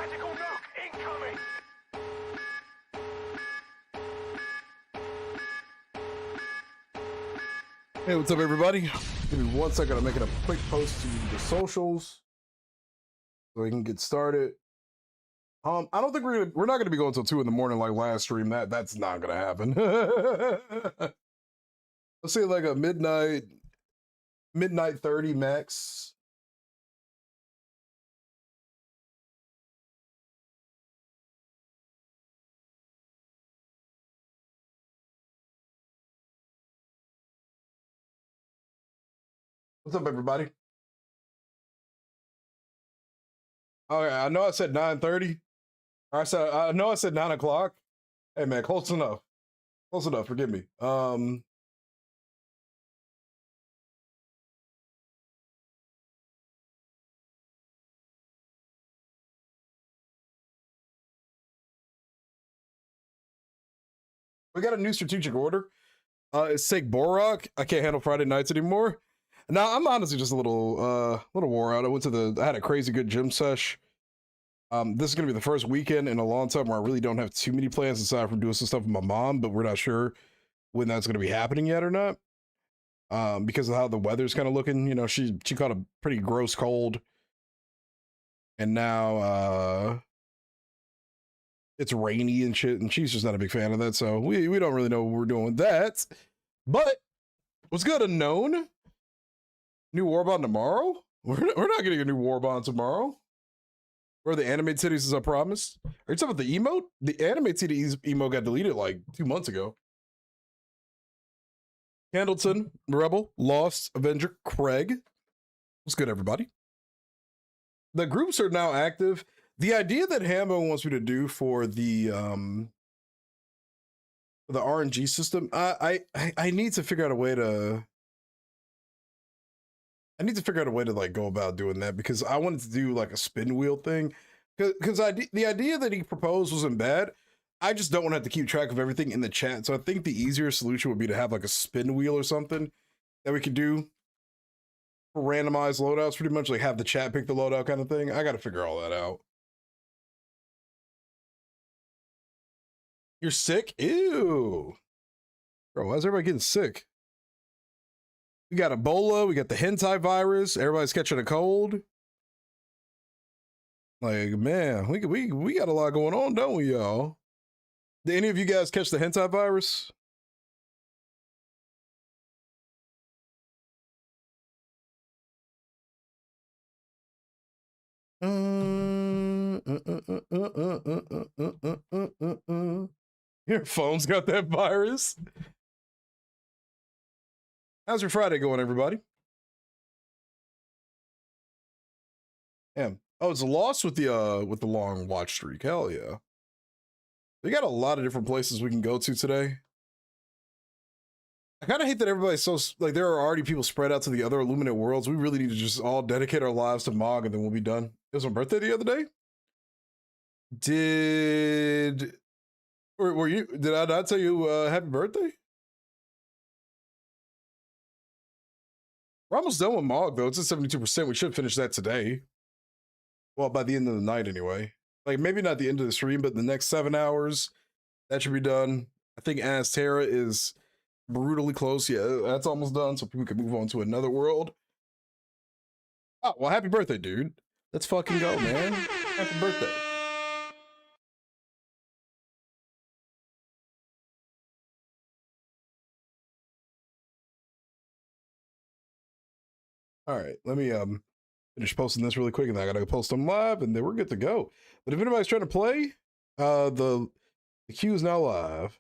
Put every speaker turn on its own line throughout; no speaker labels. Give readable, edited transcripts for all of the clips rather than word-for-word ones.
Tactical nuke incoming.
Hey, what's up, everybody? Give me 1 second. I'm making a quick post to the socials so we can get started. I don't think we're not going to be going until 2 in the morning like last stream. That's not going to happen. Let's say like a midnight 30 max. What's up, everybody? Okay, I know I said 9:30. I know I said 9 o'clock. Hey man, close enough. Close enough. Forgive me. We got a new strategic order. It's take Borok. I can't handle Friday nights anymore. Now I'm honestly just a little wore out. I had a crazy good gym sesh. This is gonna be the first weekend in a long time where I really don't have too many plans aside from doing some stuff with my mom, but we're not sure when that's gonna be happening yet or not. Because of how the weather's kind of looking. You know, she caught a pretty gross cold, and now it's rainy and shit, and she's just not a big fan of that. So we don't really know what we're doing with that. But what's good, Unknown? New Warbond tomorrow? We're not getting a new Warbond tomorrow. Where the animated titties as I promised. Are you talking about the emote? The animated titties emote got deleted like 2 months ago. Candleton, Rebel, Lost, Avenger, Craig. What's good, everybody? The groups are now active. The idea that Hambo wants me to do for the RNG system, I need to figure out a way to. I need to figure out a way to like go about doing that because I wanted to do like a spin wheel thing. Because the idea that he proposed wasn't bad. I just don't want to have to keep track of everything in the chat. So I think the easier solution would be to have like a spin wheel or something that we could do for randomized loadouts, pretty much like have the chat pick the loadout kind of thing. I got to figure all that out. You're sick? Ew. Bro, why is everybody getting sick? We got Ebola, we got the hentai virus, everybody's catching a cold. Like, man, we got a lot going on, don't we, y'all? Did any of you guys catch the hentai virus? Your phone's got that virus. How's your Friday going, everybody? Damn. Oh, it's Lost with the long watch streak. Hell yeah. We got a lot of different places we can go to today. I kind of hate that everybody's so like there are already people spread out to the other Illuminate worlds. We really need to just all dedicate our lives to Mog and then we'll be done. It was my birthday the other day. Did I not tell you happy birthday? We're almost done with Mog though. It's at 72%. We should finish that today. Well, by the end of the night anyway. Like maybe not the end of the stream, but the next 7 hours, that should be done. I think Aztera is brutally close. Yeah, that's almost done, so people can move on to another world. Oh, well, happy birthday, dude. Let's fucking go, man. Happy birthday. All right, let me finish posting this really quick, and then I gotta post them live, and then we're good to go. But if anybody's trying to play, the queue is now live.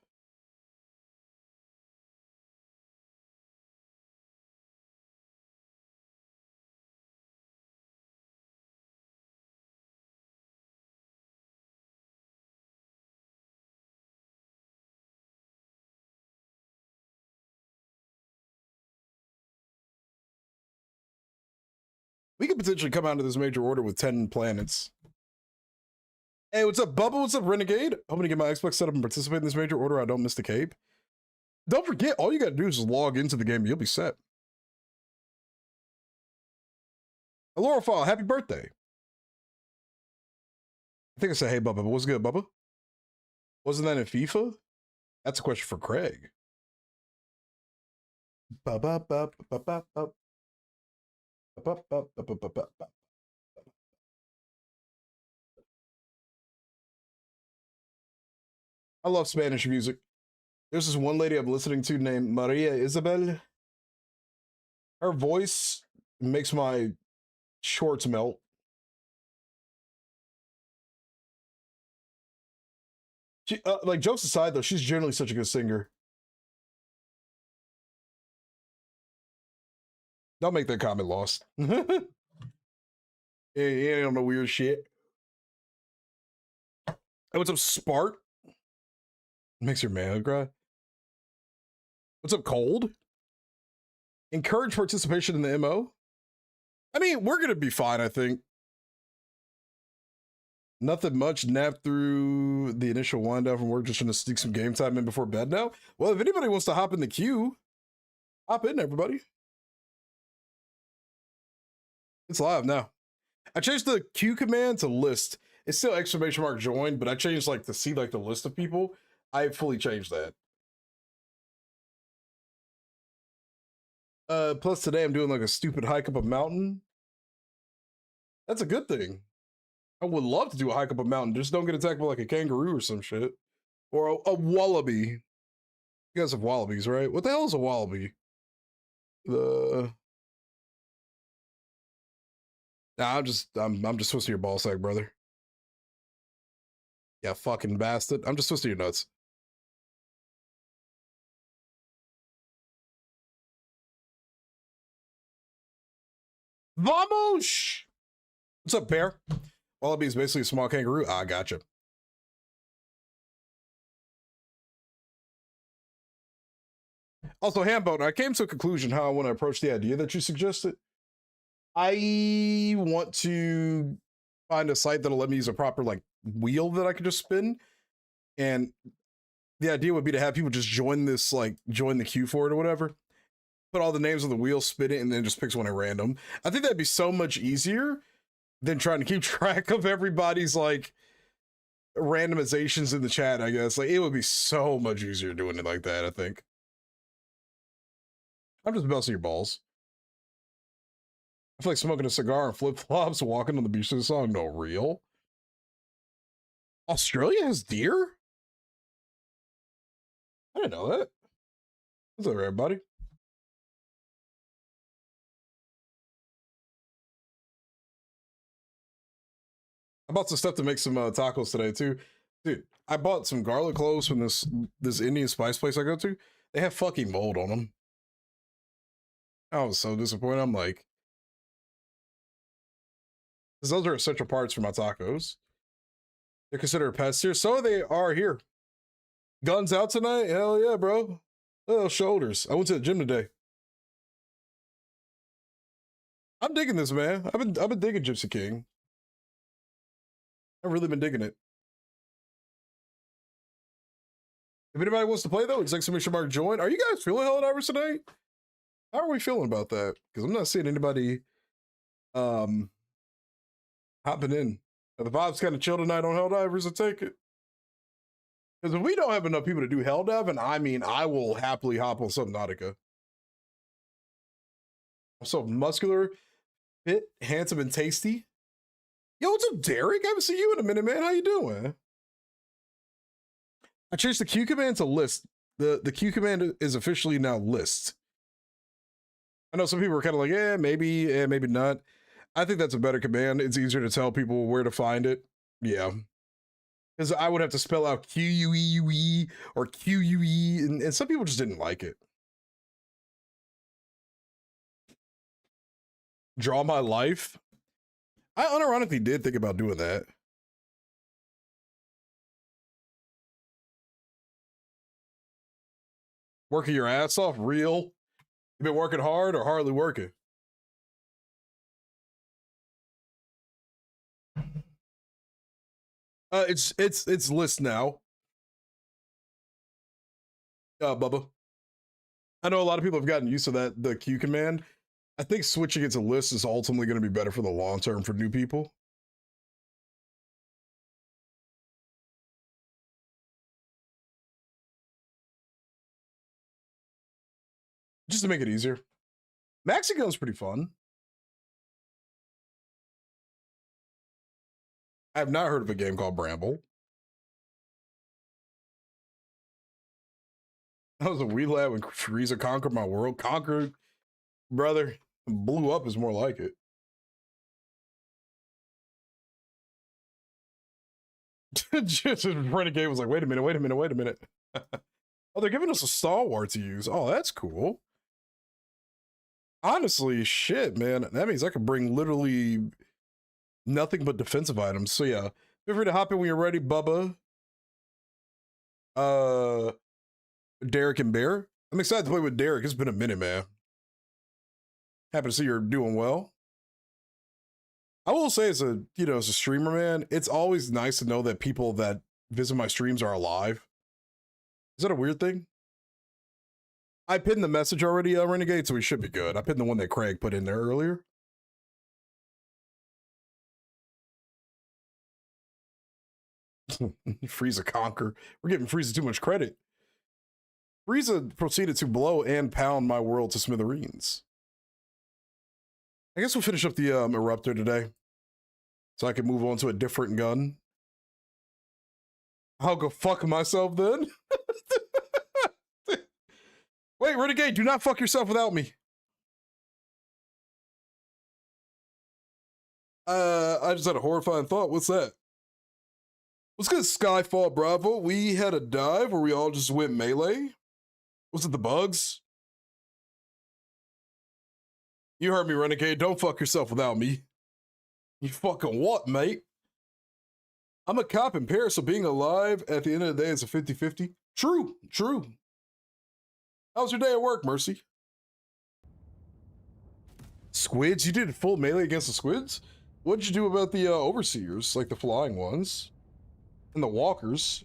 We could potentially come out of this major order with 10 planets. Hey, what's up, Bubba? What's up, Renegade? Hoping to get my Xbox set up and participate in this major order. I don't miss the cape. Don't forget, all you gotta do is just log into the game. You'll be set. Alorafile, happy birthday. think I said, hey, Bubba, but what's good, Bubba? Wasn't that in FIFA? That's a question for Craig. I love Spanish music. There's this one lady I'm listening to named Maria Isabel. Her voice makes my shorts melt. She, like, jokes aside, though, she's generally such a good singer. Don't make that comment, Lost. Yeah, ain't on no weird shit. Hey, what's up, Spart? Makes your man cry. What's up, Cold? Encourage participation in the MO. I mean, we're gonna be fine, I think. Nothing much. Nap through the initial wind down from work, just trying to sneak some game time in before bed now. Well, if anybody wants to hop in the queue, hop in, everybody. It's live now. I changed the Q command to list. It's still exclamation mark join, but I changed like to see like the list of people. I fully changed that. Plus today I'm doing like a stupid hike up a mountain. That's a good thing. I would love to do a hike up a mountain. Just don't get attacked by like a kangaroo or some shit. Or a wallaby. You guys have wallabies, right? What the hell is a wallaby? Nah, I'm just twisting your ball sack, brother. Yeah, fucking bastard. I'm just twisting your nuts. Vamos! What's up, bear? Wallaby is basically a small kangaroo. Ah, gotcha. Also, Hambone, I came to a conclusion how I want to approach the idea that you suggested. I want to find a site that'll let me use a proper like wheel that I can just spin. And the idea would be to have people just join this, like join the queue for it or whatever. Put all the names on the wheel, spin it, and then just picks one at random. I think that'd be so much easier than trying to keep track of everybody's like randomizations in the chat, I guess. Like, it would be so much easier doing it like that, I think. I'm just busting your balls. I feel like smoking a cigar and flip-flops walking on the beach to the song. No, real. Australia has deer? I didn't know that. What's up, everybody? I bought some stuff to make some tacos today too. Dude, I bought some garlic cloves from this Indian spice place I go to. They have fucking mold on them. I was so disappointed. I'm like, those are essential parts for my tacos. They're considered pests here. So they are here. Guns out tonight? Hell yeah, bro. Oh, shoulders. I went to the gym today. I'm digging this, man. I've been digging Gypsy King. I've really been digging it. If anybody wants to play though, it's exclamation mark join. Are you guys feeling Helldivers tonight? How are we feeling about that? Because I'm not seeing anybody hopping in. The vibe's kind of chill tonight on Helldivers, I take it. Because if we don't have enough people to do Helldiving, I mean, I will happily hop on Subnautica. I'm so muscular, fit, handsome, and tasty. Yo, what's up, Derek? I haven't seen you in a minute, man. How you doing? I changed the Q command to list. The Q command is officially now list. I know some people are kind of like, maybe not. I think that's a better command. It's easier to tell people where to find it. Yeah. Because I would have to spell out Q-U-E-U-E or Q-U-E, and some people just didn't like it. Draw my life. I unironically did think about doing that. Working your ass off, real? You been working hard or hardly working? It's list now. Bubba. I know a lot of people have gotten used to that, the Q command. I think switching it to list is ultimately going to be better for the long term for new people. just to make it easier. Maxi gun's pretty fun. I have not heard of a game called Bramble. I was a wee lad when Frieza conquered my world. Conquered, brother. Blew up is more like it. Just Renegade was like, wait a minute. Oh, they're giving us a stalwart to use. Oh, that's cool. Honestly, shit, man. That means I could bring literally nothing but defensive items. So yeah, feel free to hop in when you're ready, Bubba. Derek and Bear. I'm excited to play with Derek. It's been a minute, man. Happy to see you're doing well. I will say, as a streamer, man, it's always nice to know that people that visit my streams are alive. Is that a weird thing? I pinned the message already, Renegade, so we should be good. I pinned the one that Craig put in there earlier. Frieza conquer. We're giving Frieza too much credit. Frieza proceeded to blow and pound my world to smithereens. I guess we'll finish up the Eruptor today, so I can move on to a different gun. I'll go fuck myself then. Wait, Renegade, do not fuck yourself without me. I just had a horrifying thought. What's that? What's good, Skyfall Bravo? We had a dive where we all just went melee. Was it the bugs? You heard me, Renegade. Don't fuck yourself without me. You fucking what, mate? I'm a cop in Paris, so being alive at the end of the day is a 50-50. True. How was your day at work, Mercy? Squids? You did full melee against the squids? What'd you do about the overseers, like the flying ones? And the walkers?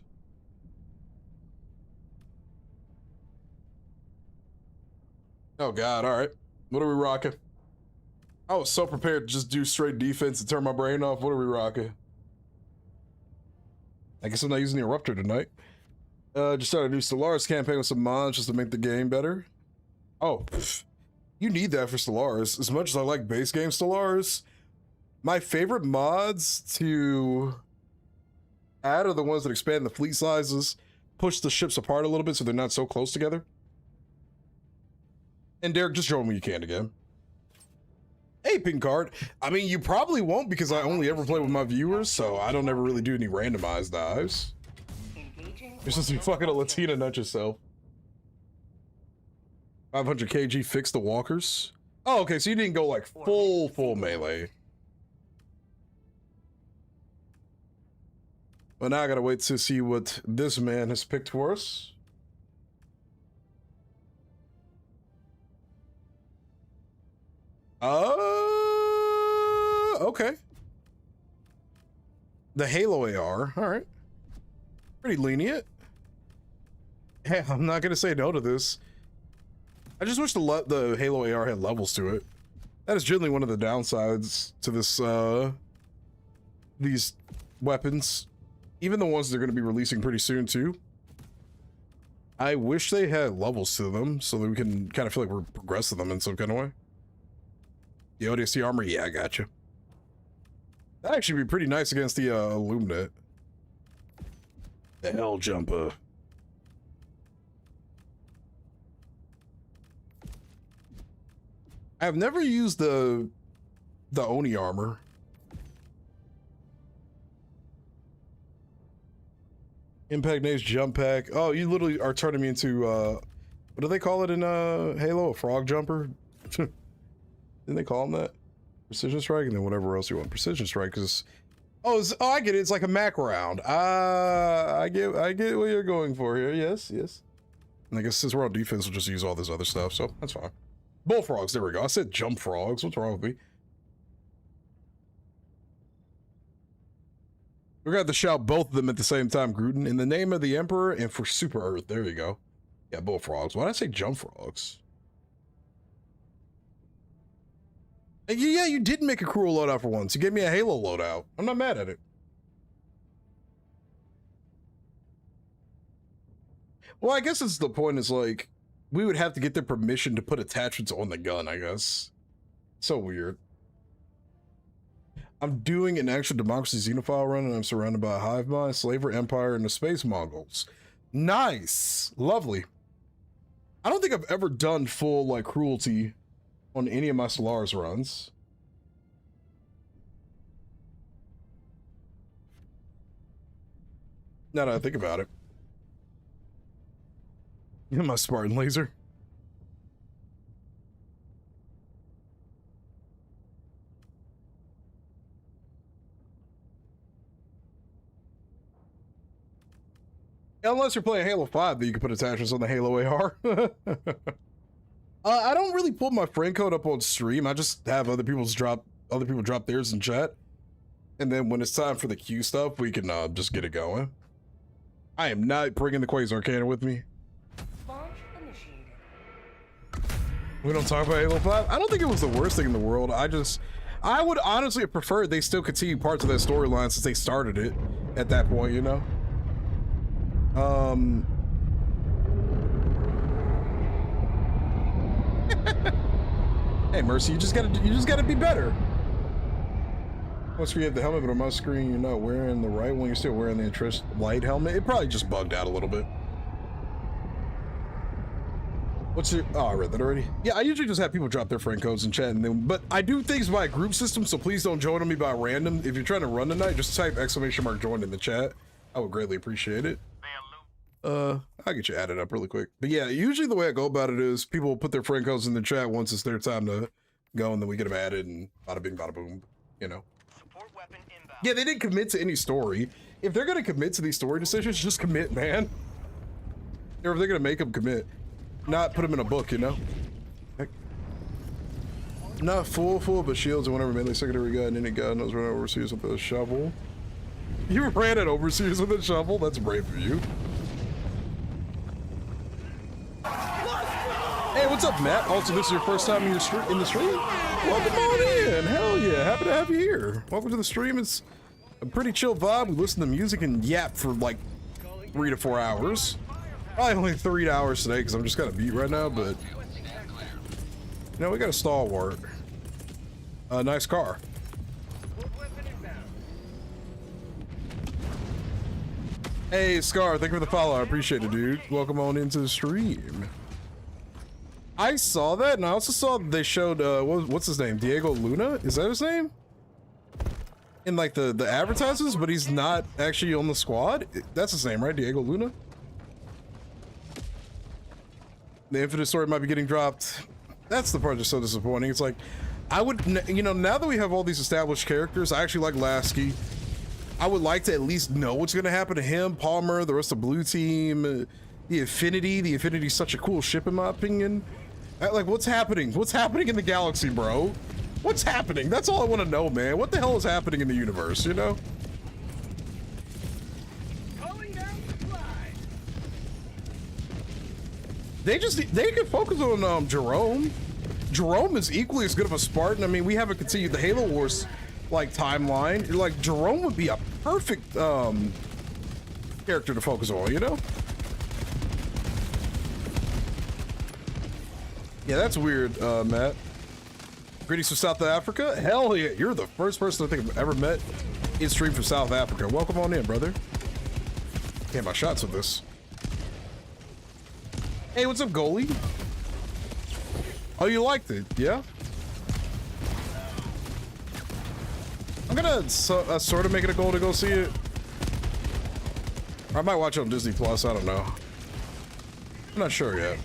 Oh god, alright. What are we rocking? I was so prepared to just do straight defense and turn my brain off. What are we rocking? I guess I'm not using the Eruptor tonight. Just started a new Stellaris campaign with some mods just to make the game better. Oh, you need that for Stellaris. As much as I like base game Stellaris, my favorite mods to add are the ones that expand the fleet sizes, push the ships apart a little bit so they're not so close together. And Derek, just show them when you can again. Hey, pink card. I mean, you probably won't because I only ever play with my viewers, so I don't ever really do any randomized dives. You're supposed to be fucking a Latina, not yourself. 500 kg fix the walkers. Oh, okay, so you didn't go like full melee. But now I gotta wait to see what this man has picked for us. Okay. The Halo AR, all right. Pretty lenient. Hey, I'm not gonna say no to this. I just wish the Halo AR had levels to it. That is generally one of the downsides to this, these weapons. Even the ones they're gonna be releasing pretty soon too. I wish they had levels to them so that we can kind of feel like we're progressing them in some kind of way. The ODST armor, yeah, I got you. That'd actually be pretty nice against the Illuminate. The Hell Jumper. I've never used the Oni armor. Impact Nate's jump pack. Oh, you literally are turning me into what do they call it in Halo? A frog jumper? Didn't they call them that? Precision strike, and then whatever else you want. Precision strike, because oh, I get it. It's like a Mac round. I get what you're going for here. Yes. And I guess since we're on defense, we'll just use all this other stuff. So that's fine. Bullfrogs. There we go. I said jump frogs. What's wrong with me? We're gonna have to shout both of them at the same time, Gruden. In the name of the Emperor and for Super Earth. There you go. Yeah, bullfrogs. Why did I say jump frogs? Yeah, you did make a cruel loadout for once. You gave me a Halo loadout. I'm not mad at it. Well, I guess it's the point is like, we would have to get their permission to put attachments on the gun, I guess. So weird. I'm doing an actual Democracy Xenophile run, and I'm surrounded by a hive mind, Slaver Empire, and the Space Mongols. Nice. Lovely. I don't think I've ever done full, like, cruelty on any of my Stellaris runs. Now that I think about it. My Spartan laser. Unless you're playing Halo 5, that you can put attachments on the Halo AR. I don't really pull my friend code up on stream. I just have other people drop theirs in chat. And then when it's time for the Q stuff, we can just get it going. I am not bringing the Quasar cannon with me. We don't talk about Halo 5. I don't think it was the worst thing in the world. I would honestly have preferred they still continue parts of that storyline since they started it at that point, you know? Hey Mercy, you just gotta be better. Once you have the helmet, but on my screen you're not wearing the right one, you're still wearing the interest light helmet. It probably just bugged out a little bit. What's your, oh, I read that already. Yeah, I usually just have people drop their friend codes in chat, and then, but I do things by a group system, so please don't join on me by random. If you're trying to run tonight, just type !join in the chat. I would greatly appreciate it. I'll get you added up really quick. But yeah, usually the way I go about it is people will put their friend codes in the chat once it's their time to go, and then we get them added, and bada bing, bada boom, you know. Yeah, they didn't commit to any story. If they're gonna commit to these story decisions, just commit, man. Or if they're gonna make them commit, not put them in a book, you know. Heck. Not full, but shields and whatever melee secondary gun, and any gun knows run overseas with a shovel. You ran it overseas with a shovel? That's brave of you. Hey, what's up, Matt? Also, this is your first time in the stream? Welcome on in. Hell yeah, happy to have you here. Welcome to the stream. It's a pretty chill vibe. We listen to music and yap for like 3 to 4 hours. Probably only 3 hours today because I'm just kind of beat right now, but you know, we got a stalwart. Nice car. Hey, Scar, thank you for the follow. I appreciate it, dude. Welcome on into the stream. I saw that, and I also saw they showed, what's his name? Diego Luna? Is that his name? In, like, the advertisements, but he's not actually on the squad? That's his name, right? Diego Luna? The Infinite story might be getting dropped. That's the part that's so disappointing. It's like, I would, you know, now that we have all these established characters, I actually like Lasky. I would like to at least know what's going to happen to him, Palmer, the rest of Blue Team, the Affinity. The Affinity's such a cool ship, in my opinion. Like, what's happening? What's happening in the galaxy, bro? What's happening? That's all I want to know, man. What the hell is happening in the universe, you know? They can focus on Jerome. Jerome is equally as good of a Spartan. I mean, we haven't continued the Halo Wars like timeline. Like, Jerome would be a perfect character to focus on, you know? Yeah, that's weird, Matt. Greetings from South Africa? Hell yeah, you're the first person I think I've ever met in stream from South Africa. Welcome on in, brother. Can't buy shots with this. Hey, what's up, goalie? Oh, you liked it, yeah? I'm gonna sort of make it a goal to go see it. Or I might watch it on Disney Plus, I don't know. I'm not sure yet.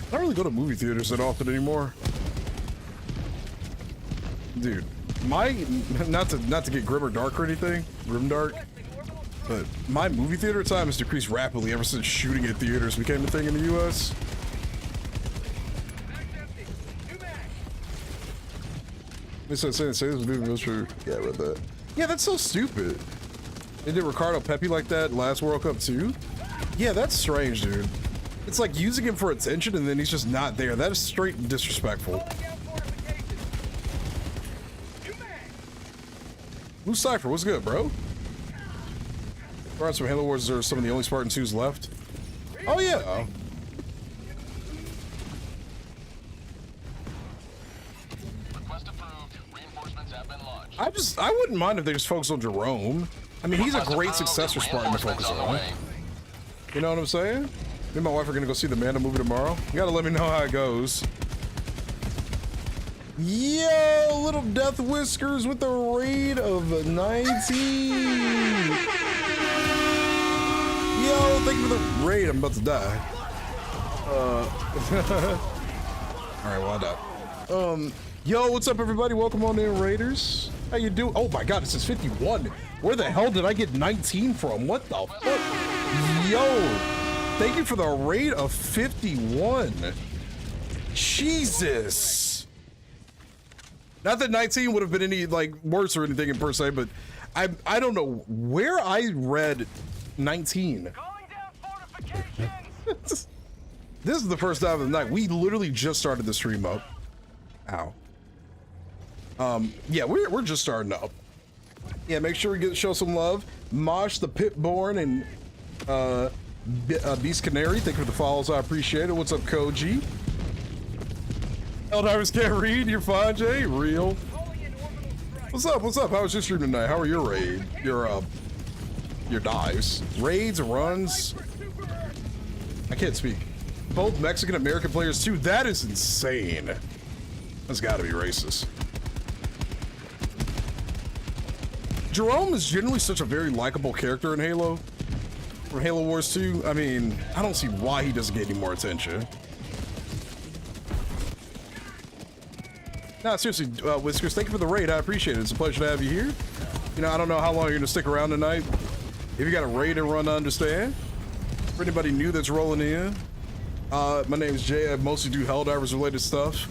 I don't really go to movie theaters that often anymore. Dude, not to get grim or dark or anything, grimdark, but my movie theater time has decreased rapidly ever since shooting at theaters became a thing in the US. They said say this movie was for, yeah, I read that. Yeah, that's so stupid. They did Ricardo Pepi like that last World Cup too? Yeah, that's strange, dude. It's like using him for attention and then he's just not there. That is straight disrespectful. Blue Cypher, what's good, bro? Spartans from Halo Wars are some of the only Spartan 2s left. Oh, yeah. I wouldn't mind if they just focus on Jerome. I mean, he's a great successor Spartan to focus on. You know what I'm saying? Me and my wife are gonna go see the Manda movie tomorrow. You gotta let me know how it goes. Yo, little Death Whiskers with a raid of 19. Yo, thank you for the raid. I'm about to die. Alright, well, I died. Yo, what's up, everybody? Welcome on in, Raiders. How you doing? Oh my god, it says 51. Where the hell did I get 19 from? What the fuck? Yo, thank you for the raid of 51. Jesus. Not that 19 would have been any like worse or anything in per se, but I don't know where I read 19. This is the first time of the night. We literally just started the stream up. Ow. Yeah, we're just starting up. Yeah, make sure we show some love. Mosh the Pitborn and Beast Canary, thank you for the follows. I appreciate it. What's up, Koji? Helldivers can't read. You're fine, Jay. Real. What's up? What's up? How was your stream tonight? How are your raid? Your dives, raids, runs? I can't speak. Both Mexican American players too. That is insane. That's got to be racist. Jerome is generally such a very likable character in Halo. From Halo Wars 2, I mean, I don't see why he doesn't get any more attention. Nah, seriously, Whiskers, thank you for the raid. I appreciate it. It's a pleasure to have you here. You know, I don't know how long you're gonna stick around tonight. If you got a raid to run, I understand. For anybody new that's rolling in, my name is Jay. I mostly do Helldivers related stuff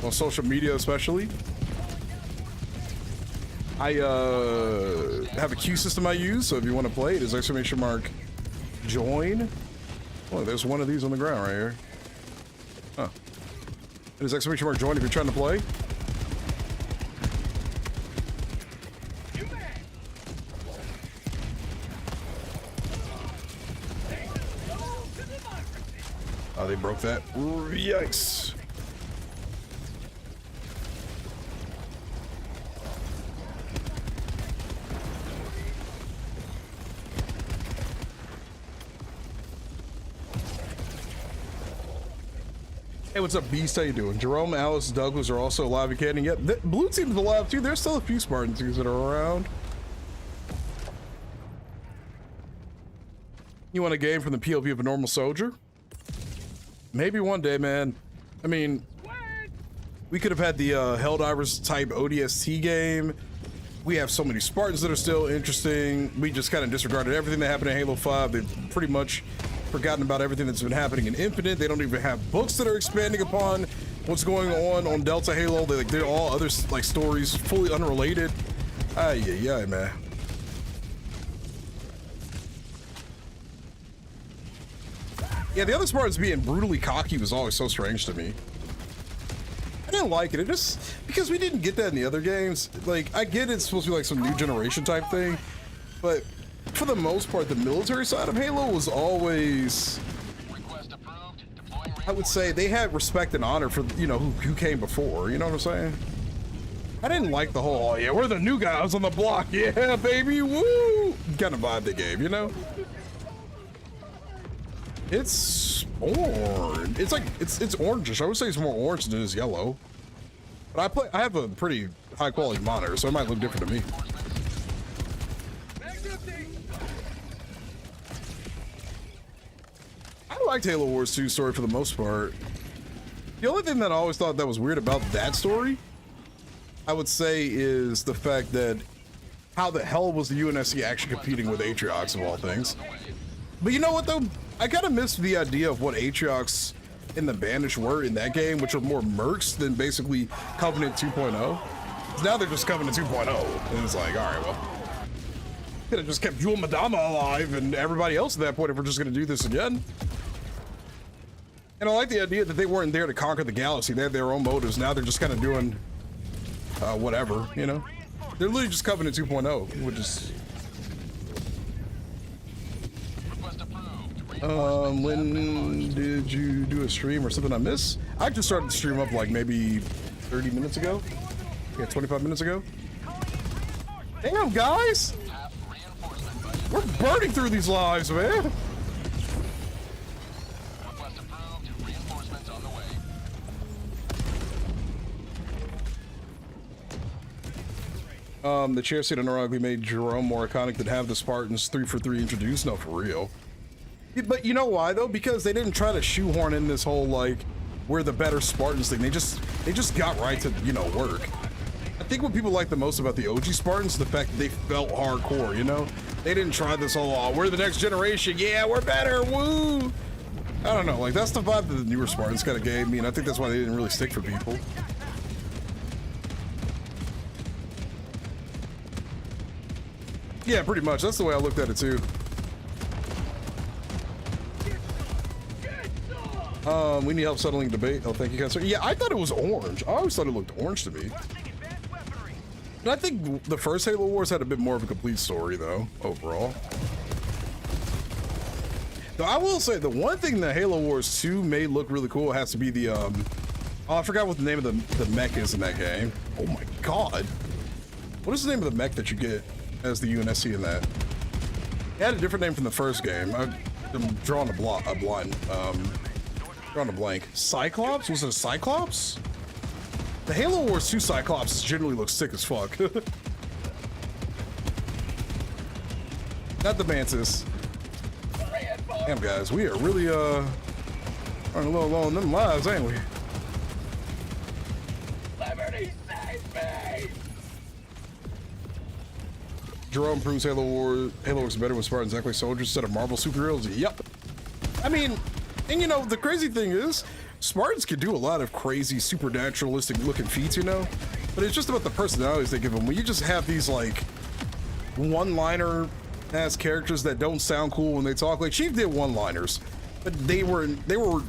on social media, especially. I have a queue system I use, so if you want to play it, is exclamation mark join. Oh, there's one of these on the ground right here. Huh. It is exclamation mark join if you're trying to play. Oh, they broke that. Yikes. Hey, what's up, Beast? How you doing? Jerome, Alice, Douglas are also alive and kicking. Yep, the blue team's alive too. There's still a few Spartans that are around. You want a game from the POV of a normal soldier? Maybe one day, man. I mean, we could have had the Helldivers type ODST game. We have so many Spartans that are still interesting. We just kind of disregarded everything that happened in Halo 5. They've pretty much forgotten about everything that's been happening in Infinite. They don't even have books that are expanding upon what's going on Delta Halo. They're all other like stories, fully unrelated. Yeah, man. Yeah, the other Spartans being brutally cocky was always so strange to me. I didn't like it. It just because we didn't get that in the other games. Like, I get it's supposed to be like some new generation type thing, but for the most part, the military side of Halo was always, I would say, they had respect and honor for, you know, who came before. You know what I'm saying? I didn't like the whole, oh yeah, we're the new guys on the block. Yeah, baby, woo! Kind of vibe they gave, you know? It's orange. It's like, it's orangish. I would say it's more orange than it is yellow. But I have a pretty high quality monitor, so it might look different to me. I liked Halo Wars 2 story for the most part. The only thing that I always thought that was weird about that story, I would say, is the fact that how the hell was the UNSC actually competing with Atriox of all things? But you know what though? I kind of missed the idea of what Atriox and the Banished were in that game, which are more mercs than basically Covenant 2.0. Now they're just Covenant 2.0, and it's like, all right, well, could have just kept Jewel Madama alive and everybody else at that point if we're just gonna do this again. And I like the idea that they weren't there to conquer the galaxy. They had their own motives. Now they're just kind of doing whatever, you know? They're literally just Covenant 2.0, which is... when did you do a stream or something I missed? I just started the stream up like maybe 30 minutes ago. Yeah, 25 minutes ago. Damn, guys! We're burning through these lives, man!
Request approved. Reinforcements on the way.
The chair seat ironically made Jerome more iconic than have the Spartans 3-for-3 introduced. No, for real. But you know why though? Because they didn't try to shoehorn in this whole like we're the better Spartans thing. They just got right to, you know, work. I think what people like the most about the OG Spartans is the fact that they felt hardcore, you know? They didn't try this whole, oh, we're the next generation, yeah, we're better, woo! I don't know, like that's the vibe that the newer Spartans kind of gave me, and I think that's why they didn't really stick for people. Yeah, pretty much. That's the way I looked at it too. We need help settling debate. Oh, thank you guys. Yeah, I thought it was orange. I always thought it looked orange to me. And I think the first Halo Wars had a bit more of a complete story, though, overall. Though I will say, the one thing that Halo Wars 2 made look really cool has to be the, oh, I forgot what the name of the mech is in that game. Oh my god. What is the name of the mech that you get as the UNSC in that? It had a different name from the first game. I'm drawing a blind. Drawing a blank. Cyclops? Was it a Cyclops? The Halo Wars 2 Cyclops generally looks sick as fuck. Not the Mantis. Damn, guys, we are really, running a little low on them lives, ain't we?
Liberty, save me!
Jerome proves Halo Wars better with Spartans actually soldiers instead of Marvel superheroes. Yep. I mean, and you know, the crazy thing is, Spartans can do a lot of crazy, supernaturalistic looking feats, you know? But it's just about the personalities they give them. When you just have these, like, one-liner ass characters that don't sound cool when they talk. Like, Chief did one-liners, but they were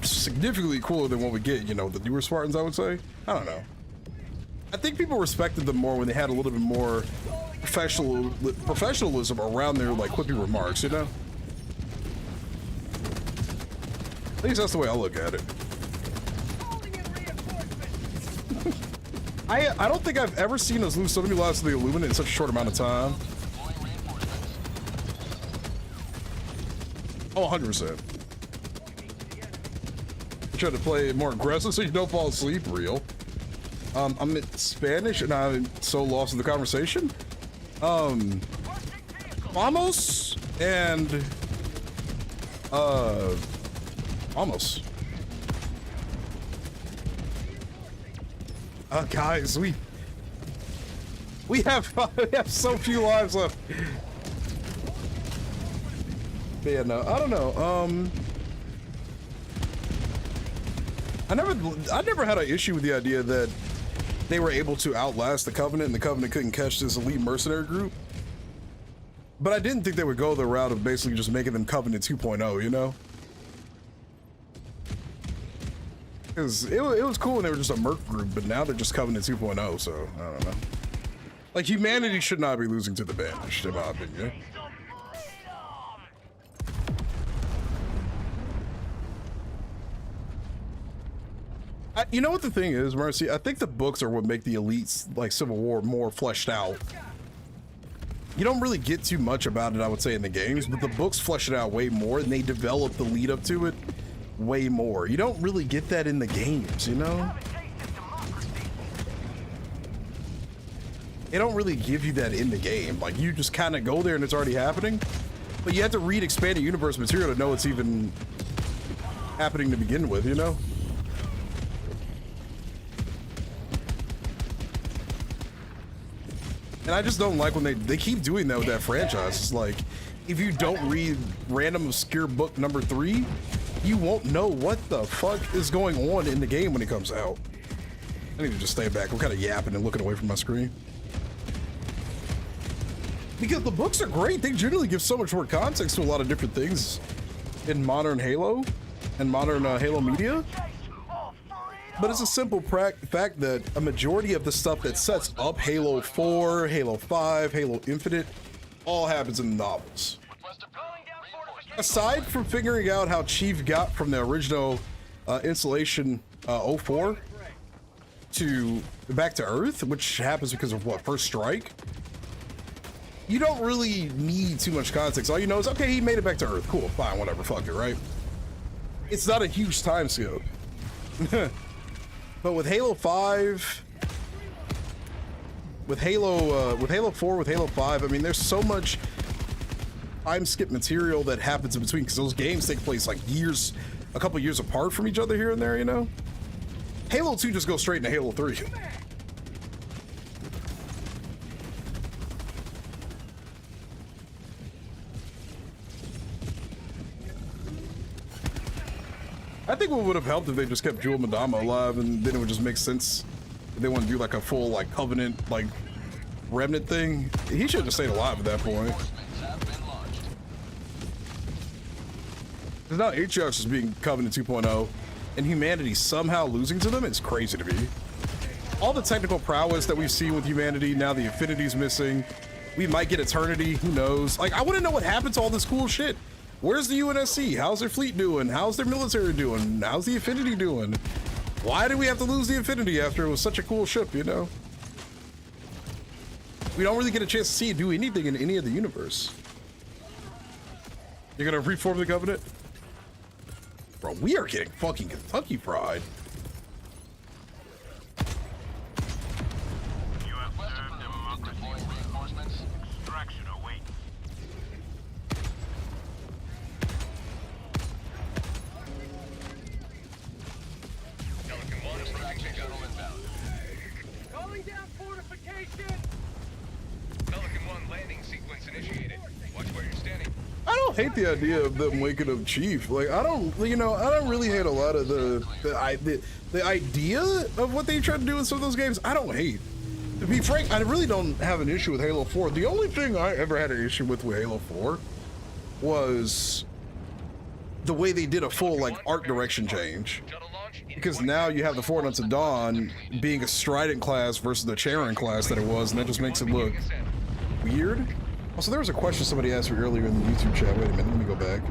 significantly cooler than what we get, you know, the newer Spartans, I would say. I don't know. I think people respected them more when they had a little bit more professionalism around their, like, quippy remarks, you know? At least that's the way I look at it. I don't think I've ever seen us lose so many lives to the Illuminate in such a short amount of time. Oh, 100%. Try to play it more aggressive so you don't fall asleep, real. I'm in Spanish and I'm so lost in the conversation. Vamos and almost. Guys, we have so few lives left. Yeah, no, I don't know. I never had an issue with the idea that they were able to outlast the Covenant and the Covenant couldn't catch this elite mercenary group. But I didn't think they would go the route of basically just making them Covenant 2.0, you know? Because it was cool when they were just a merc group, but now they're just Covenant 2.0, so I don't know. Like, humanity should not be losing to the Banished, in my opinion. You know what the thing is, Mercy? I think the books are what make the elites, like Civil War, more fleshed out. You don't really get too much about it, I would say, in the games, but the books flesh it out way more, and they develop the lead up to it way more. You don't really get that in the games, you know? They don't really give you that in the game. Like, you just kind of go there and it's already happening. But you have to read expanded universe material to know it's even happening to begin with, you know? And I just don't like when they keep doing that with that franchise. It's like, if you don't read random obscure book number 3, you won't know what the fuck is going on in the game when it comes out. I need to just stay back. I'm kind of yapping and looking away from my screen. Because the books are great. They generally give so much more context to a lot of different things in modern Halo and modern Halo media. But it's a simple fact that a majority of the stuff that sets up Halo 4, Halo 5, Halo Infinite, all happens in the novels. Aside from figuring out how Chief got from the original installation 04 to back to Earth, which happens because of what, First Strike? you don't really need too much context. All you know is, okay, he made it back to Earth. Cool, fine, whatever, fuck it, right? It's not a huge time scope. But with Halo 5, with Halo 4, with Halo 5, I mean, there's so much time skip material that happens in between, because those games take place like years, a couple years apart from each other here and there, you know? Halo 2 just goes straight into Halo 3. I think what would have helped if they just kept Jewel Madama alive, and then it would just make sense if they want to do like a full like Covenant like Remnant thing. He should have just stayed alive at that point. Because now Atriox is being Covenant 2.0, and humanity somehow losing to them is crazy to me. All the technical prowess that we've seen with humanity, now the Infinity's missing. We might get Eternity, who knows? Like, I want to know what happened to all this cool shit. Where's the UNSC? How's their fleet doing? How's their military doing? How's the Infinity doing? Why did we have to lose the Infinity after it was such a cool ship, you know? We don't really get a chance to see it do anything in any of the universe. You're gonna reform the Covenant? Bro, we are getting fucking Kentucky Pride.
You have served democracy. Reinforcements. Extraction awaits. Pelican 1 extraction shuttle inbound. Calling down fortification. Pelican 1 landing sequence initiated. Watch where you're standing.
I don't hate the idea of them waking up Chief. Like, I don't, you know, I don't really hate a lot of the idea of what they try to do in some of those games. I don't hate. To be frank, I really don't have an issue with Halo 4. The only thing I ever had an issue with Halo 4 was the way they did a full, like, art direction change. Because now you have the Forward Unto Dawn being a Strident class versus the Charon class that it was, and that just makes it look weird. Also, there was a question somebody asked me earlier in the YouTube chat. Wait a minute, let me go back.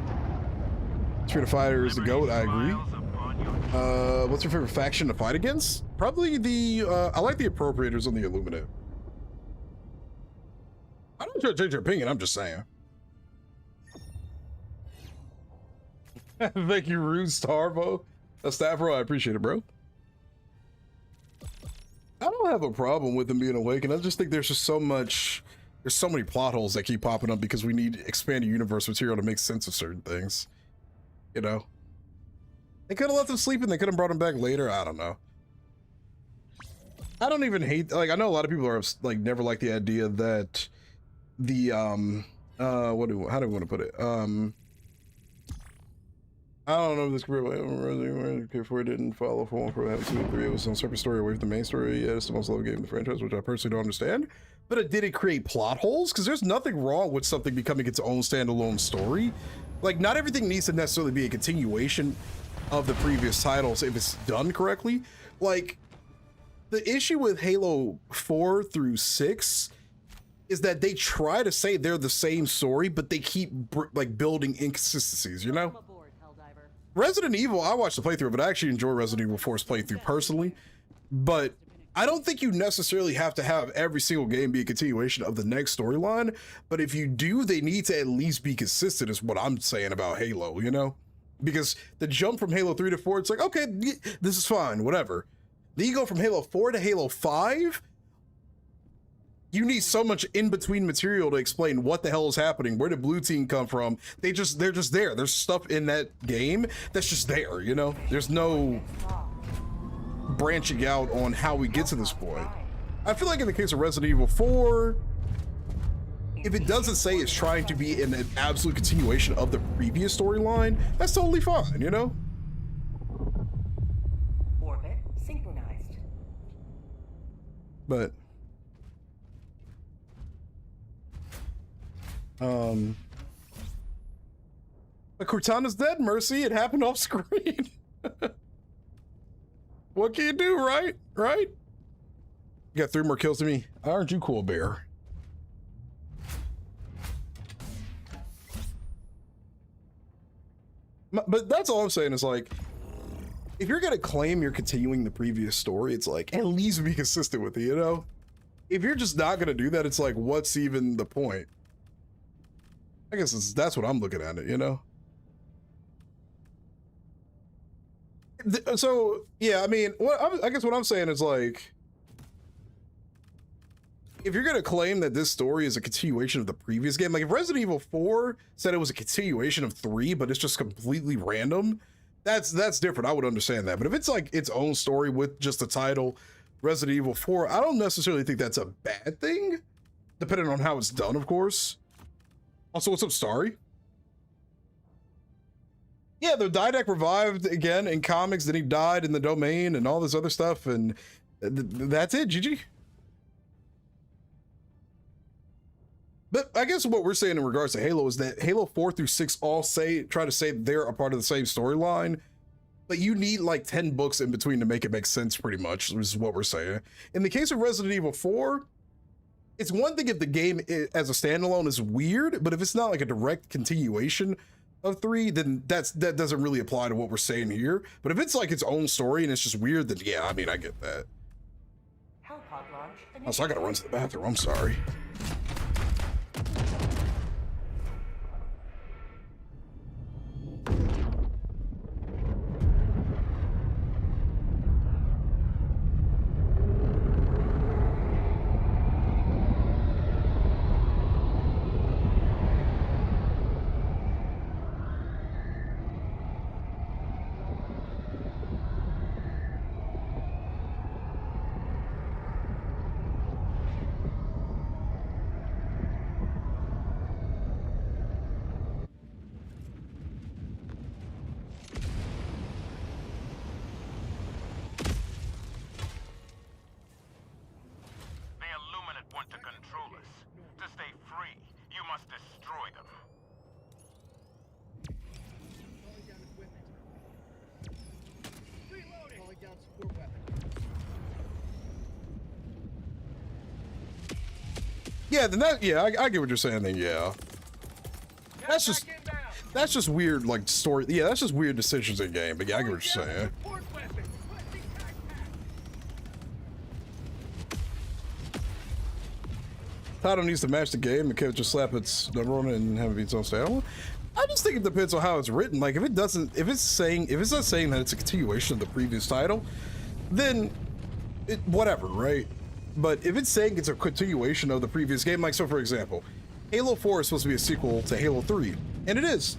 Street Fighter is the GOAT, I agree. What's your favorite faction to fight against? Probably the, I like the Appropriators on the Illuminate. I don't try to change your opinion, I'm just saying. Thank you, Rude Starvo. Staff bro, I appreciate it, bro. I don't have a problem with them being awakened. I just think there's just so much... There's so many plot holes that keep popping up because we need expanded universe material to make sense of certain things. You know? They could have left them sleeping. They could have brought them back later. I don't know. I don't even hate... Like, I know a lot of people are, like, never like the idea that the, how do we want to put it? I don't know if this career before didn't follow for 1 for 2 and 3. It was some separate story away from the main story. Yeah, it's the most loved game in the franchise, which I personally don't understand. But it didn't create plot holes, because there's nothing wrong with something becoming its own standalone story. Like, not everything needs to necessarily be a continuation of the previous titles if it's done correctly. Like, the issue with Halo 4 through 6 is that they try to say they're the same story, but they keep like building inconsistencies, you know? Resident Evil, I watched the playthrough, but I actually enjoy Resident Evil 4's playthrough personally. But I don't think you necessarily have to have every single game be a continuation of the next storyline. But if you do, they need to at least be consistent, is what I'm saying about Halo, you know? Because the jump from Halo 3 to 4, it's like, okay, this is fine, whatever. Then you go from Halo 4 to Halo 5, you need so much in-between material to explain what the hell is happening. Where did Blue Team come from? They're just there. There's stuff in that game that's just there, you know? There's no branching out on how we get to this point. I feel like in the case of Resident Evil 4, if it doesn't say it's trying to be an absolute continuation of the previous storyline, that's totally fine, you know?
Orbit synchronized.
But Cortana's dead, Mercy. It happened off screen. What can you do, right? Right? You got 3 more kills than me. Aren't you cool, Bear? But that's all I'm saying is, like, if you're gonna claim you're continuing the previous story, it's like, at least be consistent with it, you know? if you're just not gonna do that, it's like, what's even the point? I guess that's what I'm looking at it, you know? So, yeah, I mean, I guess what I'm saying is like, if you're gonna claim that this story is a continuation of the previous game, like if Resident Evil 4 said it was a continuation of 3, but it's just completely random, that's different. I would understand that. But if it's like its own story with just the title Resident Evil 4, I don't necessarily think that's a bad thing, depending on how it's done, of course. Also, what's up, Starry? Yeah, the Didac revived again in comics, then he died in the domain and all this other stuff, and that's it, GG. But I guess what we're saying in regards to Halo is that Halo 4 through 6 all try to say they're a part of the same storyline, but you need like 10 books in between to make it make sense, pretty much, is what we're saying. In the case of Resident Evil 4, it's one thing if the game as a standalone is weird, but if it's not like a direct continuation of 3, then that doesn't really apply to what we're saying here. But if it's like its own story and it's just weird, then yeah, I mean, I get that.
Hellpod launch.
Also, I gotta run to the bathroom, I'm sorry. Yeah, then that, yeah, I get what you're saying then, yeah. That's just weird, like, story, yeah, that's just weird decisions in game, but yeah, I get what you're saying. Title needs to match the game and can't just slap its number on it and have it be its own style. I just think it depends on how it's written. Like, if it's not saying that it's a continuation of the previous title, then whatever, right? But if it's saying it's a continuation of the previous game, like, so for example, Halo 4 is supposed to be a sequel to Halo 3, and it is.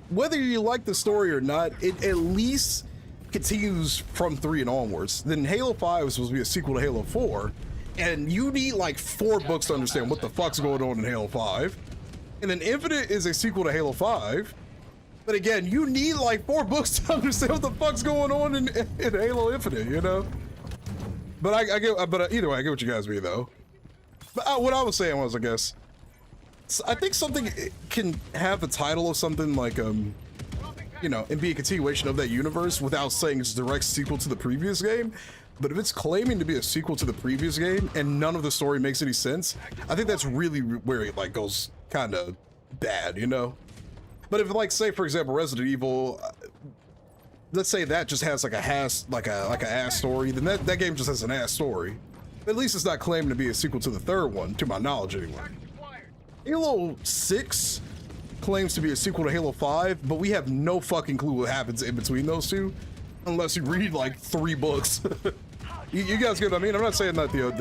Whether you like the story or not, it at least continues from 3 and onwards. Then Halo 5 is supposed to be a sequel to Halo 4, and you need like 4 books to understand what the fuck's going on in Halo 5. And then Infinite is a sequel to Halo 5, but again, you need like 4 books to understand what the fuck's going on in Halo Infinite, you know? But I get, but either way, I get what you guys mean though. But what I was saying was, I guess, I think something can have the title of something like, you know, and be a continuation of that universe without saying it's a direct sequel to the previous game. But if it's claiming to be a sequel to the previous game and none of the story makes any sense, I think that's really where it like goes kind of bad, you know? But if, like, say for example, Resident Evil, let's say that just has like a ass story, then that game just has an ass story. But at least it's not claiming to be a sequel to the third one, to my knowledge anyway. Halo 6 claims to be a sequel to Halo 5, but we have no fucking clue what happens in between those two, unless you read like 3 books. you guys get what I mean? I'm not saying that your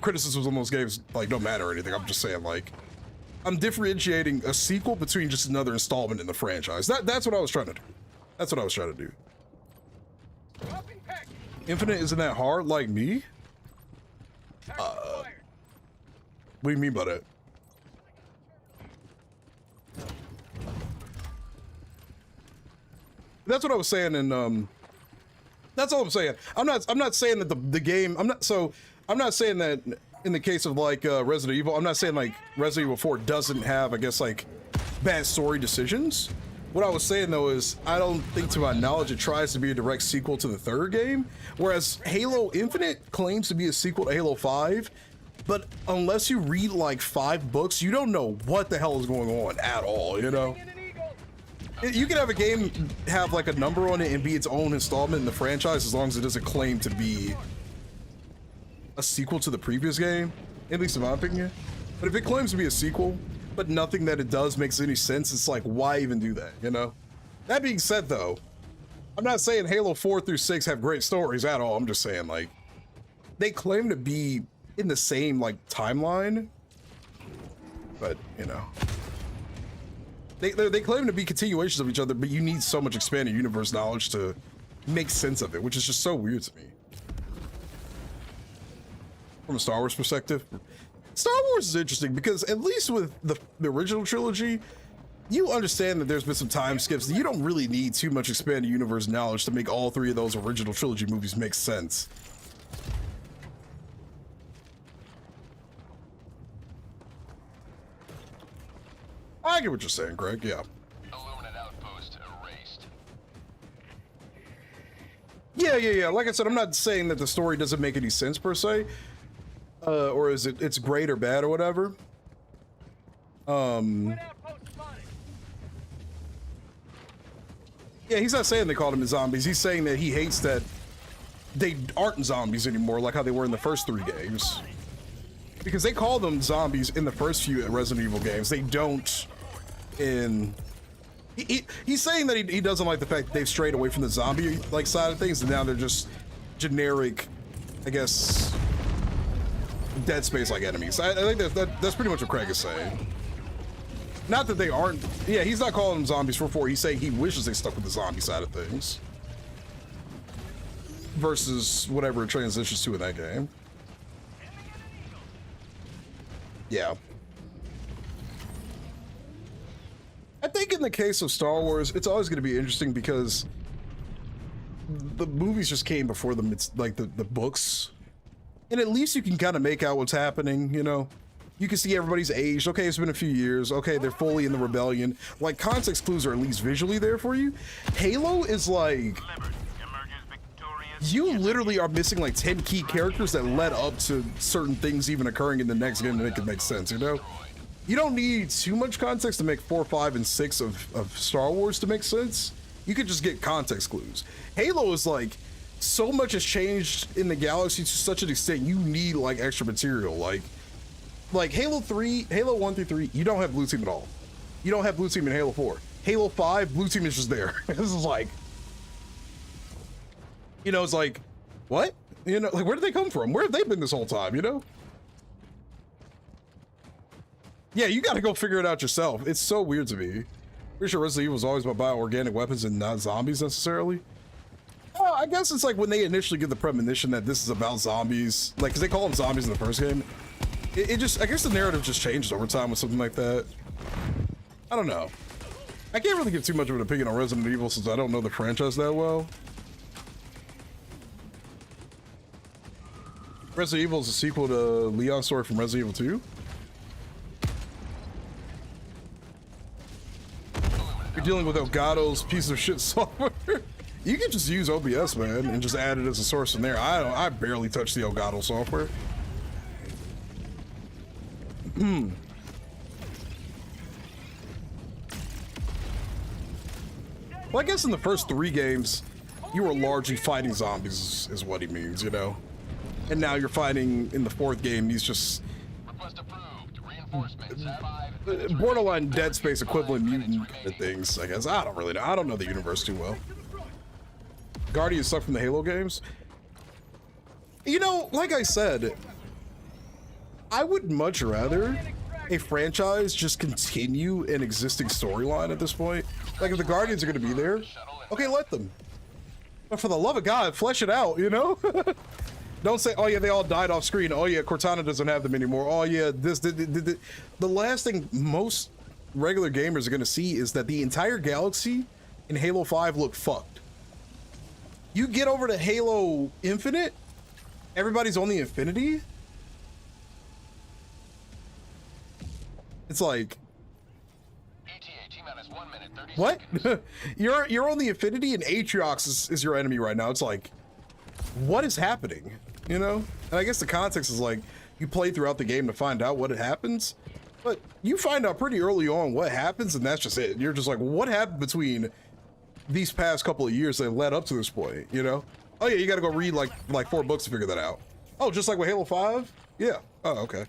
criticisms on those games like don't matter or anything. I'm just saying, like, I'm differentiating a sequel between just another installment in the franchise. That's what I was trying to do. That's what I was trying to do. Infinite isn't that hard, like me? What do you mean by that? That's what I was saying, and that's all I'm saying. I'm not saying that the game. I'm not saying that in the case of like Resident Evil. I'm not saying like Resident Evil 4 doesn't have, I guess, like bad story decisions. What I was saying though is I don't think, to my knowledge, it tries to be a direct sequel to the third game, whereas Halo Infinite claims to be a sequel to Halo 5, but unless you read like 5 books, you don't know what the hell is going on at all, you know? You can have a game have like a number on it and be its own installment in the franchise as long as it doesn't claim to be a sequel to the previous game, at least in my opinion. But if it claims to be a sequel, but nothing that it does makes any sense, it's like, why even do that, you know? That being said, though, I'm not saying Halo 4 through 6 have great stories at all. I'm just saying, like, they claim to be in the same, like, timeline, but, you know. They claim to be continuations of each other, but you need so much expanded universe knowledge to make sense of it, which is just so weird to me. From a Star Wars perspective, Star Wars is interesting because at least with the original trilogy, you understand that there's been some time skips. You don't really need too much expanded universe knowledge to make all three of those original trilogy movies make sense. I get what you're saying, Greg. Yeah.
Illuminate outpost erased.
Yeah. Like I said, I'm not saying that the story doesn't make any sense per se, or is it's great or bad or whatever. Yeah, he's not saying they called them zombies. He's saying that he hates that they aren't zombies anymore, like how they were in the first 3 games. Because they call them zombies in the first few Resident Evil games. They don't in... He's saying that he doesn't like the fact that they've strayed away from the zombie like side of things, and now they're just generic, I guess, Dead Space like enemies. I think that's pretty much what Craig is saying. Not that they aren't. Yeah, he's not calling them zombies for 4. He's saying he wishes they stuck with the zombie side of things versus whatever it transitions to in that game. Yeah. I think in the case of Star Wars, it's always going to be interesting because the movies just came before them. It's like the books. And at least you can kind of make out what's happening, you know? You can see everybody's aged. Okay, it's been a few years. Okay, they're fully in the rebellion. Like, context clues are at least visually there for you. Halo is like... You literally are missing like 10 key characters that led up to certain things even occurring in the next game to make it make sense, you know? You don't need too much context to make 4, 5, and 6 of Star Wars to make sense. You could just get context clues. Halo is like, so much has changed in the galaxy to such an extent, you need like extra material. Like Halo 3, Halo 1 through 3, you don't have blue team at all. You don't have blue team in Halo 4. Halo 5, blue team is just there. This is like, you know, it's like, what? You know, like, where did they come from? Where have they been this whole time, you know? Yeah, you gotta go figure it out yourself. It's so weird to me. Pretty sure Resident Evil was always about bioorganic weapons and not zombies necessarily. Well, I guess it's like when they initially give the premonition that this is about zombies, like, because they call them zombies in the first game. It just, I guess the narrative just changed over time with something like that. I don't know. I can't really give too much of an opinion on Resident Evil since I don't know the franchise that well. Resident Evil is a sequel to Leon's story from Resident Evil 2. You're dealing with Elgato's piece of shit software. You can just use OBS, man, and just add it as a source in there. I barely touch the Elgato software. Well, I guess in the first 3 games, you were largely fighting zombies, is what he means, you know? And now you're fighting in the 4th game, he's just...
Request approved. Reinforcements
borderline Dead Space equivalent mutant kind of things, I guess. I don't really know. I don't know the universe too well. Guardian stuff from the Halo games. You know, like I said, I would much rather a franchise just continue an existing storyline at this point. Like, if the Guardians are going to be there, okay, let them. But for the love of God, flesh it out, you know? Don't say, oh yeah, they all died off screen. Oh yeah, Cortana doesn't have them anymore. Oh yeah, the last thing most regular gamers are going to see is that the entire galaxy in Halo 5 look fucked. You get over to Halo Infinite, everybody's on the Infinity. It's like, what? you're on the Infinity and Atriox is your enemy right now. It's like, what is happening? You know? And I guess the context is like, you play throughout the game to find out what happens, but you find out pretty early on what happens, and that's just it. You're just like, what happened between these past couple of years that led up to this point, you know? Oh yeah, you gotta go read like 4 books to figure that out. Oh, just like with Halo 5? Yeah. Oh, okay.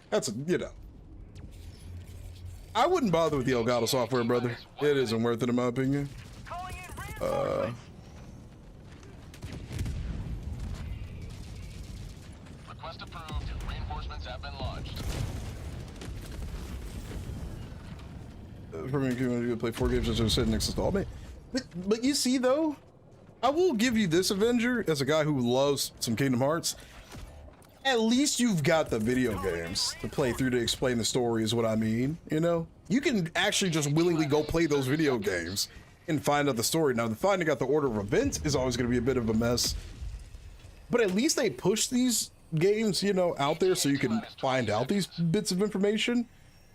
That's, you know. I wouldn't bother with the Elgato software, brother. It isn't worth it in my opinion.
Request approved. Reinforcements have been launched.
For me, you play 4 games as a sitting next to the all. But you see though, I will give you this, Avenger, as a guy who loves some Kingdom Hearts. At least you've got the video games to play through to explain the story is what I mean, you know? You can actually just willingly go play those video games and find out the story. Now, the finding out the order of events is always going to be a bit of a mess. But at least they push these games, you know, out there so you can find out these bits of information.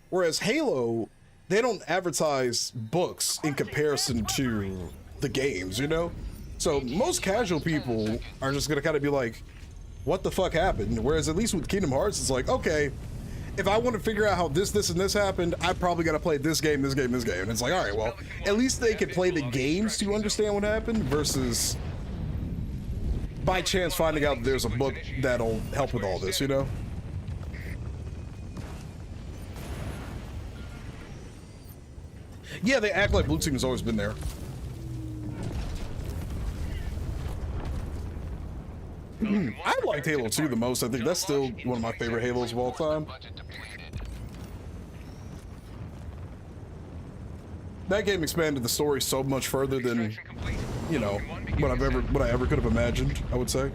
Whereas Halo, they don't advertise books in comparison to the games, you know? So most casual people are just going to kind of be like, what the fuck happened? Whereas at least with Kingdom Hearts, it's like, okay, if I want to figure out how this, and this happened, I probably got to play this game, this game, this game. And it's like, all right, well, at least they could play the games to understand what happened versus by chance finding out there's a book that'll help with all this, you know? Yeah, they act like Blue Team has always been there. I liked Halo 2 the most. I think that's still one of my favorite Halos of all time. That game expanded the story so much further than, you know, what I ever could have imagined, I would say.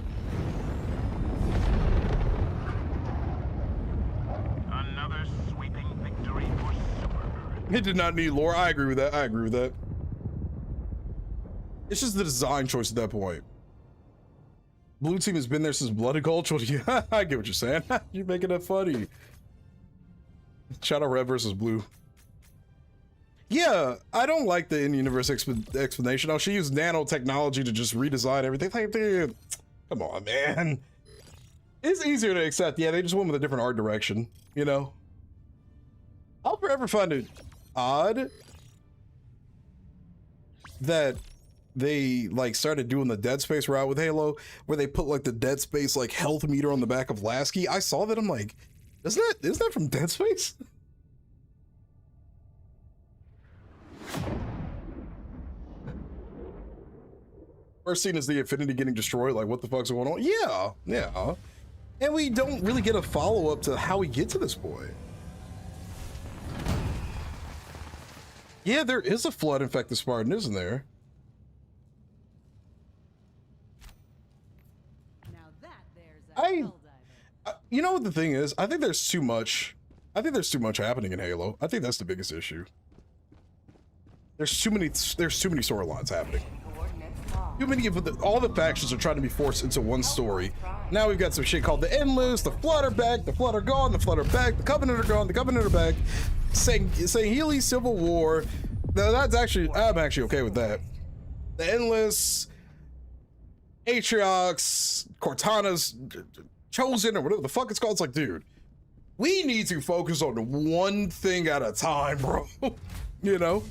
Another sweeping victory for Super.
It did not need lore. I agree with that. I agree with that. It's just the design choice at that point. Blue Team has been there since Blood and Gold. Yeah, I get what you're saying. You're making it funny. Shadow Red versus Blue. Yeah, I don't like the in-universe explanation. Oh, she used nanotechnology to just redesign everything. Like, dude, come on, man. It's easier to accept. Yeah, they just went with a different art direction, you know? I'll forever find it odd that they like started doing the Dead Space route with Halo, where they put like the Dead Space like health meter on the back of Lasky. I saw that. I'm like, isn't that from Dead Space? First scene is the Infinity getting destroyed. Like, what the fuck's going on? Yeah, yeah. And we don't really get a follow up to how we get to this point. Yeah, there is a flood infected Spartan, isn't there? You know what the thing is? I think there's too much. I think there's too much happening in Halo. I think that's the biggest issue. There's too many storylines happening. Too many of all the factions are trying to be forced into one story. Now we've got some shit called the Endless, the Flood are back, the Flood are gone, the Flood are back, the Covenant are gone, the Covenant are back. Saying Healy Civil War. That's actually, I'm actually okay with that. The Endless, Atriox, Cortana's Chosen, or whatever the fuck it's called. It's like, dude, we need to focus on one thing at a time, bro. You know?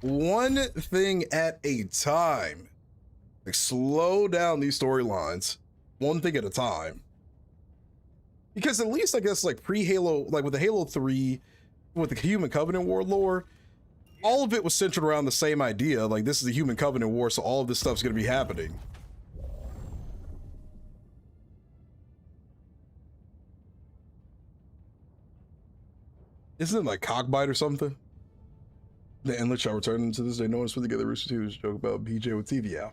One thing at a time. Like, slow down these storylines. One thing at a time. Because at least, I guess, like, pre-Halo, like with the Halo 3, with the Human Covenant War lore, all of it was centered around the same idea. Like, this is the Human Covenant War, so all of this stuff's going to be happening. Isn't it like Cockbite or something? The Endless shall return to this day. No one's put together Rooster Teeth's joke about BJ with TV out.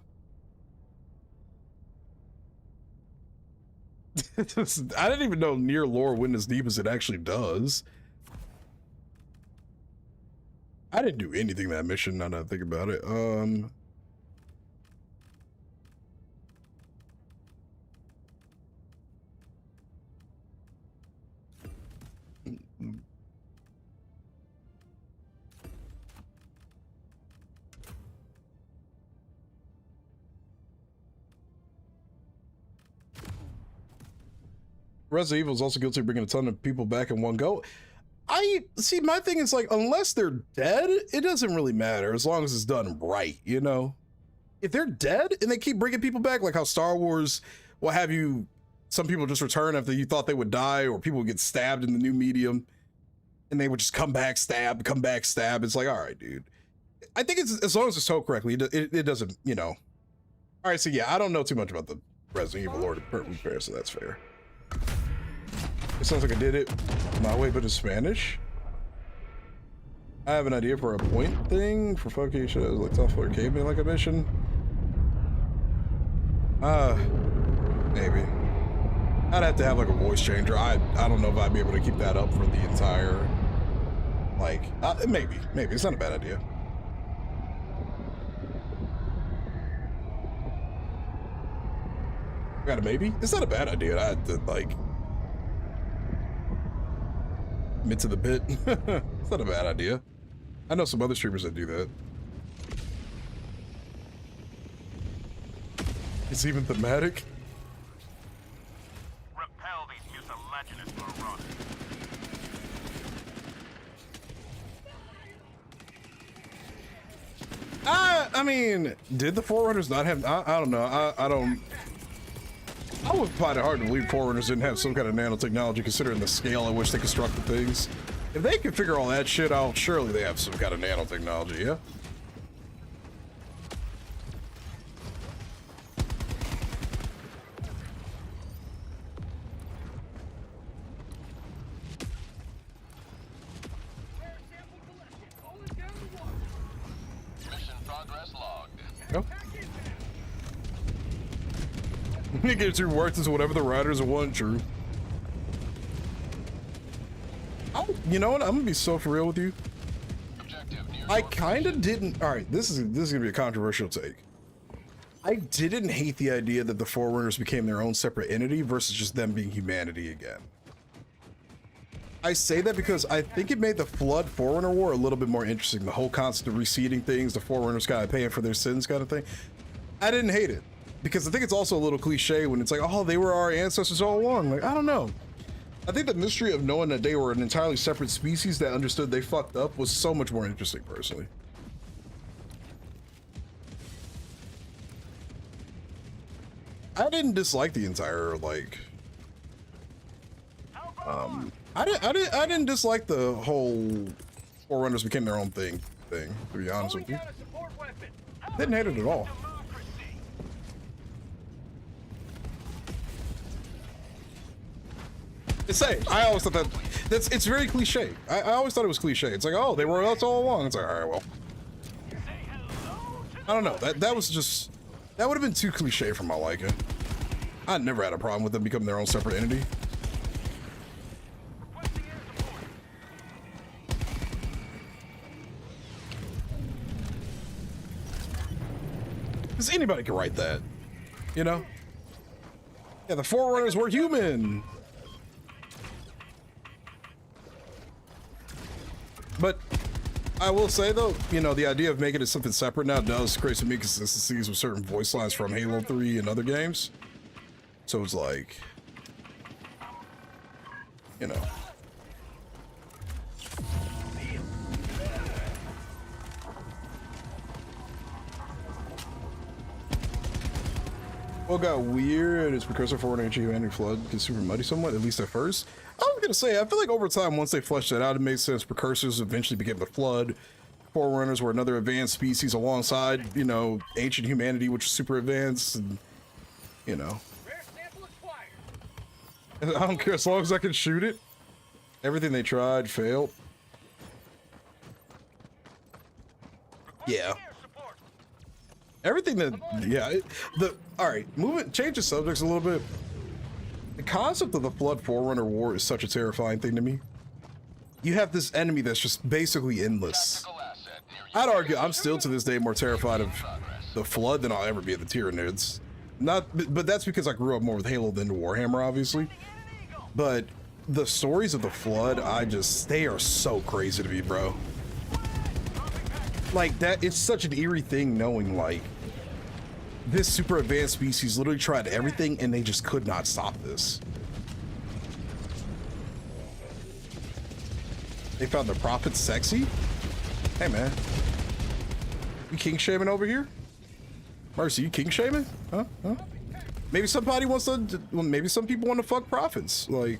I didn't even know near lore went as deep as it actually does. I didn't do anything that mission, now that I think about it. Resident Evil is also guilty of bringing a ton of people back in one go. I see, my thing is like, unless they're dead, it doesn't really matter as long as it's done right, you know? if they're dead and they keep bringing people back, like how Star Wars will have you, some people just return after you thought they would die, or people would get stabbed in the new medium and they would just come back, stab, come back, stab. It's like, all right, dude. I think it's, as long as it's told correctly, it doesn't, you know. All right, so yeah, I don't know too much about the Resident Evil Lord of Repair, so that's fair. It sounds like I did it my way, but in Spanish. I have an idea for a point thing for fucking shit. Like tough or caveman like a mission. Maybe. I'd have to have like a voice changer. I don't know if I'd be able to keep that up for the entire, like, maybe it's not a bad idea. Got a maybe? It's not a bad idea. I had to like admit to the bit. It's not a bad idea. I know some other streamers that do that. It's even thematic.
Repel these mucilaginous marauders.
I mean, did the Forerunners not have? I don't know. I don't. I would find it hard to believe Forerunners didn't have some kind of nanotechnology, considering the scale at which they constructed things. If they can figure all that shit out, surely they have some kind of nanotechnology, yeah?
Mission progress logged.
Yep. It gets your worth as whatever the writers want, true. Oh, you know what? I'm gonna be so for real with you. I kind of didn't. All right, this is gonna be a controversial take. I didn't hate the idea that the Forerunners became their own separate entity versus just them being humanity again. I say that because I think it made the Flood Forerunner War a little bit more interesting. The whole concept of reseeding things, the Forerunners kind of paying for their sins kind of thing. I didn't hate it. Because I think it's also a little cliche when it's like, oh, they were our ancestors all along. Like, I don't know. I think the mystery of knowing that they were an entirely separate species that understood they fucked up was so much more interesting, personally. I didn't dislike the entire, like, I didn't dislike the whole Forerunners became their own thing, to be honest with you. Didn't hate it at all. Say, I always thought it's very cliche. I always thought it was cliche. It's like, oh, they were us all along. It's like, all right, well, I don't know. That was just, that would have been too cliche for my liking. I never had a problem with them becoming their own separate entity. Because anybody can write that, you know? Yeah, the Forerunners were human. But I will say, though, you know, the idea of making it something separate now does create some inconsistencies with certain voice lines from Halo 3 and other games. So it's like, you know. What got weird is Precursor Forward and Humanity Flood gets super muddy somewhat, at least at first. I was gonna say, I feel like over time, once they fleshed that out, it made sense. Precursors eventually became the Flood. Forerunners were another advanced species alongside, you know, ancient humanity, which is super advanced, and, you know. I don't care, as long as I can shoot it. Everything they tried failed. Yeah. Everything that, yeah, all right, change the subjects a little bit. The concept of the Flood Forerunner War is such a terrifying thing to me. You have this enemy that's just basically endless. I'd argue I'm still to this day more terrified of the Flood than I'll ever be of the Tyranids. But that's because I grew up more with Halo than Warhammer, obviously. But the stories of the Flood, they are so crazy to me, bro. Like, that, it's such an eerie thing knowing, like, this super advanced species literally tried everything and they just could not stop this. They found the prophet sexy? Hey, man. We king shaming over here? Mercy, you king shaming? Huh? Maybe somebody wants to, well, maybe some people want to fuck profits. Like, you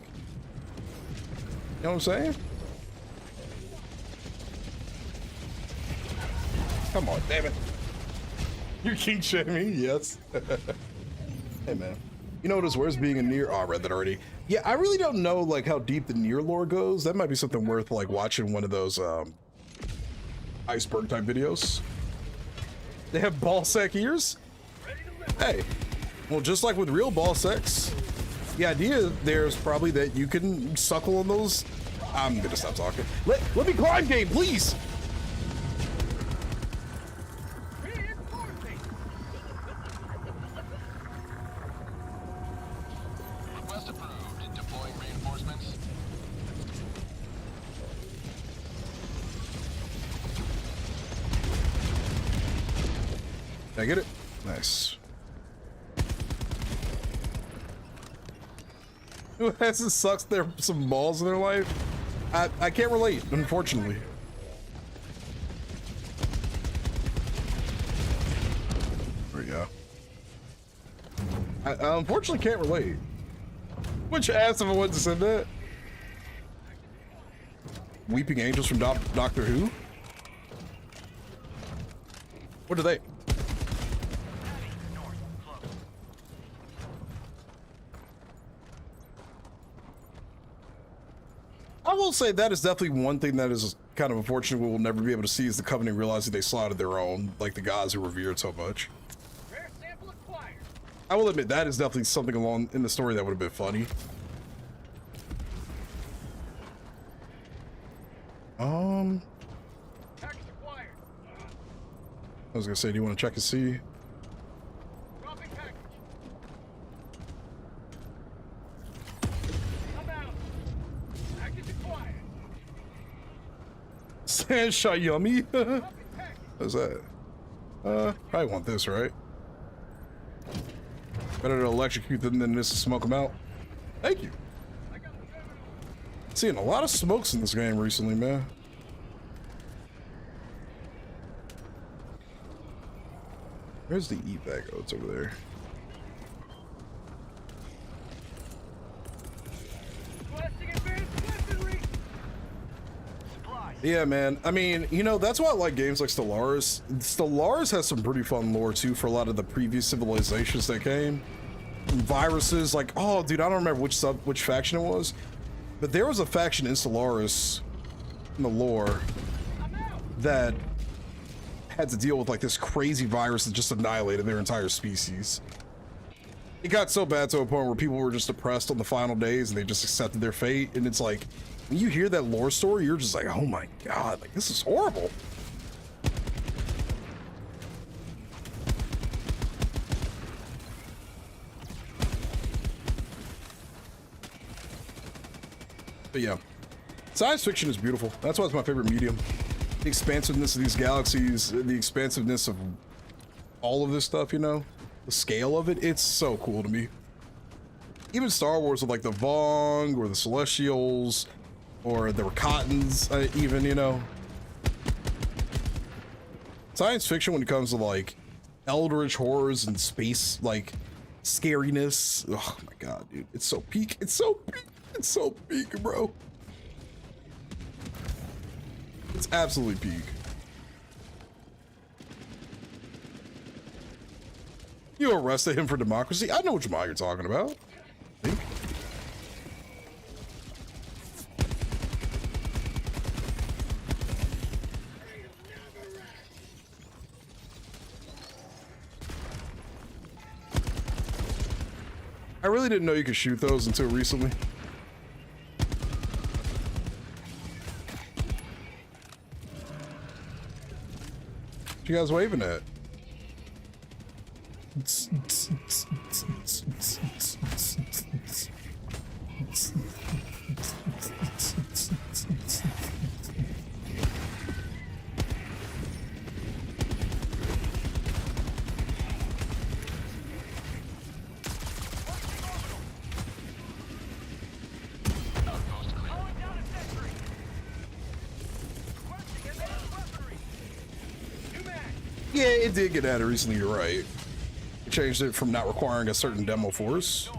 know what I'm saying? Come on, damn it. You're king shaming, yes. Hey, man. You know what it's worse being a Nier? Oh, I read that already. Yeah, I really don't know, like, how deep the Nier lore goes. That might be something worth, like, watching one of those, iceberg type videos. They have ball sack ears? Hey, well, just like with real ball sacks, the idea there's probably that you can suckle on those. I'm gonna stop talking. Let me climb, game, please.
Request approved. Deploying reinforcements.
Did I get it? Nice. Who hasn't sucked their some balls in their life? I can't relate, unfortunately. There we go. I unfortunately can't relate. Which ass if I wasn't to say that? Weeping Angels from Doctor Who? What are they? I will say that is definitely one thing that is kind of unfortunate we'll never be able to see is the Covenant realizing they slaughtered their own, like the gods who revered so much.
Rare sample acquired.
I will admit that is definitely something along in the story that would have been funny.
Package acquired.
I was gonna say, do you want to check and see?
Dropping package. Come out. Package acquired.
Sandshot yummy.
Dropping package.
What's that? I want this, right? Better to electrocute them than this to smoke them out. Thank you.
I got the terminal.
Seeing a lot of smokes in this game recently, man. Where's the evac? Oh, it's over there.
Requesting advanced weaponry.
Yeah, man. I mean, you know, that's why I like games like Stellaris. Stellaris has some pretty fun lore, too, for a lot of the previous civilizations that came. Viruses, like, oh, dude, I don't remember which faction it was, but there was a faction in Stellaris, in the lore, that had to deal with, like, this crazy virus that just annihilated their entire species. It got so bad to a point where people were just depressed on the final days and they just accepted their fate, and it's like, when you hear that lore story, you're just like, oh my god, like, this is horrible. But yeah, science fiction is beautiful. That's why it's my favorite medium. The expansiveness of these galaxies, the expansiveness of all of this stuff, you know, the scale of it, it's so cool to me. Even Star Wars with like the Vong or the Celestials or the Rakatans, even, you know. Science fiction when it comes to like eldritch horrors and space, like scariness. Oh my god, dude, it's so peak. It's so peak. It's so peak, bro. It's absolutely peak. You arrested him for democracy? I know which Jamal you're talking about. I think. I really didn't know you could shoot those until recently. What you guys waving at? Yeah, it did get added recently, you're right. They changed it from not requiring a certain demo force.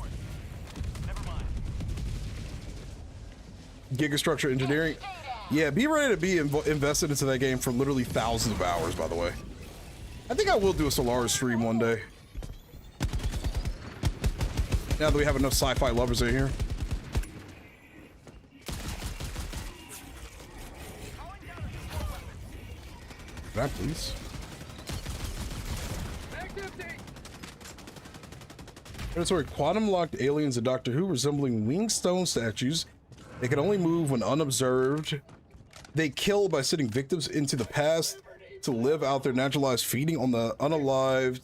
Gigastructure engineering. Yeah, be ready to be invested into that game for literally thousands of hours, by the way. I think I will do a Solaris stream one day. Now that we have enough sci-fi lovers in here. Can I please? Predatory quantum-locked aliens in Doctor Who resembling winged stone statues. They can only move when unobserved. They kill by sending victims into the past to live out their naturalized feeding on the unlived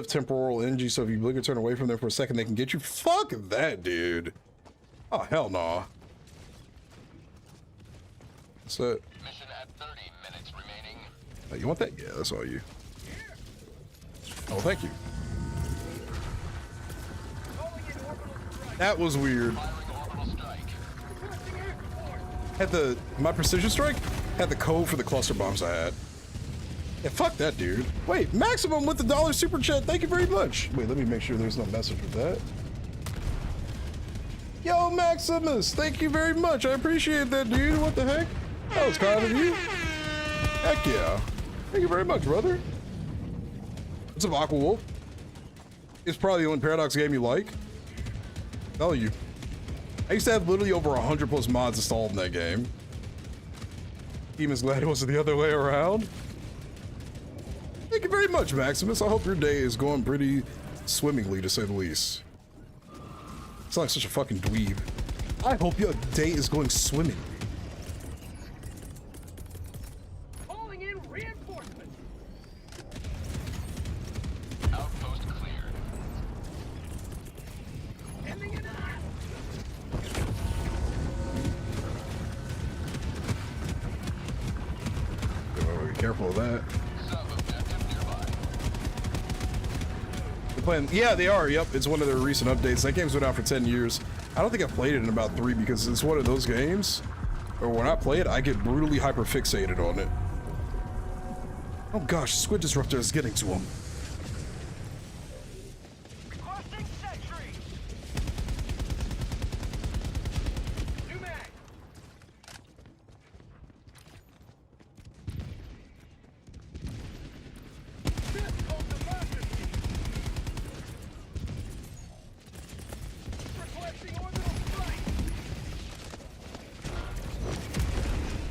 temporal energy. So if you blink or turn away from them for a second, they can get you. Fuck that, dude. Oh, hell no. That's it.
Mission at 30 minutes remaining.
Oh, you want that? Yeah, that's all you. Oh, thank you. That was weird. Had my precision strike had the code for the cluster bombs I had. Yeah, fuck that, dude. Wait, Maximum with the $1 super chat. Thank you very much. Wait, let me make sure there's no message with that. Yo, Maximus, thank you very much. I appreciate that, dude. What the heck? That was kind of you. Heck yeah. Thank you very much, brother. What's up, Aqua Wolf? It's probably the only Paradox game you like. Tell you. I used to have literally over 100 plus mods installed in that game. Team is glad it wasn't the other way around. Thank you very much, Maximus. I hope your day is going pretty swimmingly, to say the least. It's like such a fucking dweeb. I hope your day is going swimmingly.
Calling in reinforcements. Outpost cleared. Ending it up.
Be careful of that. They're playing, yeah, they are. Yep, it's one of their recent updates. That game's been out for 10 years. I don't think I've played it in about 3 because it's one of those games where when I play it, I get brutally hyper fixated on it. Oh gosh, Squid Disruptor is getting to him.
Requesting sentry. New mag. Requesting orbital strike.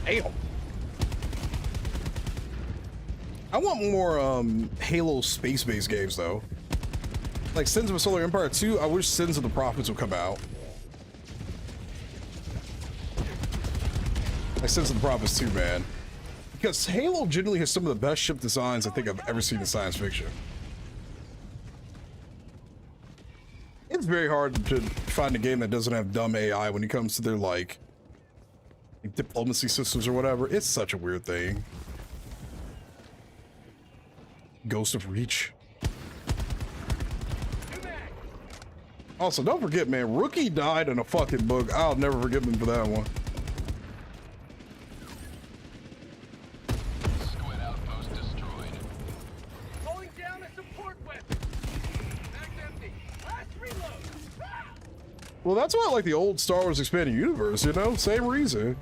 Damn. I want more Halo space-based games though. Like Sins of a Solar Empire 2, I wish Sins of the Prophets would come out. Like Sins of the Prophets 2, man. Because Halo generally has some of the best ship designs I think I've ever seen in science fiction. It's very hard to find a game that doesn't have dumb AI when it comes to their like diplomacy systems or whatever. It's such a weird thing. Ghost of Reach. Also, don't forget, man, Rookie died in a fucking book. I'll never forgive him for that one.
Squid outpost destroyed. Pulling down a support weapon. Back empty. Last reload.
Well, that's why I like the old Star Wars Expanded Universe, you know? Same reason.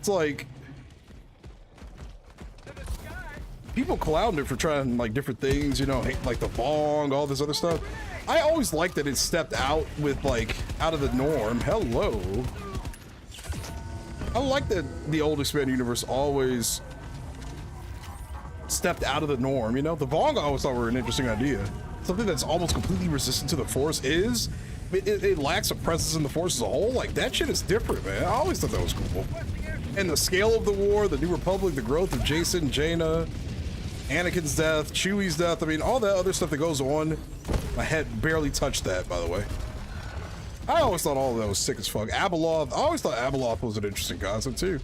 It's like people clowned it for trying like different things, you know, like the Vong, all this other stuff. I always liked that it stepped out with like out of the norm. Hello. I like that the old Expanded Universe always stepped out of the norm, you know? The Vong I always thought were an interesting idea. Something that's almost completely resistant to the Force is, it lacks a presence in the Force as a whole. Like, that shit is different, man. I always thought that was cool. And the scale of the war, the New Republic, the growth of Jason, Jaina, Anakin's death, Chewie's death, I mean, all that other stuff that goes on. My head barely touched that, by the way. I always thought all of that was sick as fuck. Abeloth, I always thought Abeloth was an interesting concept, too.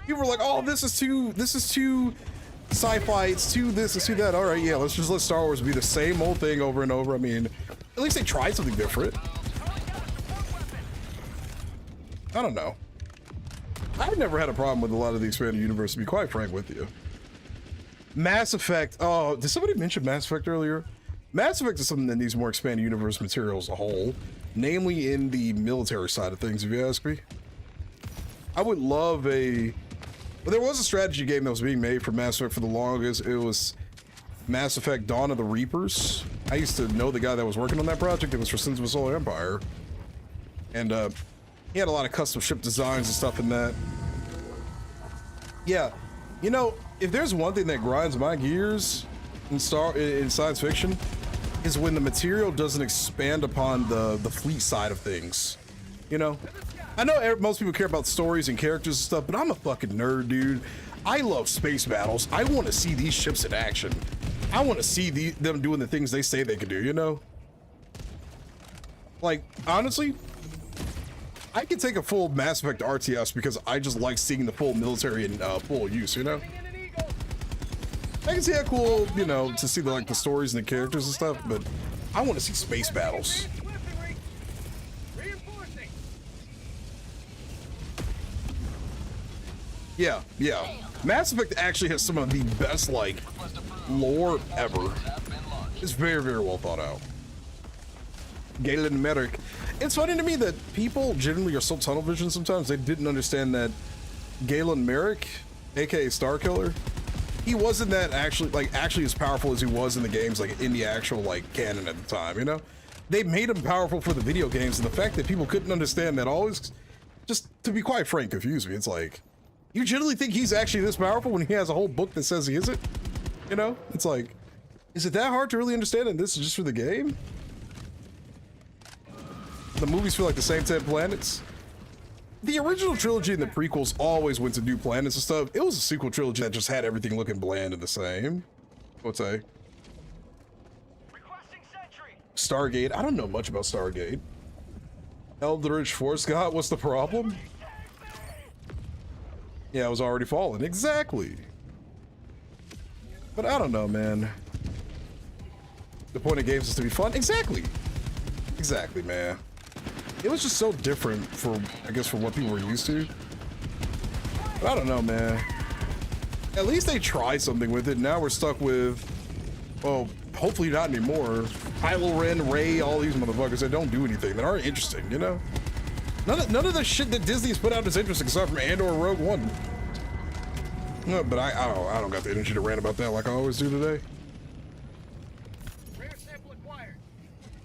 People were like, oh, this is too sci-fi, it's too this, it's too that. All right, yeah, let's just let Star Wars be the same old thing over and over. I mean, at least they tried something different. I don't know. I've never had a problem with a lot of the Expanded Universe, to be quite frank with you. Mass Effect. Oh, did somebody mention Mass Effect earlier? Mass Effect is something that needs more expanded universe material as a whole, namely in the military side of things, if you ask me. I would love a... Well, there was a strategy game that was being made for Mass Effect for the longest. It was Mass Effect Dawn of the Reapers. I used to know the guy that was working on that project. It was for Sins of a Solar Empire. And he had a lot of custom ship designs and stuff in that. Yeah, you know, if there's one thing that grinds my gears in science fiction, is when the material doesn't expand upon the fleet side of things. You know, I know most people care about stories and characters and stuff, but I'm a fucking nerd, dude. I love space battles. I want to see these ships in action. I want to see them doing the things they say they can do, you know? Like, honestly, I could take a full Mass Effect RTS because I just like seeing the full military in full use, you know? I can see how cool, you know, to see the stories and the characters and stuff, but I want to see space battles. Yeah, yeah. Mass Effect actually has some of the best, like, lore ever. It's very, very well thought out. Galen Merrick. It's funny to me that people generally are so tunnel vision sometimes, they didn't understand that Galen Merrick, aka Starkiller, he wasn't that actually as powerful as he was in the games, like in the actual like canon at the time, you know? They made him powerful for the video games, and the fact that people couldn't understand that always, just to be quite frank, confused me. It's like, you generally think he's actually this powerful when he has a whole book that says he isn't? You know? It's like, is it that hard to really understand that this is just for the game? The movies feel like the same 10 planets. The original trilogy and the prequels always went to new planets and stuff. It was a sequel trilogy that just had everything looking bland and the same. What's that? Stargate. I don't know much about Stargate. Eldritch Force God, what's the problem? Yeah, it was already fallen. Exactly. But I don't know, man. The point of games is to be fun. Exactly. Exactly, man. It was just so different for, I guess, for what people were used to. But I don't know, man. At least they tried something with it. Now we're stuck with, well, hopefully not anymore. Kylo Ren, Rey, all these motherfuckers that don't do anything, that aren't interesting, you know? None of the shit that Disney's put out is interesting, except from Andor Rogue One. No, but I don't got the energy to rant about that like I always do today.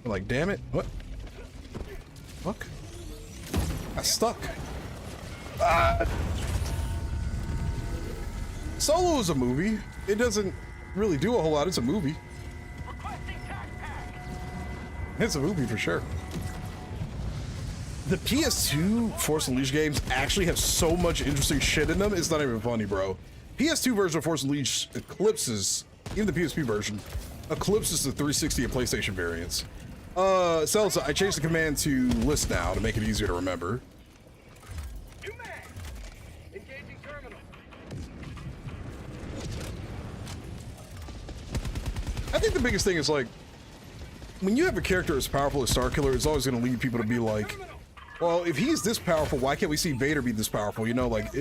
Like, damn it, what? Fuck. I stuck. Solo is a movie. It doesn't really do a whole lot. It's a movie. It's a movie for sure. The PS2 Force Unleashed games actually have so much interesting shit in them. It's not even funny, bro. PS2 version of Force Unleashed eclipses, even the PSP version, eclipses the 360 and PlayStation variants. Celsa, I changed the command to list now to make it easier to remember.
Engaging terminal.
I think the biggest thing is, like, when you have a character as powerful as Starkiller, it's always going to lead people to be like, well, if he's this powerful, why can't we see Vader be this powerful? You know, like,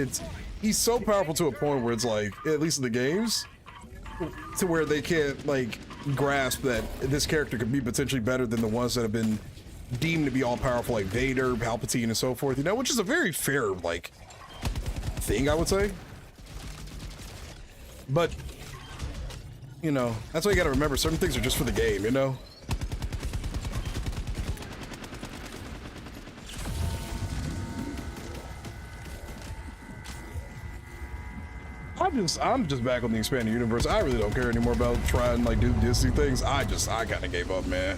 he's so powerful to a point where it's like, at least in the games, to where they can't, like, grasp that this character could be potentially better than the ones that have been deemed to be all powerful, like Vader, Palpatine, and so forth, you know, which is a very fair, like, thing, I would say. But, you know, that's why you gotta remember, certain things are just for the game, you know? I'm just back on the expanded universe. I really don't care anymore about trying like do Disney things. I kind of gave up, man.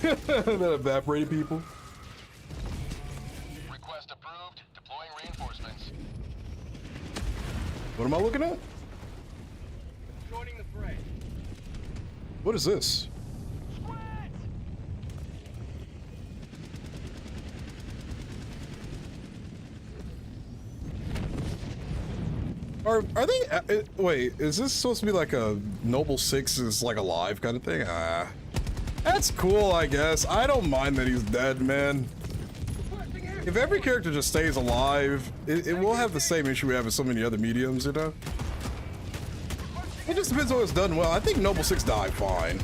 That evaporated people.
Request approved. Deploying reinforcements.
What am I looking at?
Joining the fray.
What is this? Are they? Wait, is this supposed to be like a Noble Six is like alive kind of thing? I That's cool, I guess. I don't mind that he's dead, man. If every character just stays alive, it will have the same issue we have with so many other mediums, you know? It just depends on what's done well. I think Noble 6 died fine.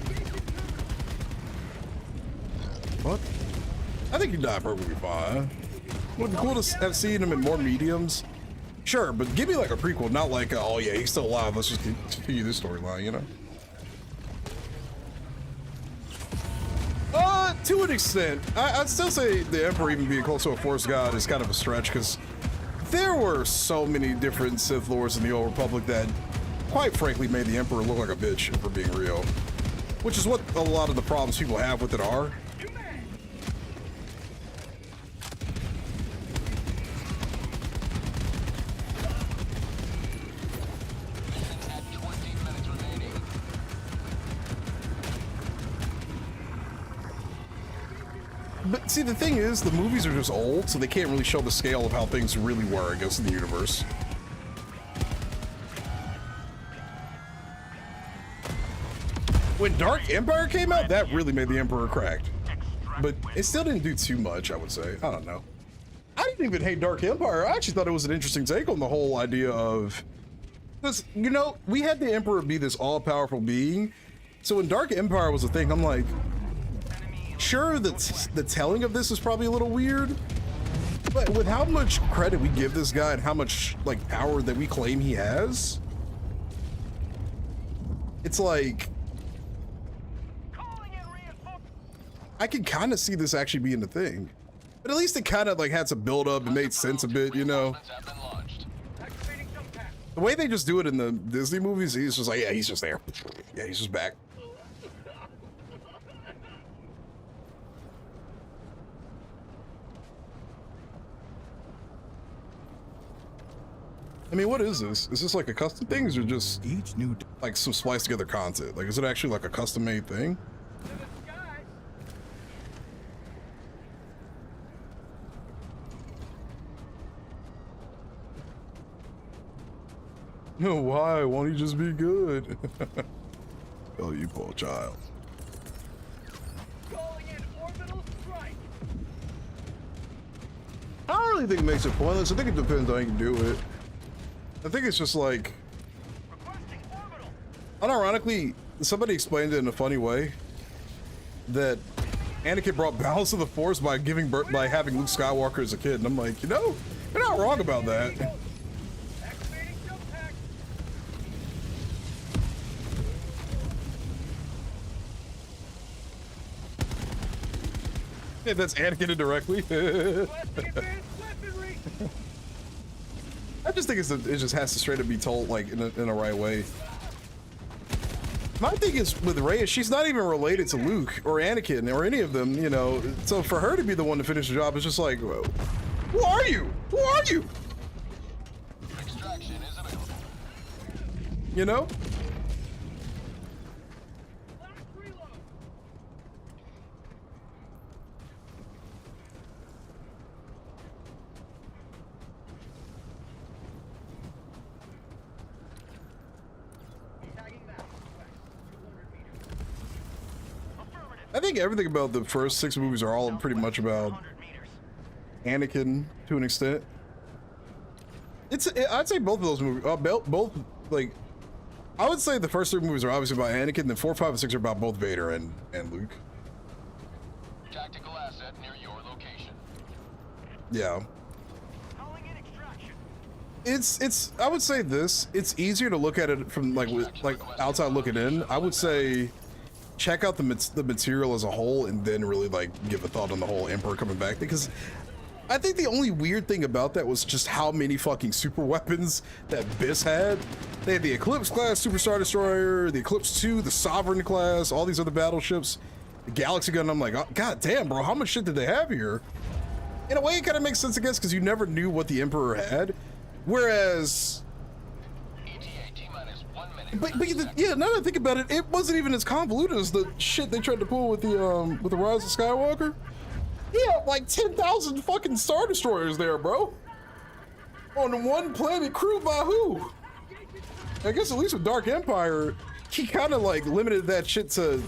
What? I think he died perfectly fine. Would be cool to have seen him in more mediums. Sure, but give me like a prequel, not like, oh yeah, he's still alive. Let's just continue this storyline, you know? To an extent. I'd still say the Emperor even being close to a Force God is kind of a stretch, because there were so many different Sith Lords in the Old Republic that, quite frankly, made the Emperor look like a bitch, if we're being real. Which is what a lot of the problems people have with it are. But see, the thing is, the movies are just old, so they can't really show the scale of how things really were, I guess, in the universe. When Dark Empire came out, that really made the Emperor cracked. But it still didn't do too much, I would say. I don't know. I didn't even hate Dark Empire. I actually thought it was an interesting take on the whole idea of... Because, you know, we had the Emperor be this all-powerful being. So when Dark Empire was a thing, I'm like... Sure, the telling of this is probably a little weird, but with how much credit we give this guy and how much like power that we claim he has, it's like I can kind of see this actually being the thing. But at least it kind of like had some build up and made sense a bit, you know. The way they just do it in the Disney movies, he's just like, yeah, he's just there. Yeah, he's just back. I mean, what is this? Is this like a custom thing, or just each new like some spliced together content? Like, is it actually like a custom made thing? No, why? Won't he just be good? Oh, you poor child.
Calling in orbital strike.
I don't really think it makes it pointless. I think it depends on how you can do it. I think it's just like, unironically, somebody explained it in a funny way that Anakin brought balance to the Force by giving birth, by having Luke Skywalker as a kid, and I'm like, you know, you're not wrong about that. Yeah, that's Anakin indirectly. I just think it just has to straight up be told like in a right way. My thing is with Rey, she's not even related to Luke or Anakin or any of them, you know. So for her to be the one to finish the job is just like, whoa, who are you? Who are you?
Extraction is available.
You know? I think everything about the first 6 movies are all pretty much about Anakin to an extent. I'd say both of those movies, both like, I would say the first 3 movies are obviously about Anakin, then 4, 5, and 6 are about both Vader and Luke.
Tactical asset near your location.
Yeah. It's I would say this, it's easier to look at it from like outside looking in. I would say check out the material as a whole and then really like give a thought on the whole Emperor coming back, because I think the only weird thing about that was just how many fucking super weapons that Biss had. They had the Eclipse class Super Star Destroyer, the Eclipse 2, the Sovereign class, all these other battleships, the Galaxy Gun. I'm like, oh, god damn, bro, how much shit did they have here? In a way, it kind of makes sense, I guess, because you never knew what the Emperor had. Whereas, but yeah, now that I think about it, it wasn't even as convoluted as the shit they tried to pull with the Rise of Skywalker. Yeah, like 10,000 fucking Star Destroyers there, bro. On one planet, crewed by who? I guess at least with Dark Empire, he kind of like limited that shit to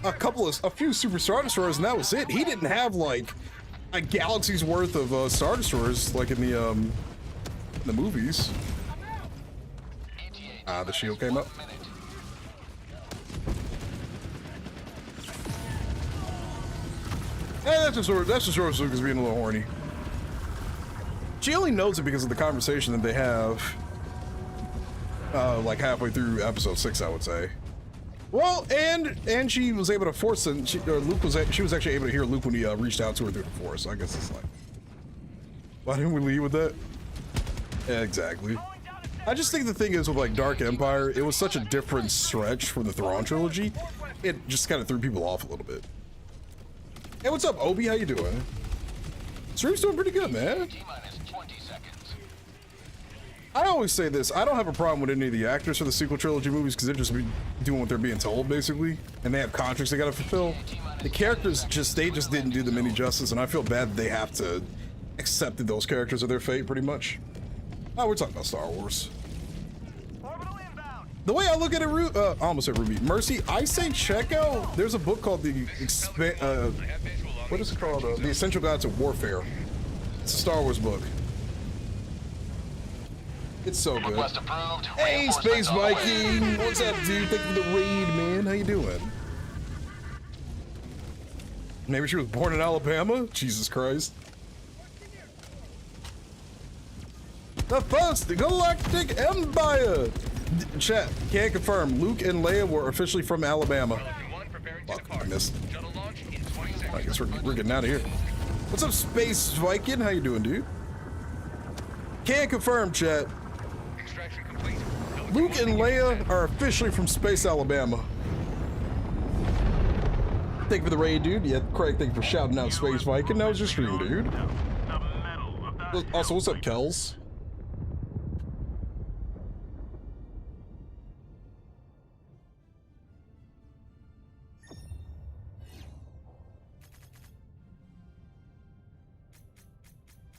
a few Super Star Destroyers, and that was it. He didn't have like a galaxy's worth of Star Destroyers like in the movies. The shield came up. That's just George Lucas being a little horny. She only knows it because of the conversation that they have, like halfway through episode 6, I would say. Well, and she was able to force him. She was actually able to hear Luke when he reached out to her through the Force. So I guess it's like, why didn't we lead with that? Yeah, exactly. I just think the thing is with like Dark Empire, it was such a different stretch from the Thrawn trilogy. It just kind of threw people off a little bit. Hey, what's up, Obi? How you doing? Stream's doing pretty good, man. I always say this, I don't have a problem with any of the actors for the sequel trilogy movies because they're just doing what they're being told, basically. And they have contracts they gotta fulfill. The characters they just didn't do them any justice, and I feel bad that they have to accept that those characters are their fate, pretty much. Oh, we're talking about Star Wars. The way I look at it, I almost said Ruby. Mercy, I say check out, there's a book called what is it called? The Essential Guide to Warfare. It's a Star Wars book. It's so good. Hey, Space Viking! What's up, dude? Thank you for the raid, man. How you doing? Maybe she was born in Alabama? Jesus Christ. The first Galactic Empire! Chat, can't confirm. Luke and Leia were officially from Alabama. Fuck, I missed. I guess we're getting out of here. What's up, Space Viking? How you doing, dude? Can't confirm, chat. Luke and Leia are officially from Space, Alabama. Thank you for the raid, dude. Yeah, Craig, thank you for shouting out Space Viking. That was your stream, dude. Also, what's up, Kels?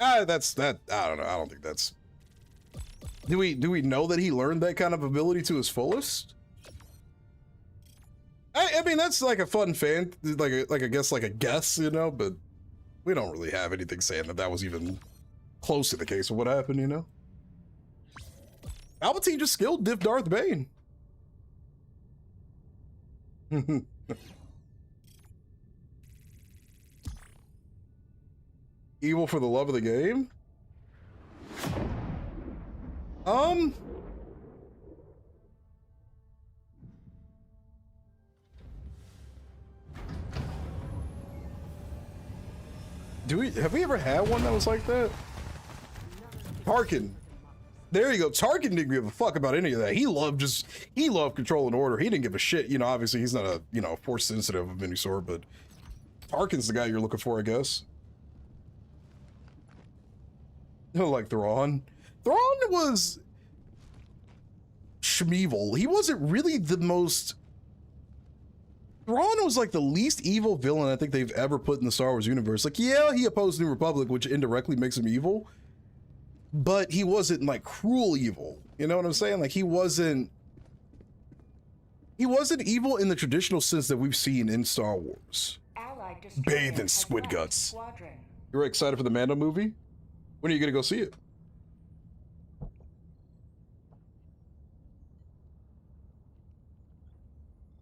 I don't know. I don't think that's. Do we know that he learned that kind of ability to his fullest? I mean, that's like a fun fan, like I guess like a guess, you know, but we don't really have anything saying that was even close to the case of what happened, you know. Palpatine just skilled Diff Darth Bane. Evil for the love of the game? Have we ever had one that was like that? Tarkin. There you go. Tarkin didn't give a fuck about any of that. He loved control and order. He didn't give a shit. You know, obviously he's not a, you know, force sensitive of any sort, but Tarkin's the guy you're looking for, I guess. Like Thrawn. Thrawn was Schmeevil. He wasn't really the most. Thrawn was like the least evil villain I think they've ever put in the Star Wars universe. Like, yeah, he opposed New Republic, which indirectly makes him evil, but he wasn't like cruel evil. You know what I'm saying? Like, he wasn't evil in the traditional sense that we've seen in Star Wars. Bathed in squid guts. You're excited for the Mando movie? When are you gonna go see it?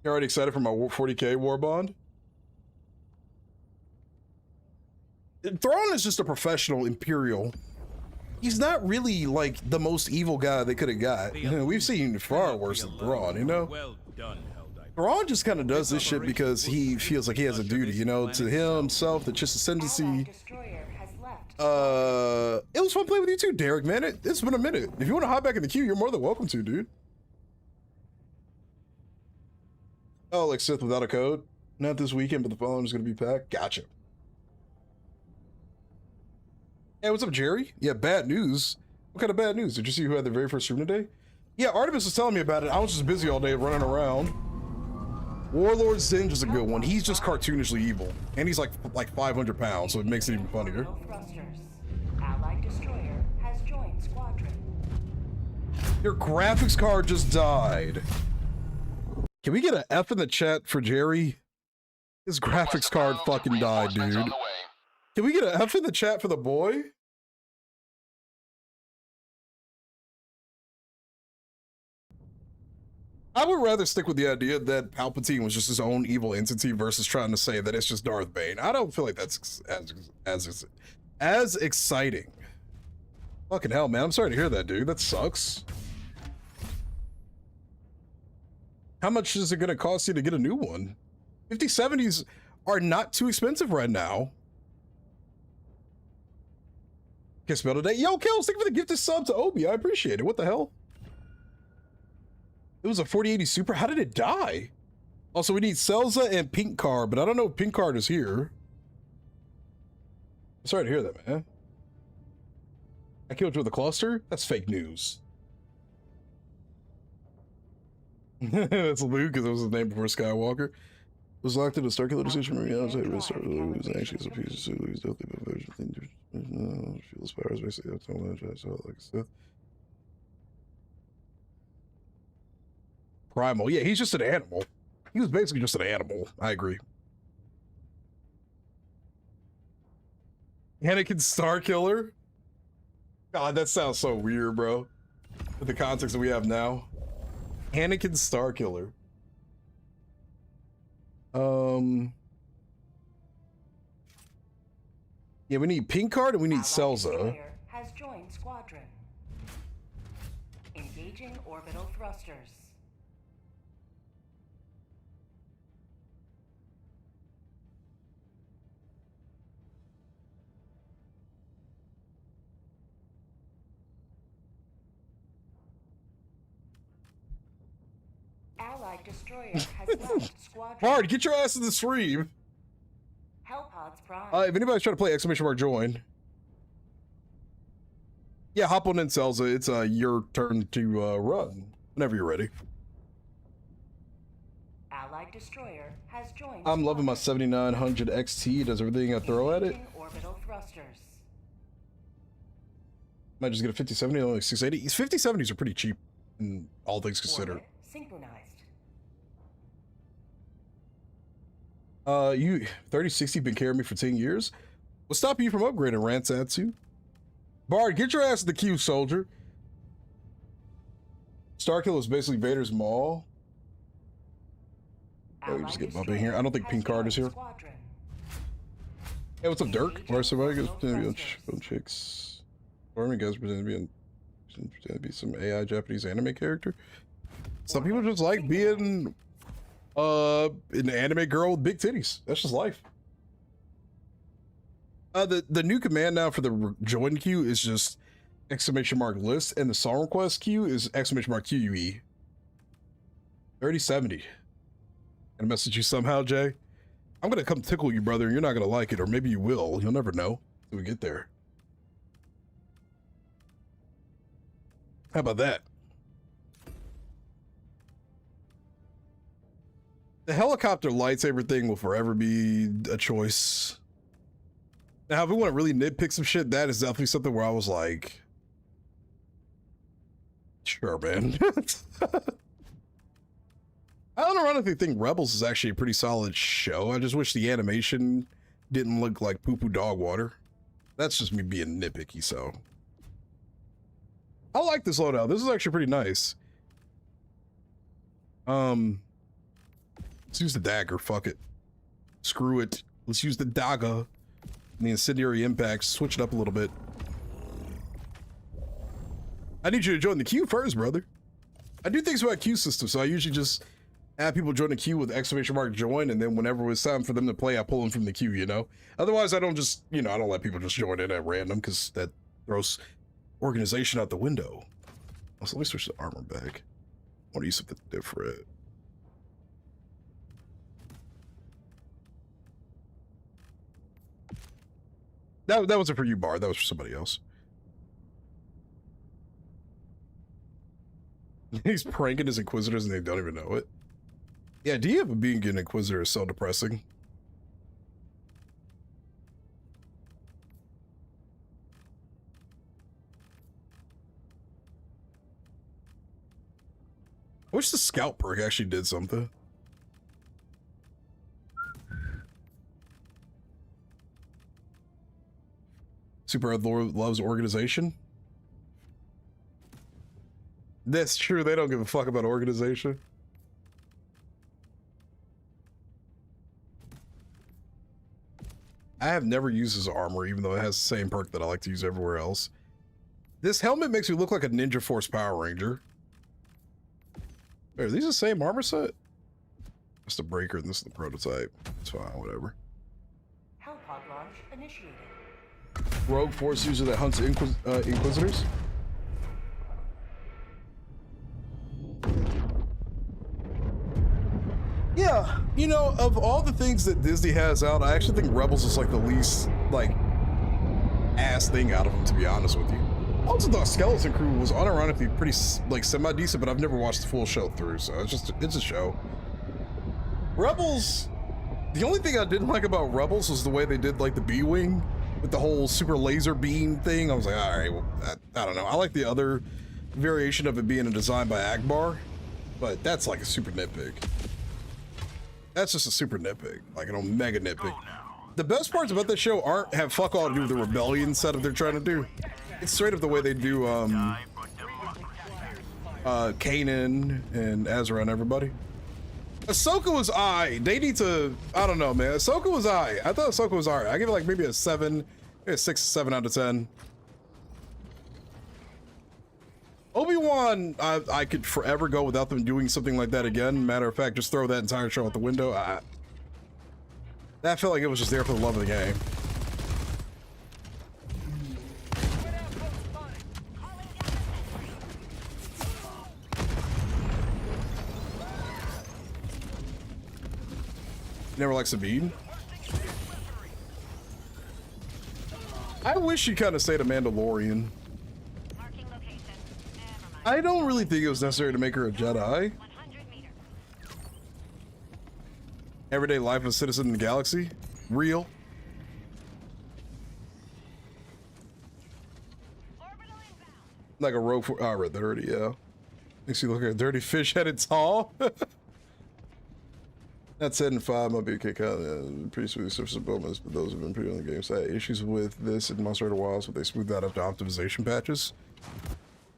You already excited for my 40K war bond? Thrawn is just a professional Imperial. He's not really like the most evil guy they could have got. You know, we've seen far worse than Thrawn, you know? Well done, Thrawn just kind of does this shit because he feels like he has a duty, you know, to himself, the Chiss Ascendancy. It was fun playing with you too, Derek, man. It's been a minute. If you want to hop back in the queue, you're more than welcome to, dude. Oh, like Sith without a code? Not this weekend, but the phone is going to be packed. Gotcha. Hey, what's up, Jerry? Yeah, bad news. What kind of bad news? Did you see who had their very first stream today? Yeah, Artemis was telling me about it. I was just busy all day running around. Warlord Zinj is a good one. He's just cartoonishly evil. And he's like 500 pounds, so it makes it even funnier.
Allied destroyer has joined squadron.
Your graphics card just died. Can we get an F in the chat for Jerry? His graphics card fucking died, dude.
On the way.
Can we get an F in the chat for the boy? I would rather stick with the idea that Palpatine was just his own evil entity versus trying to say that it's just Darth Bane. I don't feel like that's as exciting. Fucking hell, man. I'm sorry to hear that, dude. That sucks. How much is it going to cost you to get a new one? 5070s are not too expensive right now. Can't spell today. Yo, Kills, thank you for the gifted sub to Obi. I appreciate it. What the hell? It was a 4080 Super. How did it die? Also, we need Celza and Pink Card, but I don't know if Pink Card is here. I'm sorry to hear that, man. I killed you with a cluster? That's fake news. That's Luke, because it was his name before Skywalker. Was locked in a Starkiller decision. It was actually a piece of Luke's deathly version. Fuel powers basically up to like Sith. Primal. Yeah, he's just an animal. He was basically just an animal. I agree. Anakin Starkiller? God, that sounds so weird, bro. With the context that we have now. Anakin Starkiller. Yeah, we need Pink Card and we need Celza.
Has joined squadron. Engaging orbital thrusters. Allied destroyer has left squadron.
Hard, get your ass in the stream.
Hellpods prime.
If anybody's trying to play !join. Yeah, hop on in, Celza. It's your turn to run whenever you're ready.
Allied destroyer has joined.
I'm loving my 7900 XT. Does everything I throw at it.
Engaging orbital thrusters.
Might just get a 5070, only like 680. These 5070s are pretty cheap, in all things considered.
Orbit synchronized.
You 3060 been carrying me for 10 years. What's stopping you from upgrading, Ransatsu? Bard, get your ass in the queue, soldier. Starkiller is basically Vader's maul. Oh, you just get bumping here. I don't think Pink Card is here.
Squadron.
Hey, what's up, Dirk? Why somebody goes pretending to be on chicks? Farming guys pretending to be some AI Japanese anime character. Some people just like being an anime girl with big titties. That's just life. The new command now for the join queue is just !list, and the song request queue is !QUE. 3070. Gonna message you somehow, Jay. I'm gonna come tickle you, brother, and you're not gonna like it, or maybe you will. You'll never know till we get there. How about that? The helicopter lightsaber thing will forever be a choice. Now, if we want to really nitpick some shit, that is definitely something where I was like, sure, man. I don't ironically think Rebels is actually a pretty solid show. I just wish the animation didn't look like poo-poo dog water. That's just me being nitpicky, so. I like this loadout. This is actually pretty nice. Let's use the dagger, fuck it. Screw it. Let's use the dagger. And the incendiary impacts. Switch it up a little bit. I need you to join the queue first, brother. I do things about queue system, so I usually just have people join the queue with !join, and then whenever it's time for them to play, I pull them from the queue, you know? Otherwise, I don't just, I don't let people just join in at random, because that throws organization out the window. Also, let me switch the armor back. I want to use something different. That wasn't for you, Bard. That was for somebody else. He's pranking his Inquisitors and they don't even know it. Yeah, do you have being an Inquisitor is so depressing? I wish the scout perk actually did something. Super Ed loves organization. That's true. They don't give a fuck about organization. I have never used his armor, even though it has the same perk that I like to use everywhere else. This helmet makes me look like a Ninja Force Power Ranger. Wait, are these the same armor set? That's the breaker and this is the prototype. It's fine, whatever.
Hellpod launch initiated.
Rogue Force user that hunts Inquisitors. Yeah, you know, of all the things that Disney has out, I actually think Rebels is like the least, like, ass thing out of them, to be honest with you. I also thought Skeleton Crew was unironically pretty, like, semi-decent, but I've never watched the full show through, so it's a show. Rebels, the only thing I didn't like about Rebels was the way they did, like, the B-Wing with the whole super laser beam thing. I was like, all right, well, I don't know. I like the other variation of it being a design by Akbar, but that's like a super nitpick. That's just a super nitpick, like an omega nitpick. The best parts about this show have fuck all to do with the rebellion setup they're trying to do. It's straight up the way they do Kanan and Ezra and everybody. Ahsoka was They need to, I don't know, man. Ahsoka was I thought Ahsoka was alright. I give it like maybe a 7, maybe a 6, 7 out of 10. Obi-Wan, I could forever go without them doing something like that again. Matter of fact, just throw that entire show out the window. That felt like it was just there for the love of the game. Never liked Sabine. I wish she kind of stayed a Mandalorian. I don't really think it was necessary to make her a Jedi. Everyday life of a citizen in the galaxy. Real. Like a rogue for. Oh, I read that already, yeah. Makes you look like a dirty fish-headed tall. That said, in 5 might be a kick out. Pretty smooth surface of bonus, but those have been pretty on the game side. Issues with this in Monster Hunter Wilds, but they smoothed that up to optimization patches.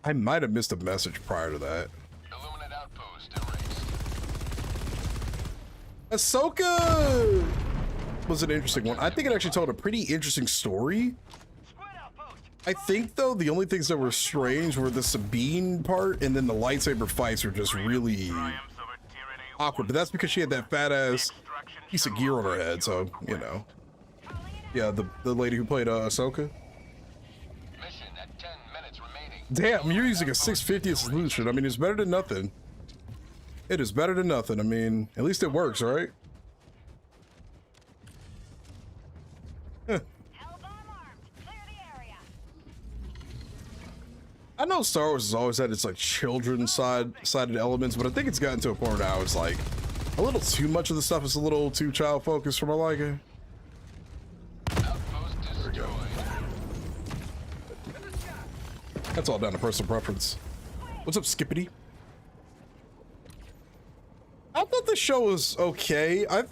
I might have missed a message prior to that.
Illuminate outpost erased.
Ahsoka was an interesting one. I think it actually told a pretty interesting story. I think, though, the only things that were strange were the Sabine part, and then the lightsaber fights were just really awkward. But that's because she had that fat-ass piece of gear on her head, so, you know. Yeah, the lady who played Ahsoka.
Mission at 10 minutes remaining.
Damn, you're using a 650th solution. I mean, it's better than nothing. It is better than nothing. I mean, at least it works, right? I know Star Wars has always had its like children's sided elements, but I think it's gotten to a point now it's like a little too much of the stuff is a little too child focused for my liking.
Outpost destroyed.
That's all down to personal preference. What's up, Skippity? I thought the show was okay. I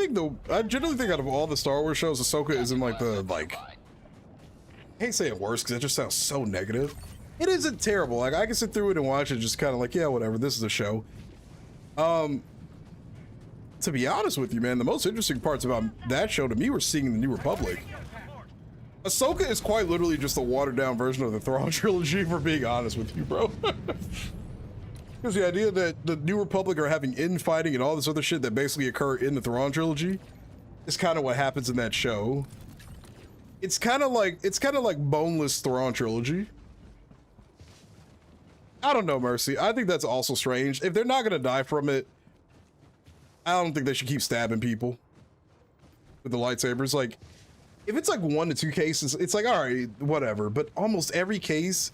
generally think out of all the Star Wars shows, Ahsoka is in like the I hate saying worse because that just sounds so negative. It isn't terrible. Like I can sit through it and watch it just kind of like, yeah, whatever, this is a show. To be honest with you, man, the most interesting parts about that show to me were seeing the New Republic. Ahsoka is quite literally just a watered down version of the Thrawn trilogy, for being honest with you, bro. Because the idea that the New Republic are having infighting and all this other shit that basically occur in the Thrawn trilogy is kind of what happens in that show. It's kind of like boneless Thrawn trilogy. I don't know, Mercy. I think that's also strange. If they're not gonna die from it, I don't think they should keep stabbing people with the lightsabers. Like, if it's like 1 to 2 cases, it's like, all right, whatever. But almost every case,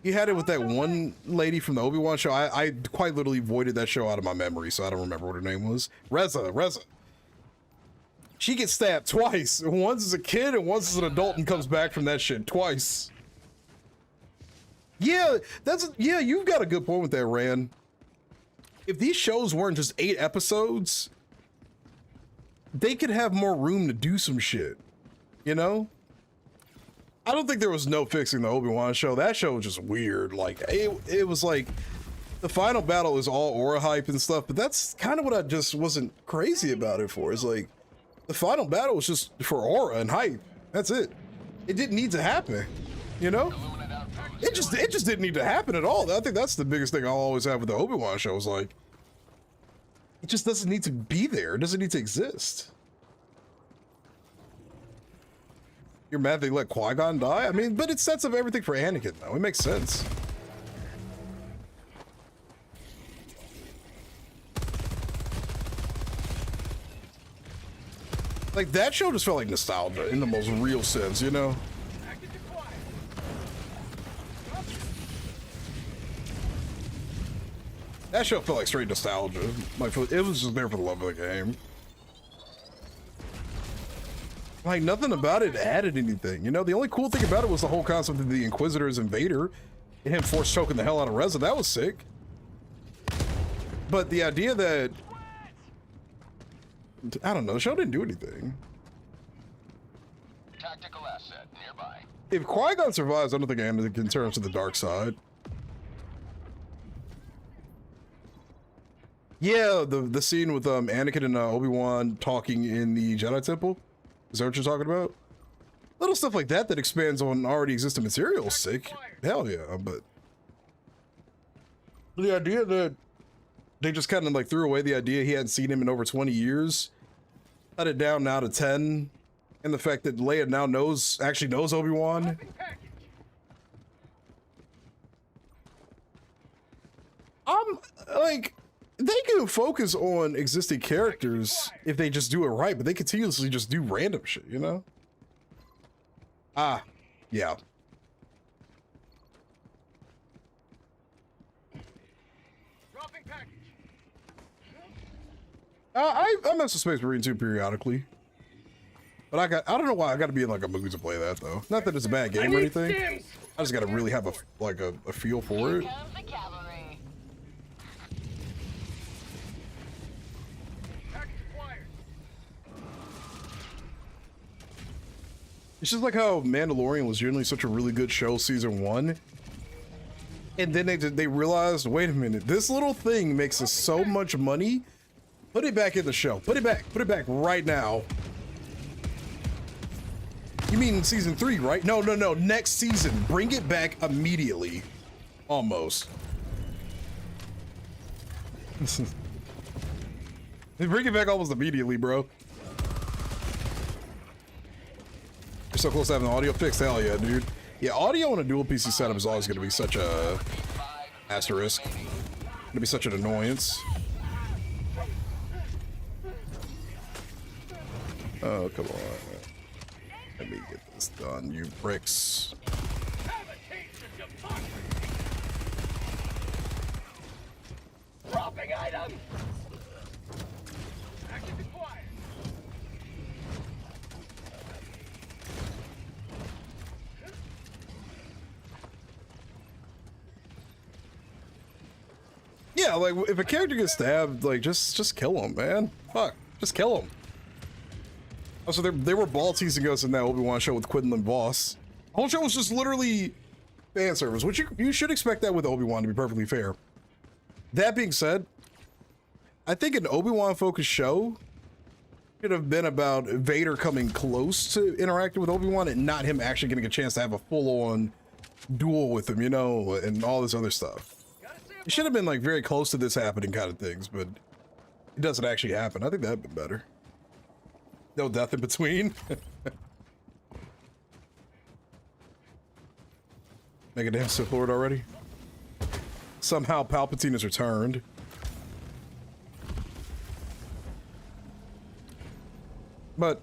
you had it with that one lady from the Obi-Wan show. I quite literally voided that show out of my memory, so I don't remember what her name was. Reza. She gets stabbed twice. Once as a kid and once as an adult, and comes back from that shit twice. Yeah, you've got a good point with that, Ran. If these shows weren't just 8 episodes, they could have more room to do some shit, you know? I don't think there was no fixing the Obi-Wan show. That show was just weird. Like it was like the final battle is all aura hype and stuff, but that's kind of what I just wasn't crazy about it for. It's like the final battle was just for aura and hype. That's it. It didn't need to happen, you know? It just didn't need to happen at all. I think that's the biggest thing I'll always have with the Obi-Wan show is like, it just doesn't need to be there. It doesn't need to exist. You're mad they let Qui-Gon die? I mean, but it sets up everything for Anakin though. It makes sense. Like that show just felt like nostalgia in the most real sense, you know? That show felt like straight nostalgia. Like it was just there for the love of the game. Like nothing about it added anything, you know? The only cool thing about it was the whole concept of the Inquisitors and Vader and him force choking the hell out of Reza. That was sick. But the idea that, I don't know, the show didn't do anything.
Tactical asset nearby.
If Qui-Gon survives, I don't think Anakin can turn to the dark side. Yeah, the scene with Anakin and Obi-Wan talking in the Jedi Temple. Is that what you're talking about? Little stuff like that that expands on already existing material is sick. Hell yeah, but the idea that they just kind of like threw away the idea he hadn't seen him in over 20 years, cut it down now to 10, and the fact that Leia now actually knows Obi-Wan. Like, they can focus on existing characters if they just do it right, but they continuously just do random shit, you know? Ah, yeah. I mess with Space Marine 2 periodically. But I don't know why I gotta be in like a mood to play that though. Not that it's a bad game or anything. I just gotta really have a feel for it. It's just like how Mandalorian was generally such a really good show season 1. And then they realized, wait a minute, this little thing makes us so much money. Put it back in the show. Put it back right now. You mean season 3, right? No, next season. Bring it back immediately. Almost. They bring it back almost immediately, bro. You're so close to having the audio fixed. Hell yeah, dude. Yeah, audio on a dual PC setup is always going to be such a asterisk. Going to be such an annoyance. Oh, come on. Let me get this done, you bricks.
Dropping item.
Yeah, like if a character gets stabbed, like just kill him, man. Fuck, just kill him. Also, they were ball teasing us in that Obi-Wan show with Quinlan Voss. The whole show was just literally fan service, which you should expect that with Obi-Wan, to be perfectly fair. That being said, I think an Obi-Wan focused show should have been about Vader coming close to interacting with Obi-Wan and not him actually getting a chance to have a full-on duel with him, you know, and all this other stuff. It should have been like very close to this happening kind of things, but it doesn't actually happen. I think that'd been better. No death in between. Make a damn Sith Lord already. Somehow Palpatine has returned. But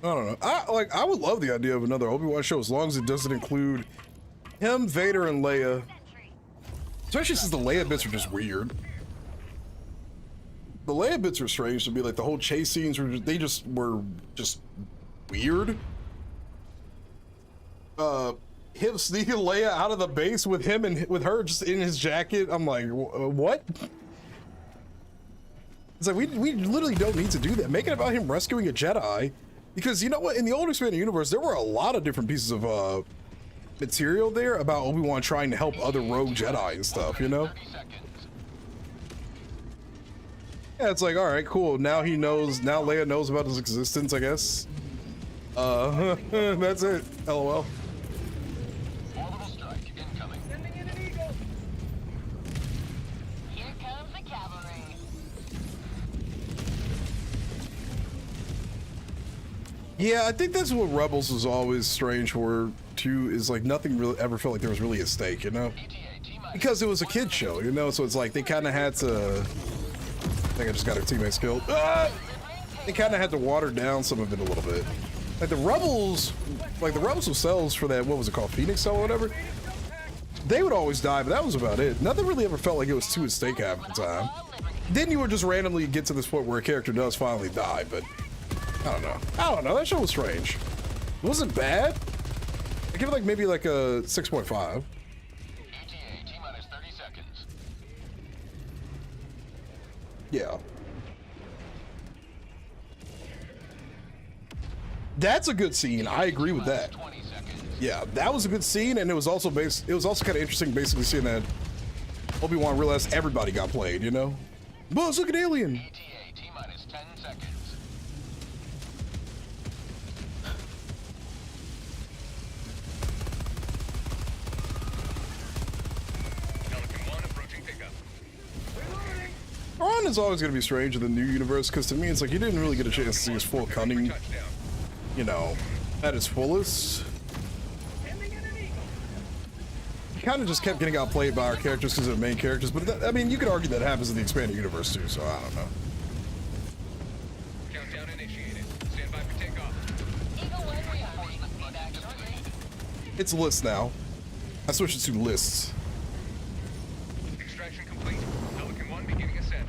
I don't know. I would love the idea of another Obi-Wan show as long as it doesn't include him, Vader, and Leia. Especially since the Leia bits are just weird. The Leia bits are strange to be like the whole chase scenes were just weird. Him sneaking Leia out of the base with him and with her just in his jacket. I'm like, what? It's like we literally don't need to do that. Make it about him rescuing a Jedi, Because you know what, in the old expanded universe, there were a lot of different pieces of material there about Obi-Wan trying to help other rogue Jedi and stuff, you know?
30 seconds.
Yeah, it's like, all right, cool. Now he knows, now Leia knows about his existence, I guess. That's it. LOL.
Orbital strike incoming. Sending in an eagle.
Here comes the cavalry.
Yeah, I think that's what Rebels was always strange for, too, is like nothing really ever felt like there was really a stake, you know?
ETA T-minus.
Because it was a kid show, you know? So it's like they kind of had to. I think I just got our teammates killed. Ah! They kind of had to water down some of it a little bit. Like the Rebels themselves for that, what was it called, Phoenix Cell or whatever? They would always die, but that was about it. Nothing really ever felt like it was too at stake half the time. Then you would just randomly get to this point where a character does finally die, but I don't know. I don't know. That show was strange. It wasn't bad. I give it like maybe like a 6.5.
ETA T-minus 30 seconds.
Yeah. That's a good scene. I agree with that.
20 seconds.
Yeah, that was a good scene, and it was also kind of interesting basically seeing that Obi-Wan realized everybody got played, you know? Boss, look at Alien!
ETA T-minus 10 seconds. Pelican 1 approaching pickup.
Ron is always going to be strange in the new universe, because to me it's like you didn't really get a chance to see his full cunning,
Touchdown.
you know, at its fullest. He kind of just kept getting outplayed by our characters because they're the main characters, but that, I mean, you could argue that happens in the expanded universe too, so I don't know.
Countdown initiated. Stand by for takeoff.
Eagle 1 reinforcement feedback shortly.
It's lists now. I switched it to lists.
Extraction complete. Pelican 1 beginning ascent.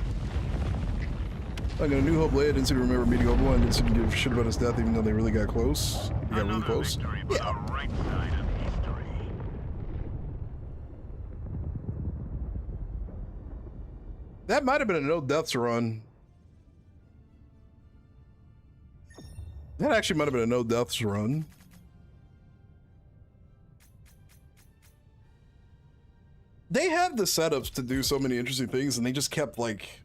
I got a New Hope Leia didn't seem to remember meeting Obi-Wan, didn't seem to give a shit about his death even though they really got close. They got really
Another
close.
victory for
Yeah.
the right side of history.
That might have been a no deaths run. That actually might have been a no deaths run. They had the setups to do so many interesting things and they just kept like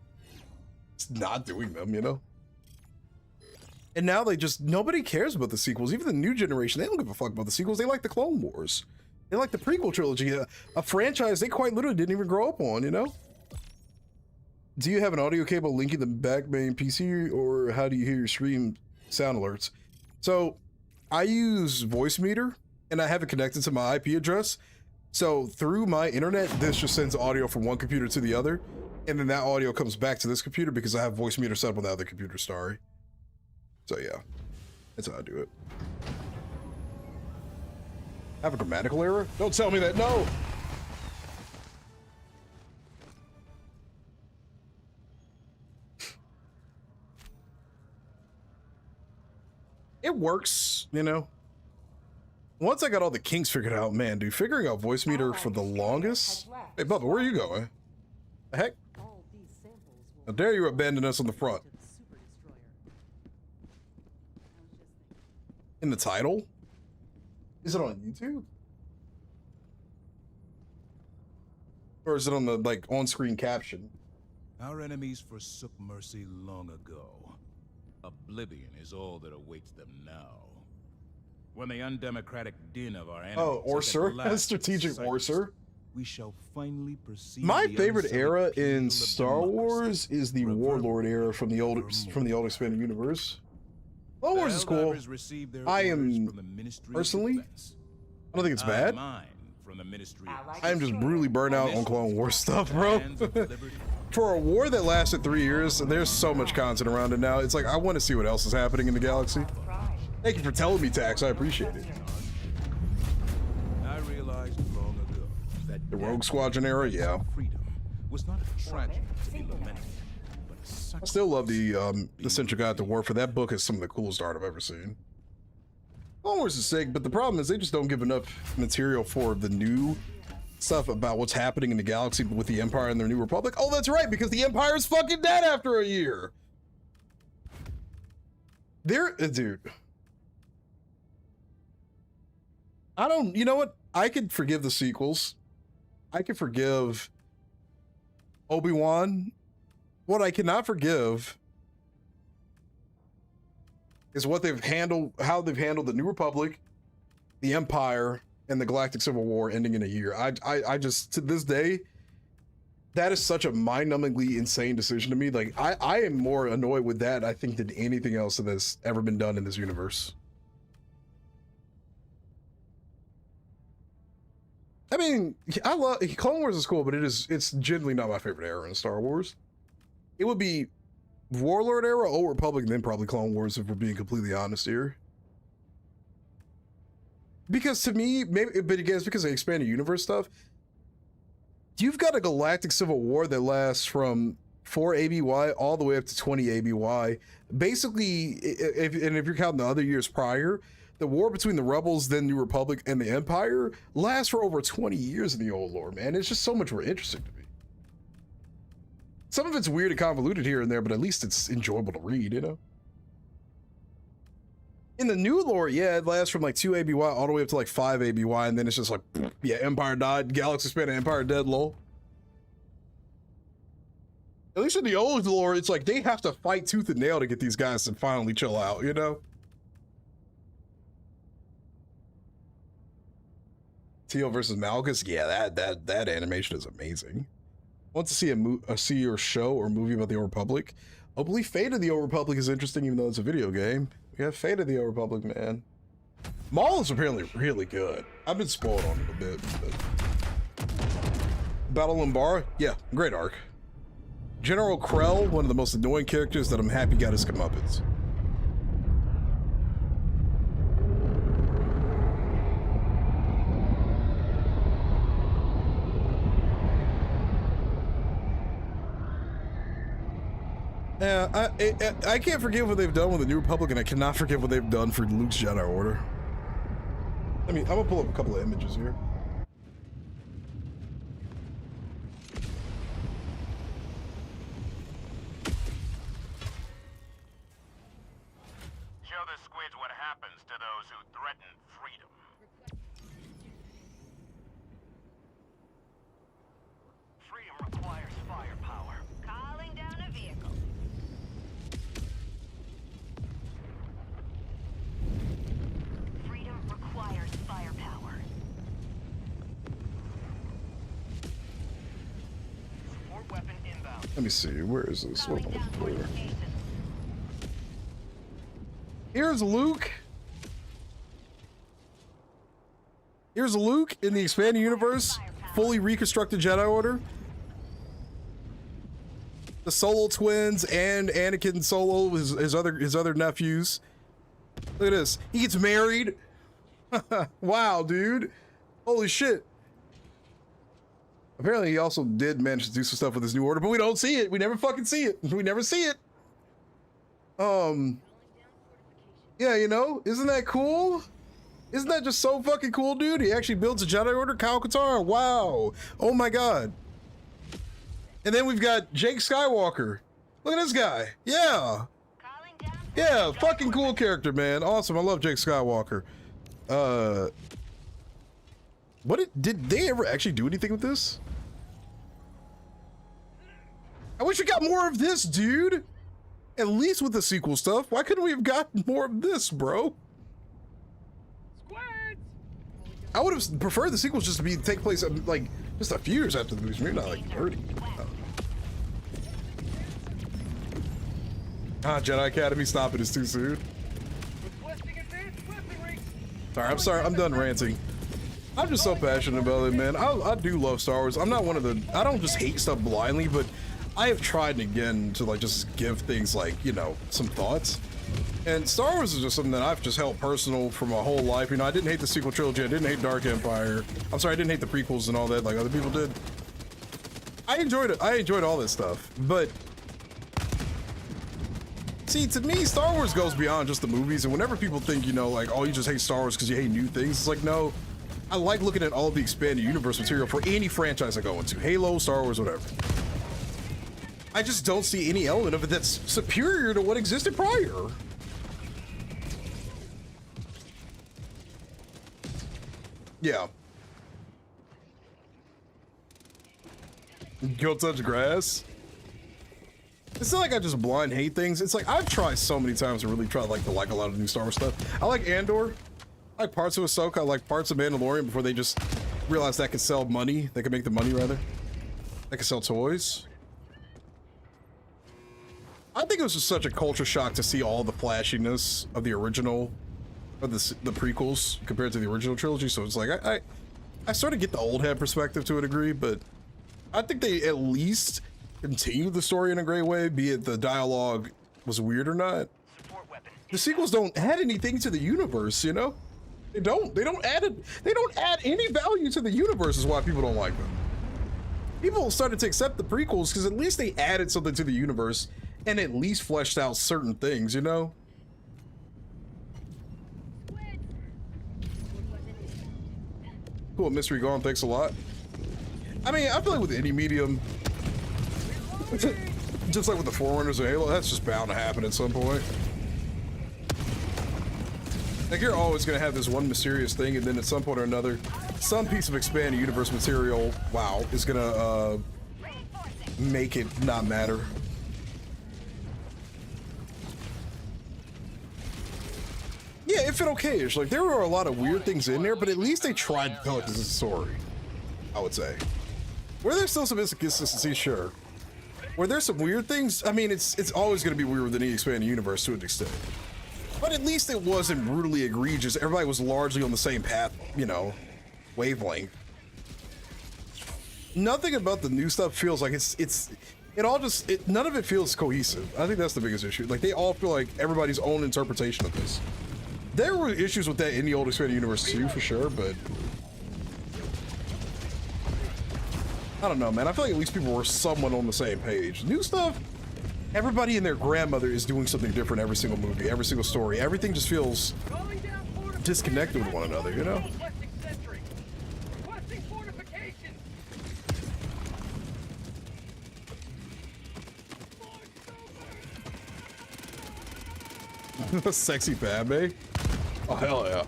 not doing them, you know? And now they just, nobody cares about the sequels. Even the new generation, they don't give a fuck about the sequels. They like the Clone Wars. They like the prequel trilogy, a franchise they quite literally didn't even grow up on, you know? Do you have an audio cable linking the back main PC, or how do you hear your stream sound alerts? So I use Voice Meter and I have it connected to my IP address. So through my internet, this just sends audio from one computer to the other. And then that audio comes back to this computer because I have Voice Meter set up on the other computer, sorry. So yeah, that's how I do it. Have a grammatical error? Don't tell me that, no! It works, you know? Once I got all the kinks figured out, man, dude, figuring out Voice Meter for the longest... Hey, Bubba, where are you going? The heck?
All these samples will
How dare you abandon us on the front?
to the Super Destroyer. I was just thinking.
In the title? Is it on YouTube? Or is it on the, like, on-screen caption?
Our enemies forsook mercy long ago. Oblivion is all that awaits them now. When the undemocratic din of our enemies
Oh, Orser?
at last
Strategic
sight,
Orser?
we shall finally perceive
My
the
favorite
unsullied
era
appeal
in
of
Star Wars
democracy,
is the Warlord era from the old
forevermore.
expanded universe. Clone
The
Wars is cool.
Helldivers received their
I
orders
am
from the Ministry of
personally,
Defense.
I don't think it's
I
bad.
mine from the Ministry of
Allied
I am just brutally burnt out on Clone Wars stuff, bro.
Hands of liberty.
For a war that lasted 3 years, there's so much content around it now. It's like, I want to see what else is happening in the galaxy. Thank you for telling me, Tax. I appreciate it.
I realized long ago that
The Rogue
death
Squadron era, yeah.
freedom was not a tragedy to be lamented, but a
I still love the Essential Guide to Warfare. That book is some of the coolest art I've ever seen. Clone Wars is sick, but the problem is they just don't give enough material for the new stuff about what's happening in the galaxy with the Empire and their New Republic. Oh, that's right, because the Empire is fucking dead after a year. Dude, I don't, you know what? I could forgive the sequels. I could forgive Obi-Wan. What I cannot forgive is what they've handled, how they've handled the New Republic, the Empire, and the Galactic Civil War ending in a year. I just, to this day, that is such a mind-numbingly insane decision to me. Like, I am more annoyed with that, I think, than anything else that has ever been done in this universe. I mean, I love Clone Wars is cool, but it's generally not my favorite era in Star Wars. It would be Warlord era, Old Republic, and then probably Clone Wars if we're being completely honest here. Because to me, maybe, but again, it's because of expanded universe stuff. You've got a Galactic Civil War that lasts from 4 ABY all the way up to 20 ABY. Basically, if you're counting the other years prior, the war between the Rebels, then New Republic, and the Empire lasts for over 20 years in the old lore, man. It's just so much more interesting to me. Some of it's weird and convoluted here and there, but at least it's enjoyable to read, you know? In the new lore, yeah, it lasts from like 2 ABY all the way up to like 5 ABY, and then it's just like, yeah, Empire died, Galaxy expanded, Empire dead, lol. At least in the old lore, it's like they have to fight tooth and nail to get these guys to finally chill out, you know? Teal versus Malgus, yeah, that animation is amazing. Want to see a show or movie about the Old Republic? I believe Fate of the Old Republic is interesting, even though it's a video game. We have Fate of the Old Republic, man. Maul is apparently really good. I've been spoiled on it a bit. But... Battle Umbara, yeah, great arc. General Krell, one of the most annoying characters that I'm happy got his comeuppance. Yeah, I can't forgive what they've done with the New Republic, and I cannot forgive what they've done for Luke's Jedi Order. I mean, I'm gonna pull up a couple of images here.
Show the squids what happens to those who threaten freedom. Freedom requires firepower.
Calling down a vehicle.
Freedom requires firepower.
Support weapon inbound.
Let me see, where is this?
Calling down
Where?
fortifications.
Here's Luke. Here's Luke in the expanded universe, fully reconstructed Jedi Order. The Solo twins and Anakin Solo, his other nephews. Look at this. He gets married. Wow, dude. Holy shit. Apparently he also did manage to do some stuff with his new order, but we don't see it. We never fucking see it. We never see it. Yeah, you know, isn't that cool? Isn't that just so fucking cool, dude? He actually builds a Jedi Order, Kyle Katarn. Wow. Oh my god. And then we've got Jake Skywalker. Look at this guy. Yeah.
Calling down
Yeah, fucking cool character, man. Awesome. I love Jake Skywalker. What did they ever actually do anything with this? I wish we got more of this, dude. At least with the sequel stuff. Why couldn't we have gotten more of this, bro? I would have preferred the sequels just to take place like just a few years after the movies, maybe not like 30. Jedi Academy, stop it, it's too soon. Sorry, I'm done ranting. I'm just so passionate about it, man. I do love Star Wars. I'm not one of the, I don't just hate stuff blindly, but I have tried again to like just give things like, you know, some thoughts. And Star Wars is just something that I've just held personal for my whole life. You know, I didn't hate the sequel trilogy. I didn't hate Dark Empire. I'm sorry, I didn't hate the prequels and all that like other people did. I enjoyed it. I enjoyed all this stuff. But see, to me, Star Wars goes beyond just the movies. And whenever people think, you know, like, oh, you just hate Star Wars because you hate new things, it's like, no. I like looking at all the expanded universe material for any franchise I go into. Halo, Star Wars, whatever. I just don't see any element of it that's superior to what existed prior. Yeah. Go touch grass. It's not like I just blind hate things. It's like I've tried so many times to really try to like a lot of new Star Wars stuff. I like Andor. I like parts of Ahsoka. I like parts of Mandalorian before they just realized that could sell money. They could make the money rather. They could sell toys. I think it was just such a culture shock to see all the flashiness of the original, or the prequels compared to the original trilogy. So it's like I sort of get the old head perspective to a degree, but I think they at least continued the story in a great way, be it the dialogue was weird or not. The sequels don't add anything to the universe, you know? They don't add any value to the universe is why people don't like them. People started to accept the prequels because at least they added something to the universe and at least fleshed out certain things, you know? Cool, mystery gone, thanks a lot. I mean, I feel like with any medium, just like with the Forerunners of Halo, that's just bound to happen at some point. Like, you're always gonna have this one mysterious thing, and then at some point or another, some piece of expanded universe material, wow, is gonna make it not matter. Yeah, it fit okay-ish. Like, there were a lot of weird things in there, but at least they tried to tell it as a story, I would say. Were there still some inconsistencies? Sure. Were there some weird things? I mean, it's always going to be weird with any expanded universe to an extent. But at least it wasn't brutally egregious. Everybody was largely on the same path, you know, wavelength. Nothing about the new stuff feels like none of it feels cohesive. I think that's the biggest issue. Like, they all feel like everybody's own interpretation of this. There were issues with that in the old expanded universe too, for sure, but I don't know, man. I feel like at least people were somewhat on the same page. New stuff, everybody and their grandmother is doing something different every single movie, every single story. Everything just feels disconnected with one another, you know? Sexy Padme? Oh, hell yeah.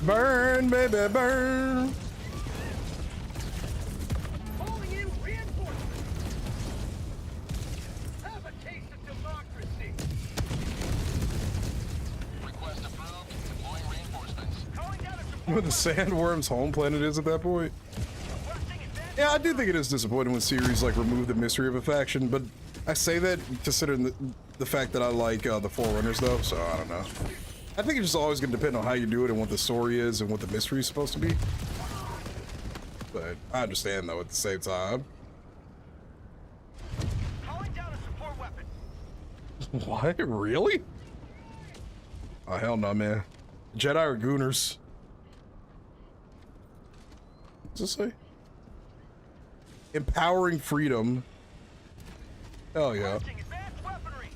Burn, baby, burn.
Calling in reinforcements. Have a taste of democracy. Request approved. Deploying reinforcements. Calling down a support.
Where the sandworm's home planet is at that point. Yeah, I do think it is disappointing when series like remove the mystery of a faction, but I say that considering the fact that I like the Forerunners though, so I don't know. I think it's just always going to depend on how you do it and what the story is and what the mystery is supposed to be. But I understand though at the same time.
Calling down a support weapon.
What? Really? Oh, hell no, man. Jedi are gooners. What's this say? Empowering freedom. Hell yeah.
Advanced weaponry.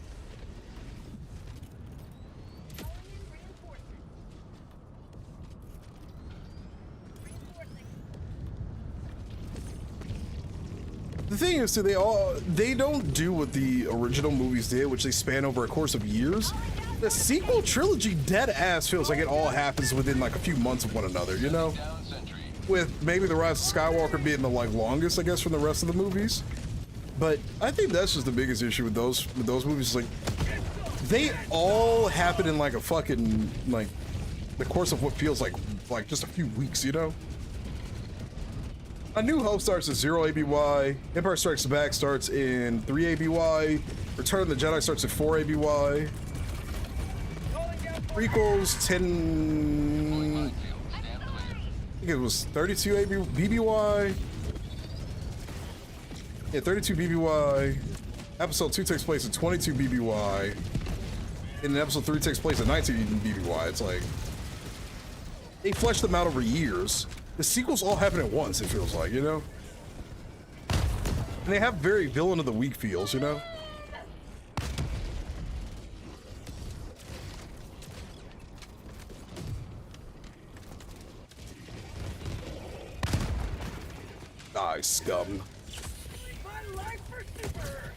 The thing is, too, they don't do what the original movies did, which they span over a course of years. The sequel trilogy dead ass feels like it all happens within like a few months of one another, you know? With maybe the Rise of Skywalker being the like longest, I guess, from the rest of the movies. But I think that's just the biggest issue with those movies. Like, they all happen in like a fucking like the course of what feels like just a few weeks, you know? A New Hope starts at 0 ABY, Empire Strikes Back starts in 3 ABY, Return of the Jedi starts at 4 ABY, prequels 10, I think it was 32 BBY, yeah, 32 BBY, episode 2 takes place at 22 BBY, and then episode 3 takes place at 19 BBY. It's like, they fleshed them out over years. The sequels all happen at once, it feels like, you know? And they have very villain of the week feels, you know? scum.
My life for super.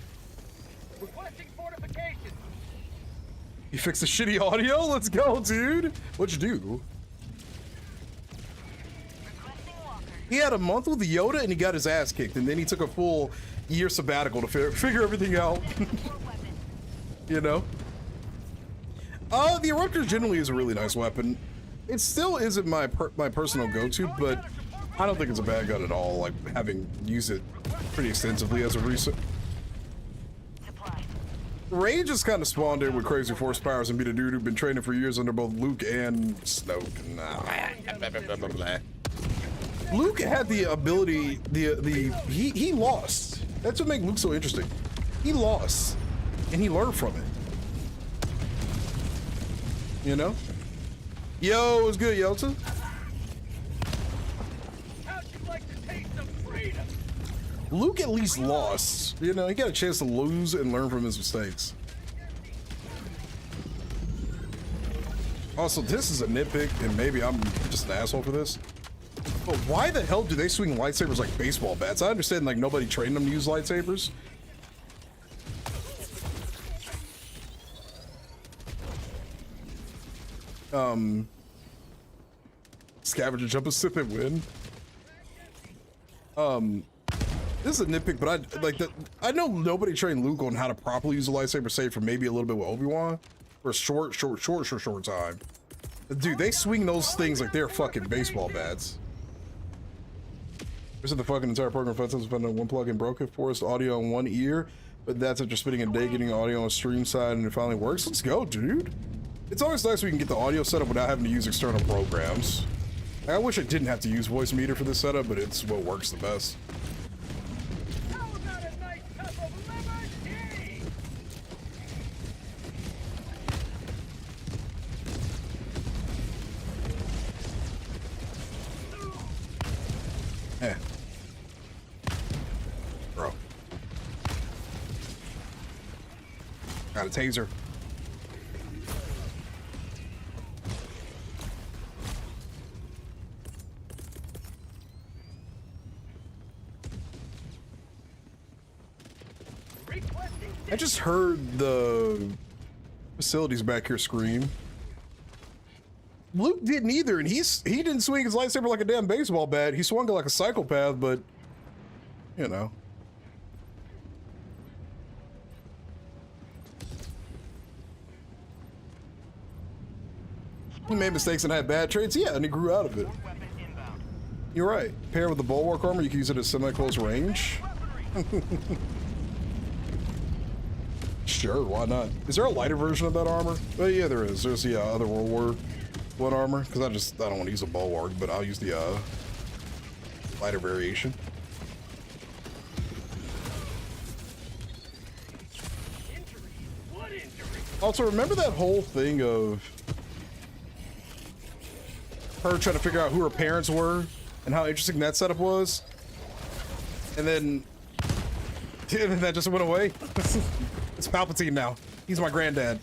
Requesting fortification.
You fixed the shitty audio? Let's go, dude. What'd you do? He had a month with Yoda and he got his ass kicked, and then he took a full year sabbatical to figure everything out. You know? The Eruptor generally is a really nice weapon. It still isn't my personal go-to, but I don't think it's a bad gun at all, like having used it pretty extensively as of recent. Rage just kind of spawned in with crazy force powers and beat a dude who'd been training for years under both Luke and Snoke. Luke had the ability, he lost. That's what makes Luke so interesting. He lost, and he learned from it. You know? Yo, what's good, Yeltsin?
How'd you like to taste some freedom?
Luke at least lost. You know, he got a chance to lose and learn from his mistakes. Also, this is a nitpick, and maybe I'm just an asshole for this. But why the hell do they swing lightsabers like baseball bats? I understand, like, nobody trained them to use lightsabers. Scavenger jump a sip and win. This is a nitpick, but I know nobody trained Luke on how to properly use a lightsaber, save for maybe a little bit with Obi-Wan for a short time. Dude, they swing those things like they're fucking baseball bats. We said the fucking entire program for us on one plug and broke it for us, audio on one ear, but that's after spending a day getting audio on stream side and it finally works. Let's go, dude. It's always nice we can get the audio set up without having to use external programs. I wish I didn't have to use voice meter for this setup, but it's what works the best.
How about a nice cup of lemon tea?
Bro. Got a taser. I just heard the facilities back here scream. Luke didn't either, and he didn't swing his lightsaber like a damn baseball bat. He swung it like a psychopath, but you know. He made mistakes and had bad traits, yeah, and he grew out of it. You're right. Paired with the bulwark armor, you can use it at semi-close range. Sure, why not? Is there a lighter version of that armor? Well, yeah, there is. There's the other World War I armor, because I don't want to use a bulwark, but I'll use the lighter variation. Also, remember that whole thing of her trying to figure out who her parents were and how interesting that setup was? And then that just went away. It's Palpatine now. He's my granddad.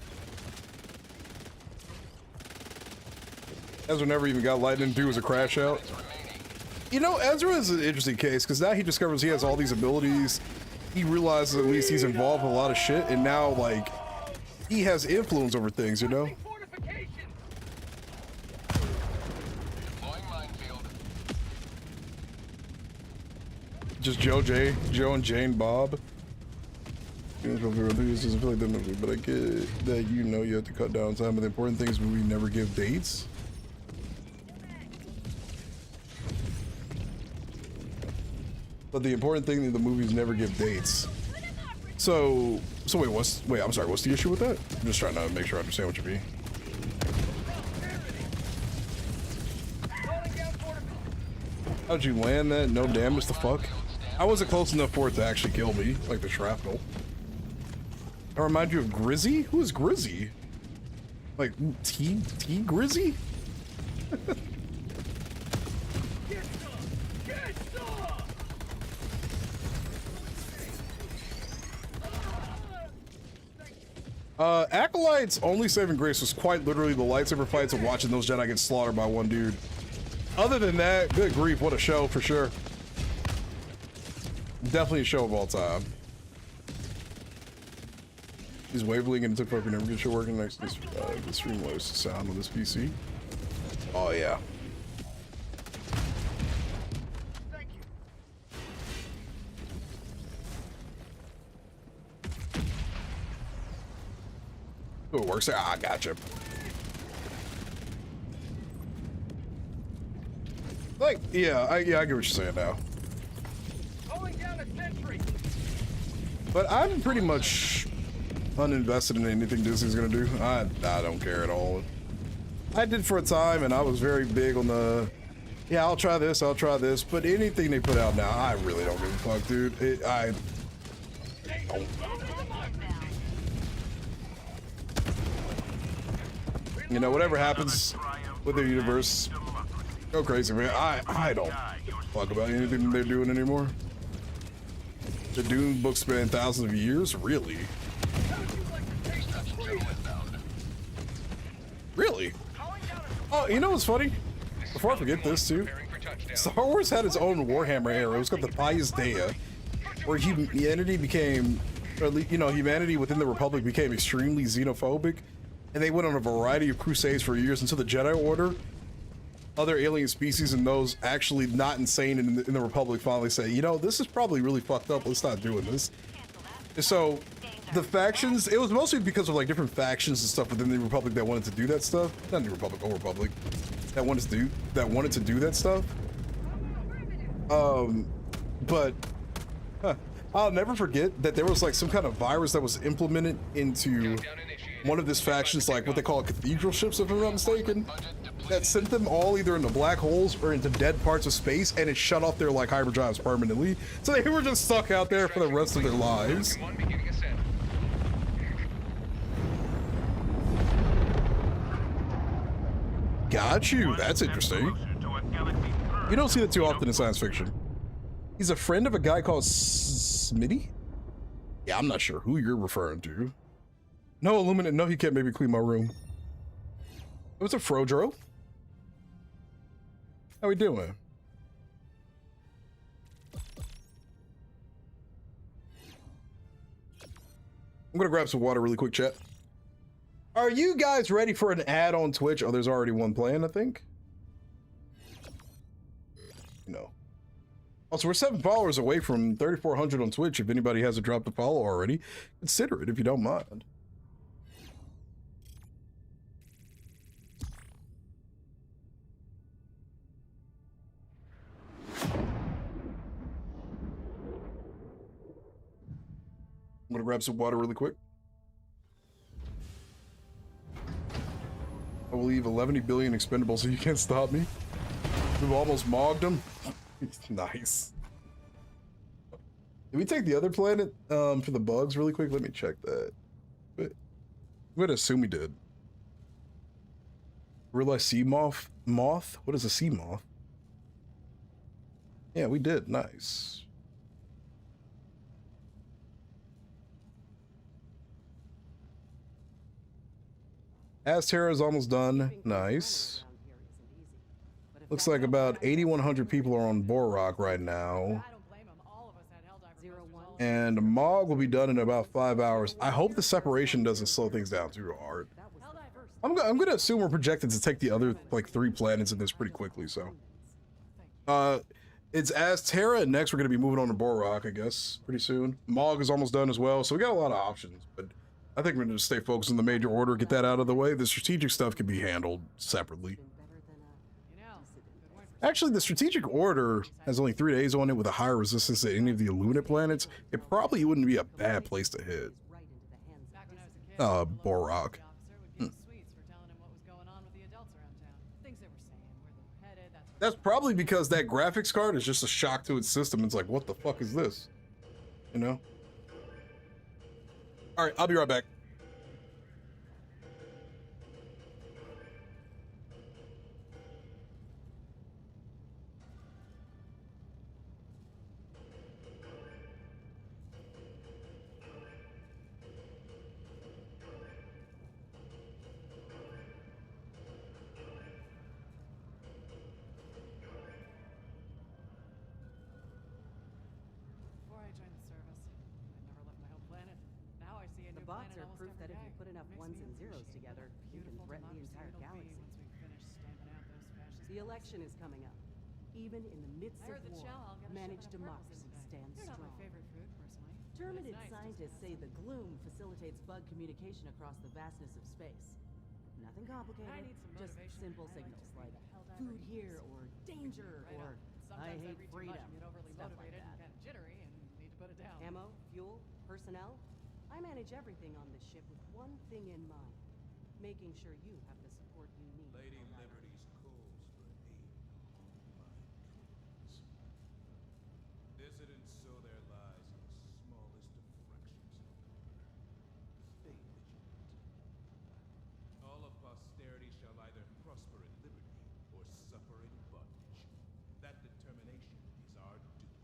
Ezra never even got lightning through as a crash out. You know, Ezra is an interesting case because now he discovers he has all these abilities. He realizes at least he's involved in a lot of shit, and now like he has influence over things, you know? Just Joe and Jane Bob. But I get that you have to cut down time, but the important thing is we never give dates. But the important thing in the movies never give dates. So wait, I'm sorry, what's the issue with that? I'm just trying to make sure I understand what you mean. How'd you land that? No damage, the fuck? I wasn't close enough for it to actually kill me, like the shrapnel. I remind you of Grizzy? Who is Grizzy? Like T Grizzy? Acolyte's only saving grace was quite literally the lightsaber fights and watching those Jedi get slaughtered by one dude. Other than that, good grief, what a show for sure. Definitely a show of all time. Is Wavelength and TikTok never get show working next to the stream lowers the sound on this PC? Oh yeah.
Thank you.
Oh, it works there. Ah, gotcha. Like, yeah, I get what you're saying now.
Calling down a sentry.
But I'm pretty much uninvested in anything Disney's gonna do. I don't care at all. I did for a time, and I was very big on the, yeah, I'll try this, but anything they put out now, I really don't give a fuck, dude. I don't. You know, whatever happens with their universe, go crazy, man. I don't give a fuck about anything they're doing anymore. The Dune books span thousands of years? Really? Really? Oh, you know what's funny? Before I forget this too, Star Wars had its own Warhammer era. It was called the Pius Dea, where humanity became, or at least, you know, humanity within the Republic became extremely xenophobic, and they went on a variety of crusades for years until the Jedi Order, other alien species, and those actually not insane in the Republic finally say, you know, this is probably really fucked up. Let's not doing this. So the factions, it was mostly because of like different factions and stuff within the Republic that wanted to do that stuff. Not the Republic, Old Republic, that wanted to do that stuff. But I'll never forget that there was like some kind of virus that was implemented into one of these factions, like what they call cathedral ships, if I'm not mistaken, that sent them all either into black holes or into dead parts of space, and it shut off their like hyperdrives permanently. So they were just stuck out there for the rest of their lives. Got you. That's interesting. You don't see that too often in science fiction. He's a friend of a guy called Smitty? Yeah, I'm not sure who you're referring to. No, Illuminate. No, he can't maybe clean my room. What's up, Frodro? How we doing? I'm gonna grab some water really quick, chat. Are you guys ready for an ad on Twitch? Oh, there's already one playing, I think. No. Also, we're 7 followers away from 3,400 on Twitch. If anybody hasn't dropped a follow already, consider it if you don't mind. I'm gonna grab some water really quick. I will leave 11 billion expendable so you can't stop me. We've almost mogged them. Nice. Did we take the other planet for the bugs really quick? Let me check that. But I'm gonna assume we did. Realize sea moth? Moth? What is a sea moth? Yeah, we did. Nice. Azterra is almost done. Nice. Looks like about 8,100 people are on Borok right now. And Mog will be done in about 5 hours. I hope the separation doesn't slow things down too hard. I'm gonna assume we're projected to take the other like 3 planets in this pretty quickly, so. It's Azterra, and next we're gonna be moving on to Borok, I guess, pretty soon. Mog is almost done as well, so we got a lot of options, but I think we're gonna stay focused on the major order, get that out of the way. The strategic stuff can be handled separately. Actually, the strategic order has only 3 days on it with a higher resistance than any of the Illuminate planets. It probably wouldn't be a bad place to hit. Borok. That's probably because that graphics card is just a shock to its system. It's like, what the fuck is this? You know? All right, I'll be right back.
Before
bots are proof that if you put enough ones and zeros together, you can threaten the entire galaxy. The election is coming up. Even in the midst of war, managed democracy stands
They're not
strong.
my favorite food, personally.
Terminated scientists say the gloom facilitates bug communication across the vastness of space. Nothing complicated,
need some
just
motivation.
simple
I like to
signals
see
like
the Helldiver
food
eat
here
some
or danger
Right
or
on.
I
Sometimes
hate
read too
freedom,
much and get overly
stuff like
motivated
that.
and kind of jittery and need to put it down.
Ammo, fuel, personnel. I manage everything on this ship with one thing in mind. Making sure you have the support you need.
Lady
Cordaroys.
Liberty's calls for aid. My goodness. Dissidents sow their lies in the smallest of fractions. Stay vigilant. All of posterity shall either prosper in liberty or suffer in bondage. That determination is our duty.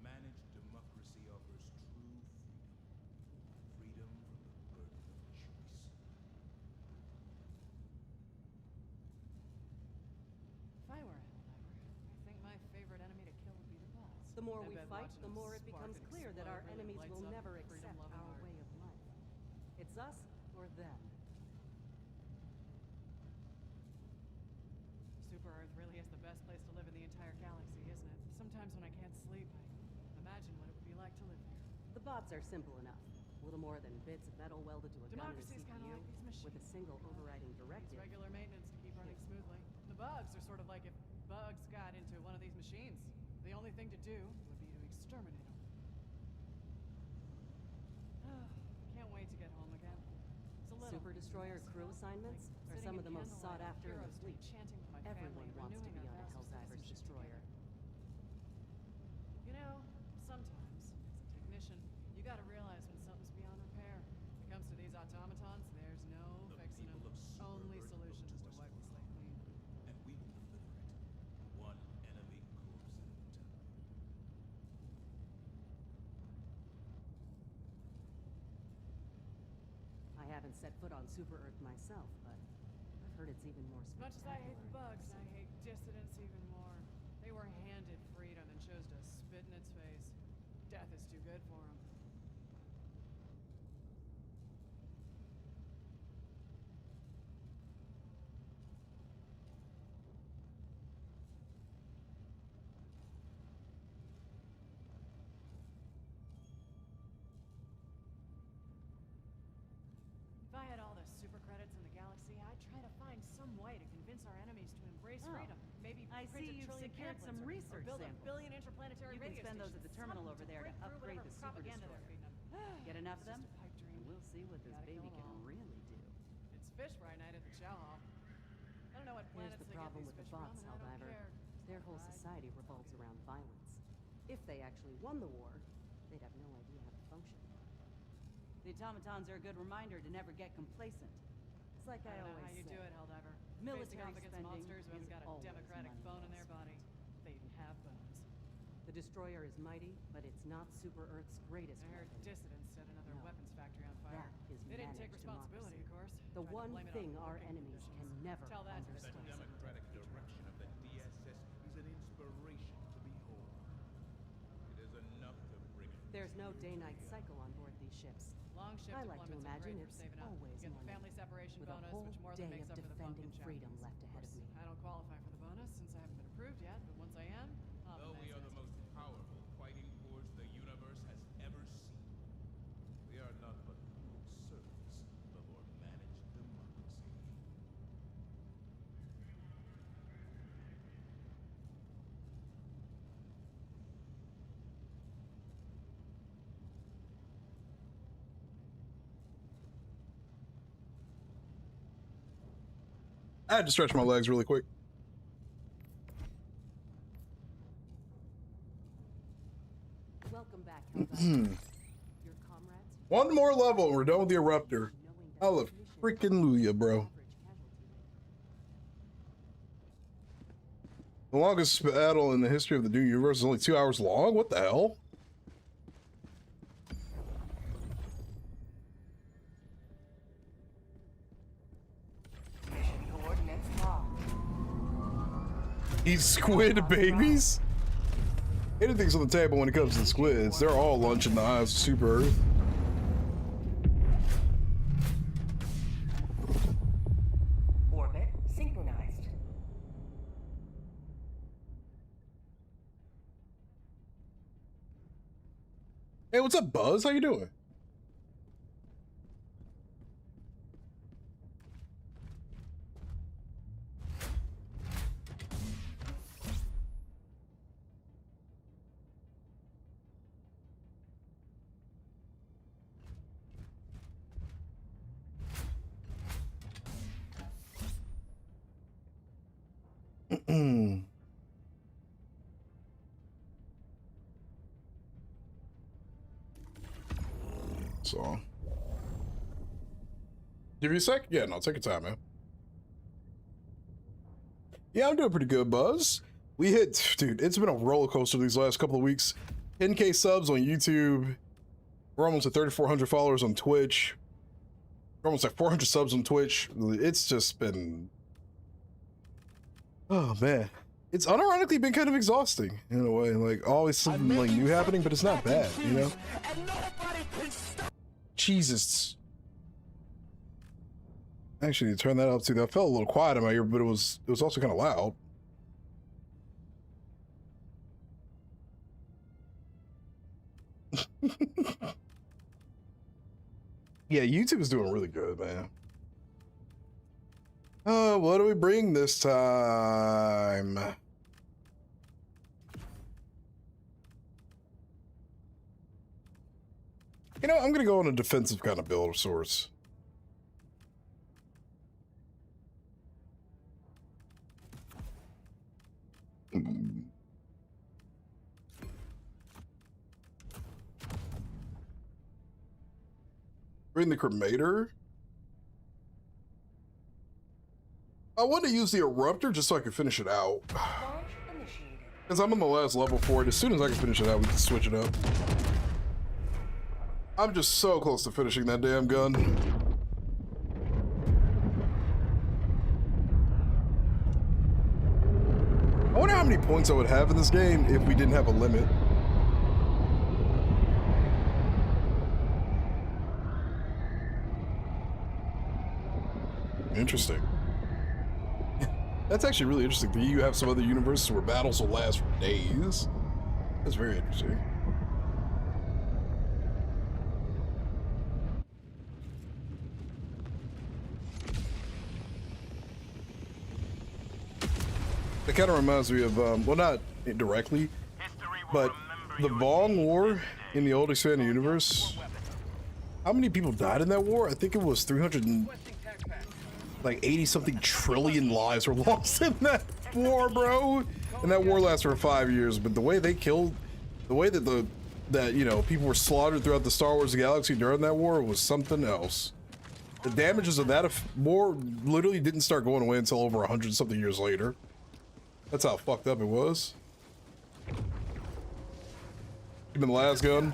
Managed democracy offers true freedom. Freedom from the burden of choice.
If I were a Helldiver, I think my favorite enemy to kill would be the bots.
The more
I
we
bet
fight,
watching
the
them
more it
spark
becomes
and
clear that our
explode really
enemies
lights
will
up
never
the
accept
freedom-loving
our
heart.
way of life. It's us or them.
Super Earth really is the best place to live in the entire galaxy, isn't it? Sometimes when I can't sleep, I imagine what it would be like to live here.
The bots are simple enough. Little more than bits of metal welded to a gun and a
Democracy's kinda
CPU
like these machines.
with a single overriding
Needs
directive.
regular maintenance to keep running smoothly. The bugs are sort of like if bugs got into one of these machines. The only thing to do would be to exterminate them. Can't wait to get home again. It's a little
Super Destroyer crew assignments are some of the most sought after in the fleet. Everyone wants to be on a Helldiver's destroyer.
You know, sometimes, as a technician, you gotta realize when something's beyond repair. When it comes to these automatons, there's no
The
fixing them.
people of Super
Only
Earth
solution
look
is
to
to
us
wipe the
for
slate clean.
and we will deliver it. One enemy corpse at a time.
I haven't set foot on Super Earth myself, but I've heard it's even more
As much as I hate the
spectacular.
bugs, I hate dissidents even more. They were handed freedom and chose to spit in its face. Death is too good for them. If I had all the super credits in the galaxy, I'd try to find some way to convince our enemies to embrace
Oh,
freedom. Maybe
I
print
see
a
you've
trillion
secured
pamphlets
some
or
research
build
samples.
a billion interplanetary
You can
radio
spend those at
stations.
the terminal
Something
over there
break
to
through
upgrade
whatever
the Super
propaganda they're
Destroyer.
feeding them.
Get enough of
It's
them,
just a pipe dream.
and we'll see what this
Gotta kill
baby
'em
can
all.
really do.
It's fish fry night at the chow hall. I don't know what
Here's
planets
the
they get
problem
these
with the
fish from,
bots,
and I don't
Helldiver.
care.
Their whole
Pride.
society revolves around violence. If they actually won the war, they'd have no idea how to function. The automatons are a good reminder to never get complacent. It's like I
I don't know
always
how you
say.
do it, Helldiver.
Military
Facing off against
spending
monsters who haven't
is
got a
always
democratic
money
bone in
well
their body.
spent.
They even have bones.
The Destroyer is mighty, but it's not Super Earth's greatest
I heard
weapon.
dissidents set another
No.
weapons factory on fire.
That is
They didn't take
managed
responsibility, of course.
The
Tried to
one
blame it on
thing our
working
enemies
conditions.
can never
Tell that to the
The
understand.
democratic direction of the DSS is an inspiration to behold. It is enough to bring it.
There's no day-night cycle on board these ships.
Long shift
I like to
deployments are
imagine
great for
it's
saving up.
always
You get the
morning,
family separation
with a
bonus,
whole
which more
day
than makes
of
up for the
defending
pumpkin
freedom
chutneys.
left ahead of me.
I don't qualify for the bonus since I haven't been approved yet, but once I am, I'll
Though
be
we are the most powerful fighting force the universe has ever seen, we are not but humble servants of our managed democracy.
I had to stretch my legs really quick.
Welcome back, Helldiver. Your comrades.
One more level and we're done with the Eruptor.
Knowing that
Hallelujah, bro.
average casualty rate.
The longest battle in the history of the Doom universe is only 2 hours long? What the hell?
Mission coordinates locked.
These squid babies? Anything's on the table when it comes to the squids. They're all lunch in the eyes of Super Earth. Hey, what's up, Buzz? How you doing? So, give you a sec? Yeah, no, take your time, man. Yeah, I'm doing pretty good, Buzz. We hit, dude, it's been a roller coaster these last couple of weeks. 10K subs on YouTube. We're almost at 3,400 followers on Twitch. We're almost at 400 subs on Twitch. It's just been, oh man. It's unironically been kind of exhausting in a way. Like, always something like new happening, but it's not bad, you know? Jesus. Actually, turn that up too. That felt a little quiet in my ear, but it was also kind of loud. Yeah, YouTube is doing really good, man. What do we bring this time? You know, I'm gonna go on a defensive kind of build of sorts. Bring the cremator. I want to use the eruptor just so I can finish it out. Because I'm on the last level for it. As soon as I can finish it out, we can switch it up. I'm just so close to finishing that damn gun. I wonder how many points I would have in this game if we didn't have a limit. Interesting. That's actually really interesting. You have some other universes where battles will last for days. That's very interesting. It kind of reminds me of, well, not directly, but the Vong War in the old expanded universe. How many people died in that war? I think it was 380 something trillion lives were lost in that war, bro. And that war lasted for 5 years. But the way they killed, the way that you know, people were slaughtered throughout the Star Wars galaxy during that war was something else. The damages of that war literally didn't start going away until over 100 something years later. That's how fucked up it was. Even the last gun.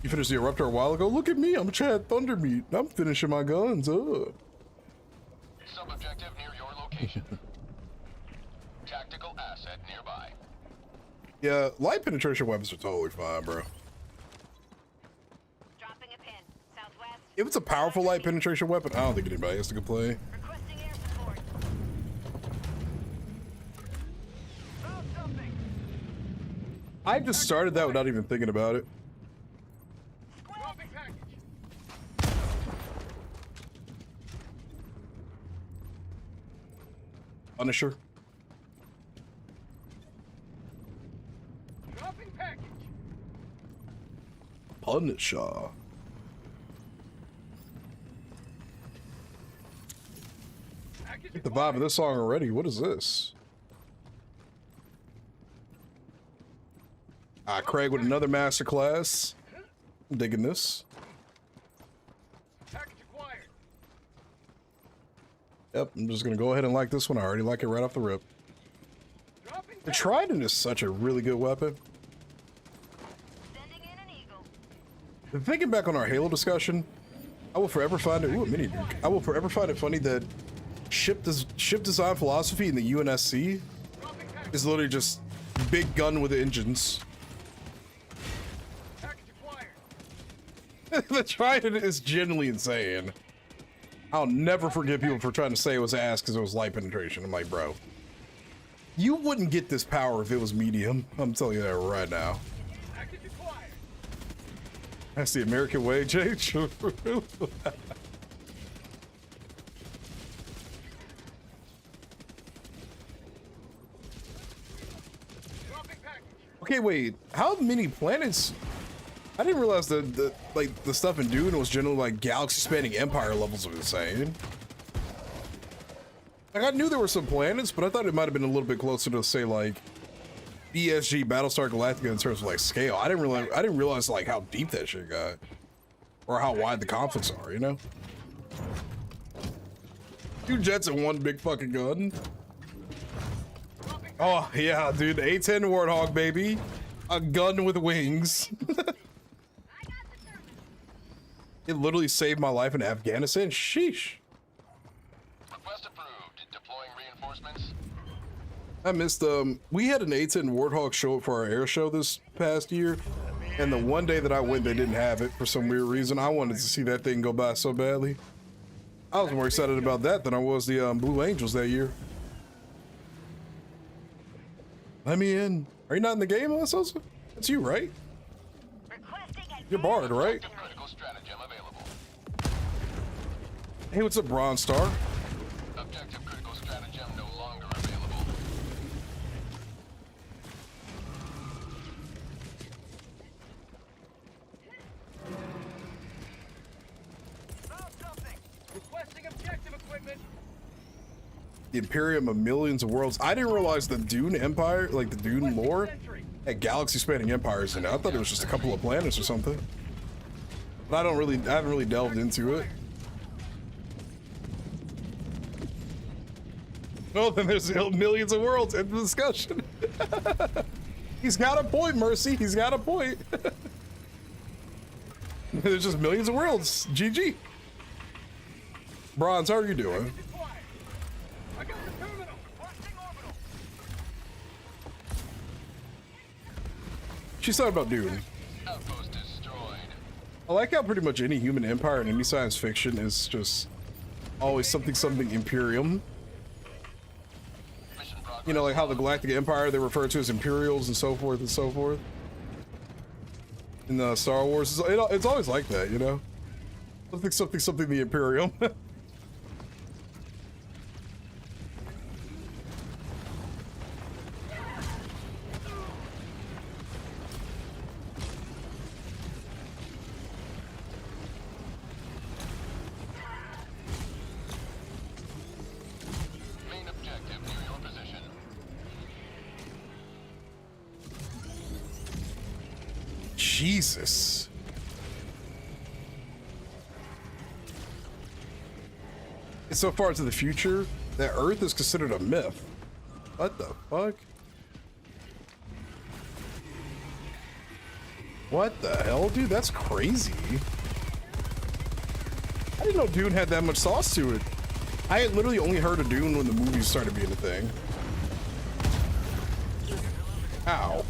You finished the eruptor a while ago. Look at me, I'm Chad Thundermeat. I'm finishing my guns.
Sub-objective near your location. Tactical asset nearby.
Yeah, light penetration weapons are totally fine, bro.
Dropping a pin. Southwest.
If it's a powerful light penetration weapon, I don't think anybody has to complain.
Requesting air support.
Found something.
I just started that without even thinking about it.
Dropping package.
Punisher.
Dropping package.
Punisher. Get the vibe of this song already. What is this? Craig with another masterclass. I'm digging this.
Package acquired.
Yep, I'm just gonna go ahead and like this one. I already like it right off the rip.
Dropping
The Trident is such a really good weapon.
Sending in an eagle.
Thinking back on our Halo discussion, I will forever find it. Ooh, a mini nuke. I will forever find it funny that ship design philosophy in the UNSC is literally just big gun with engines.
package acquired.
The Trident is genuinely insane. I'll never forgive people for trying to say it was ass because it was light penetration. I'm like, bro, you wouldn't get this power if it was medium. I'm telling you that right now.
Package acquired.
That's the American way, Jay. True. Okay, wait. How many planets? I didn't realize that the stuff in Dune was generally like galaxy-spanning empire levels of insane. Like I knew there were some planets, but I thought it might have been a little bit closer to say like BSG Battlestar Galactica in terms of like scale. I didn't realize like how deep that shit got, or how wide the conflicts are. You know, 2 jets and 1 big fucking gun. Oh yeah, dude, A-10 Warthog, baby, a gun with wings. It literally saved my life in Afghanistan. Sheesh.
Request approved. Deploying reinforcements.
I missed we had an A-10 Warthog show up for our air show this past year, and the one day that I went they didn't have it for some weird reason. I wanted to see that thing go by so badly. I was more excited about that than I was the Blue Angels that year. Let me in. Are you not in the game, Sosa? That's you, right? You're Bard, right?
Critical stratagem available.
Hey, what's up, Bronze Star?
Objective critical stratagem no longer available. Found something. Requesting objective equipment.
The Imperium of millions of worlds. I didn't realize the Dune Empire, like the Dune lore, had galaxy-spanning empires in it. I thought it was just a couple of planets or something. But I haven't really delved into it. Well, then there's millions of worlds in the discussion. He's got a point, Mercy. He's got a point. There's just millions of worlds. GG. Bronze, how are you doing?
I got the terminal. Requesting orbital.
She's talking about Dune.
Outpost destroyed.
I like how pretty much any human empire in any science fiction is just always something Imperium.
Mission progress.
You know, like how the Galactic Empire, they refer to as Imperials and so forth and so forth. In the Star Wars, it's always like that, you know? Something the Imperium.
Main objective near your position.
Jesus. It's so far into the future that Earth is considered a myth. What the fuck? What the hell, dude? That's crazy. I didn't know Dune had that much sauce to it. I had literally only heard of Dune when the movies started being a thing. Ow.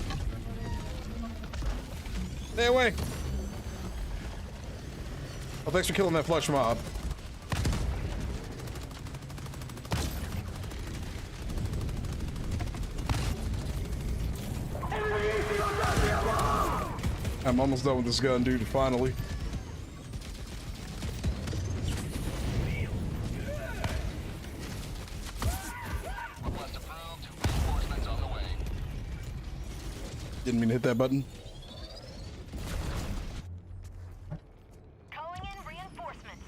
Stay away. Oh, thanks for killing that flesh mob. I'm almost done with this gun, dude, finally.
Request approved. Reinforcements on the way.
Didn't mean to hit that button.
Calling in reinforcements.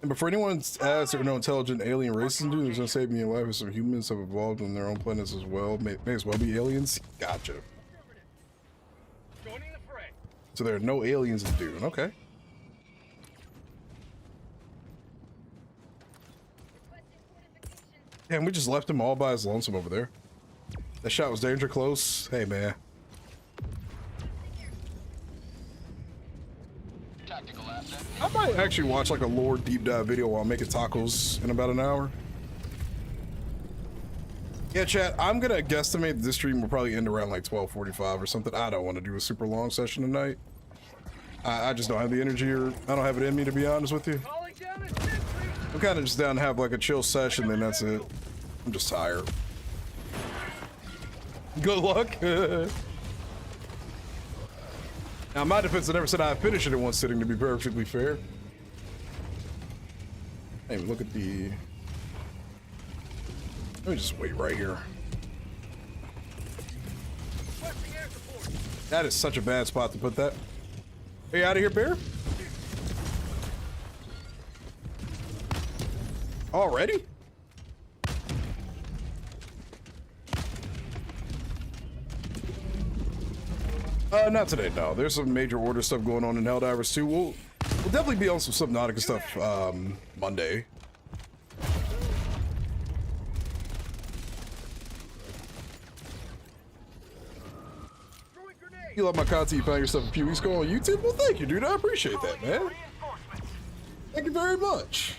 And before anyone asks, there are no intelligent alien races in Dune. There's no saving your life, as some humans have evolved on their own planets as well. May as well be aliens. Gotcha.
Joining the fray.
So there are no aliens in Dune. Okay. Damn, we just left him all by his lonesome over there. That shot was danger close. Hey, man.
Tactical asset.
I might actually watch like a lore deep dive video while making tacos in about an hour. Yeah, chat, I'm gonna guesstimate this stream will probably end around like 12:45 or something. I don't want to do a super long session tonight. I just don't have the energy, or I don't have it in me, to be honest with you.
Calling down a sentry.
I'm kind of just down to have like a chill session, then that's it. I'm just tired. Good luck. Now, in my defense, I never said I'd finish it in one sitting, to be perfectly fair. Hey, look at the... Let me just wait right here. That is such a bad spot to put that. Are you out of here, Bear? Already? Not today, no. There's some major order stuff going on in Helldivers too. We'll definitely be on some Subnautica stuff Monday. You love my content, you found yourself a few weeks ago on YouTube? Well, thank you, dude. I appreciate that, man. Thank you very much.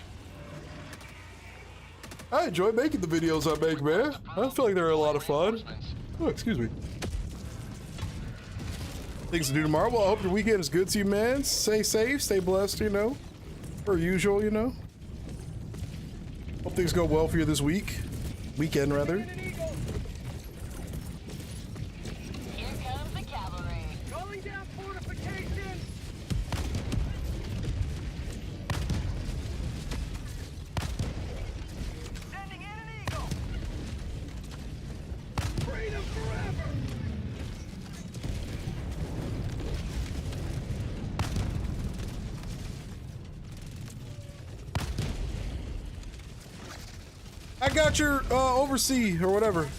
I enjoy making the videos I make, man. I feel like they're a lot of fun. Oh, excuse me. Things to do tomorrow. Well, I hope your weekend is good to you, man. Stay safe, stay blessed, you know. Per usual, you know. Hope things go well for you this week. Weekend, rather.
Here comes the cavalry.
Calling down fortification.
Sending in an eagle.
Freedom forever.
I got your oversee or whatever.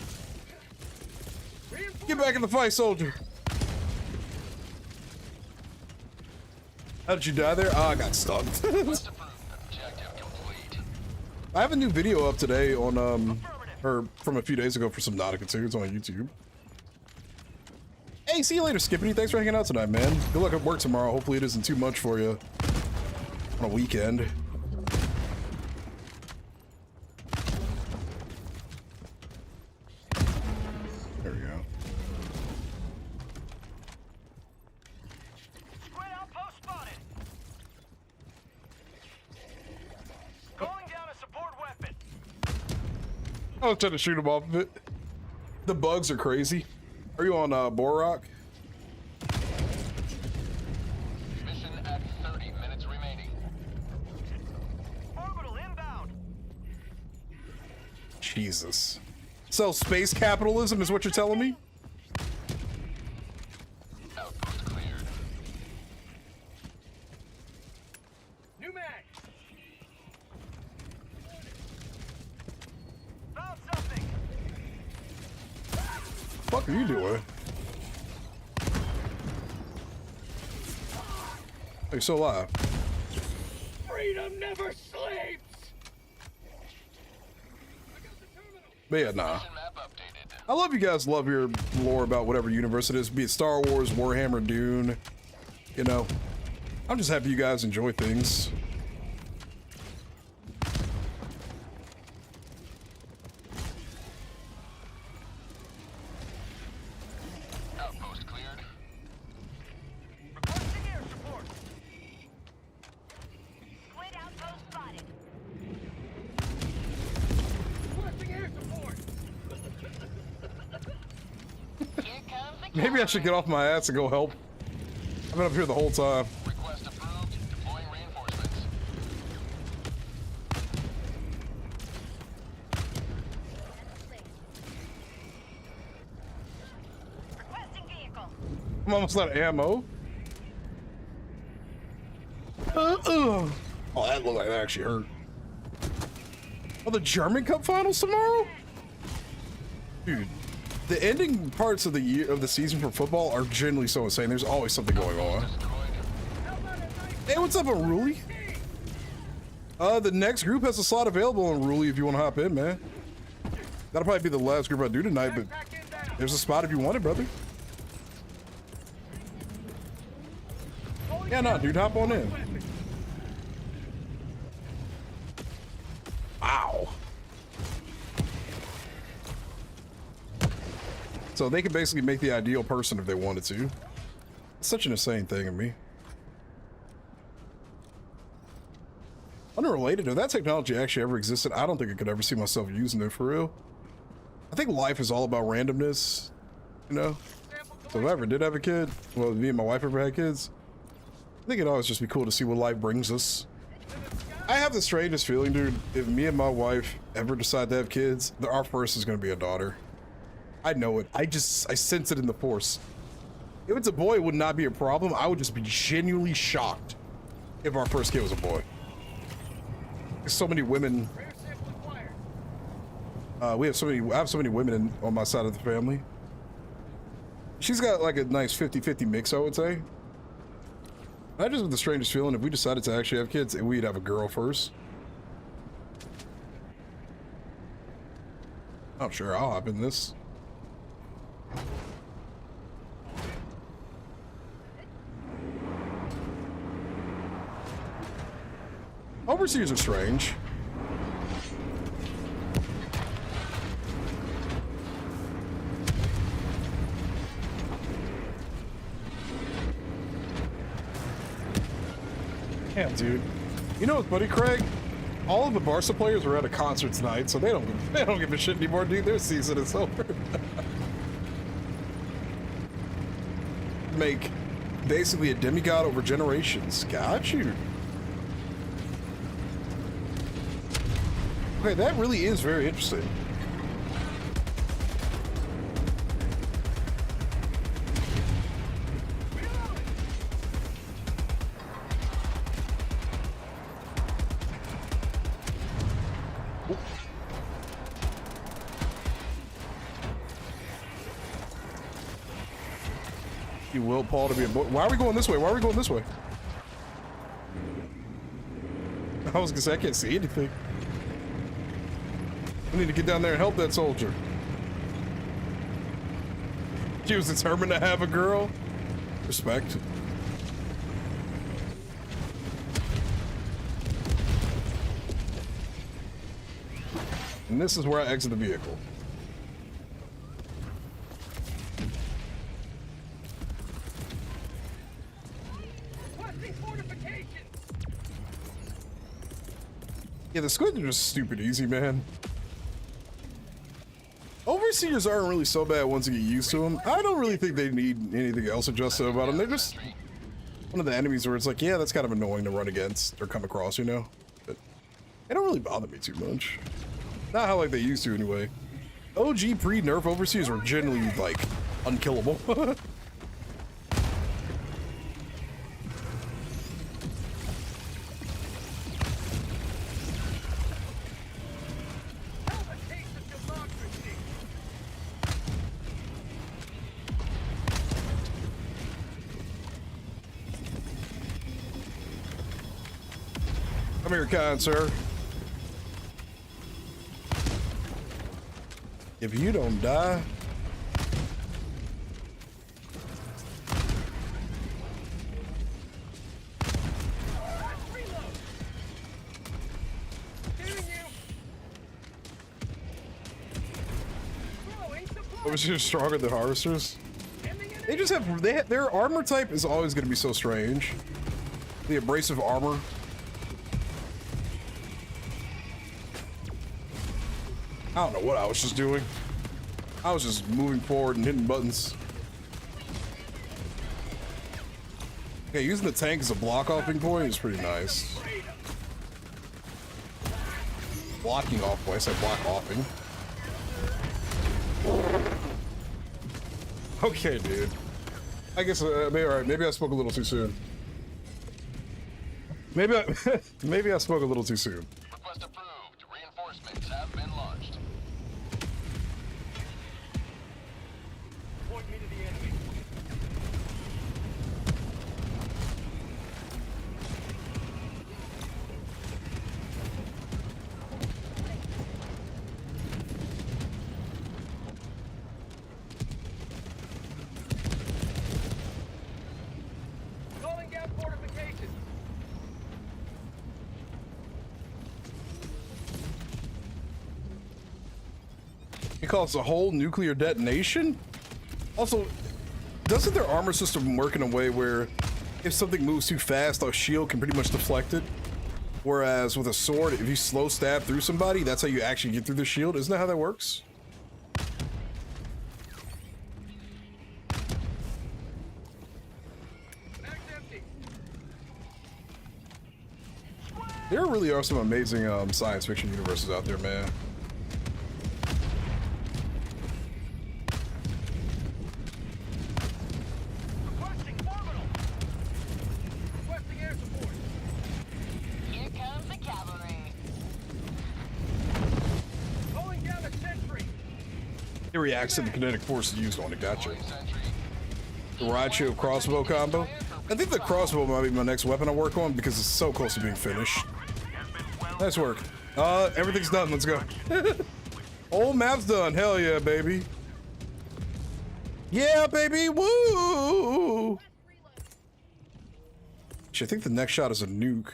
Get back in the fight, soldier. How did you die there? Oh, I got stunned. I have a new video up today on or from a few days ago for some Nautica too. It's on YouTube. Hey, see you later, Skippity. Thanks for hanging out tonight, man. Good luck at work tomorrow. Hopefully it isn't too much for you on a weekend. There we go.
Squid outpost spotted. Calling down a support weapon.
I was trying to shoot him off of it. The bugs are crazy. Are you on Borok?
Mission at 30 minutes remaining.
Orbital inbound.
Jesus. So space capitalism is what you're telling me?
Outpost cleared.
New mag. Found something.
What the fuck are you doing? You're so alive.
Freedom never sleeps.
But yeah, nah.
Mission map updated.
I love you guys love your lore about whatever universe it is, be it Star Wars, Warhammer, Dune. You know, I'm just happy you guys enjoy things.
Outpost cleared.
Requesting air support.
Squid outpost spotted.
Requesting air support.
Here comes the
Maybe I should get off my ass and go help. I've been up here the whole time.
Request approved. Deploying reinforcements.
requesting vehicle.
I'm almost out of ammo. Oh, that looked like that actually hurt. Oh, the German Cup finals tomorrow? Dude, the ending parts of the year of the season for football are generally so insane. There's always something going on. Hey, what's up, Unruly? The next group has a slot available on Unruly if you want to hop in, man. That'll probably be the last group I do tonight, but there's a spot if you want it, brother. Yeah, no, dude, hop on in. Wow. So they can basically make the ideal person if they wanted to. It's such an insane thing in me. Unrelated, if that technology actually ever existed, I don't think I could ever see myself using it for real. I think life is all about randomness, you know?
Sample
So if I ever did have a kid, well, if me and my wife ever had kids, I think it'd always just be cool to see what life brings us. I have the strangest feeling, dude. If me and my wife ever decide to have kids, our first is going to be a daughter. I know it. I sense it in the force. If it's a boy, it would not be a problem. I would just be genuinely shocked if our first kid was a boy. There's so many women. I have so many women on my side of the family. She's got like a nice 50-50 mix, I would say. I just have the strangest feeling if we decided to actually have kids, we'd have a girl first. I'm sure I'll hop in this. Overseers are strange. Damn, dude. You know what's funny, Craig? All of the Barca players are at a concert tonight, so they don't give a shit anymore, dude. Their season is over. Make basically a demigod over generations. Got you. Okay, that really is very interesting. You will Paul to be a boy. Why are we going this way? Why are we going this way? I was gonna say I can't see anything. I need to get down there and help that soldier. She was determined to have a girl. Respect. And this is where I exit the vehicle. Yeah, the squids are just stupid easy, man. Overseers aren't really so bad once you get used to them. I don't really think they need anything else adjusted about them. They're just one of the enemies where it's like, yeah, that's kind of annoying to run against or come across, you know? But they don't really bother me too much. Not how like they used to anyway. OG pre-nerf overseers were generally like unkillable. Come here, kind sir. If you don't die, overseers stronger than harvesters. They just have their armor type is always going to be so strange. The abrasive armor. I don't know what I was just doing. I was just moving forward and hitting buttons. Okay, using the tank as a block-offing point is pretty nice. Blocking off point, I said block-offing. Okay, dude. I guess, alright, maybe I spoke a little too soon. Maybe I spoke a little too soon.
Request approved. Reinforcements have been launched. Point me to the enemy. Calling down fortifications.
He calls a whole nuclear detonation? Also, doesn't their armor system work in a way where if something moves too fast, our shield can pretty much deflect it? Whereas with a sword, if you slow stab through somebody, that's how you actually get through the shield. Isn't that how that works? There really are some amazing science fiction universes out there, man.
Requesting orbital. Requesting air support.
Here comes the cavalry.
Calling down a sentry.
It reacts to the kinetic force used on it. Gotcha.
Calling sentry.
The Raichu crossbow combo. I think the crossbow might be my next weapon I work on because it's so close to being finished. Nice work. Everything's done. Let's go. Whole map's done. Hell yeah, baby. Yeah, baby. Woo! Shit, I think the next shot is a nuke.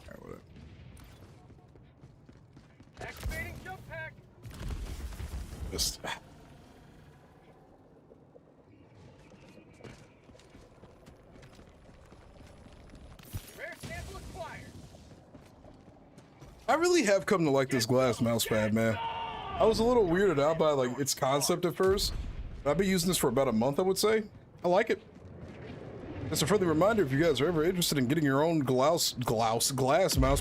Alright, whatever.
Activating jump pack.
Just.
Rare sample acquired.
I really have come to like this glass mouse pad, man. I was a little weirded out by like its concept at first. But I've been using this for about a month, I would say. I like it. Just a friendly reminder, if you guys are ever interested in getting your own glass mouse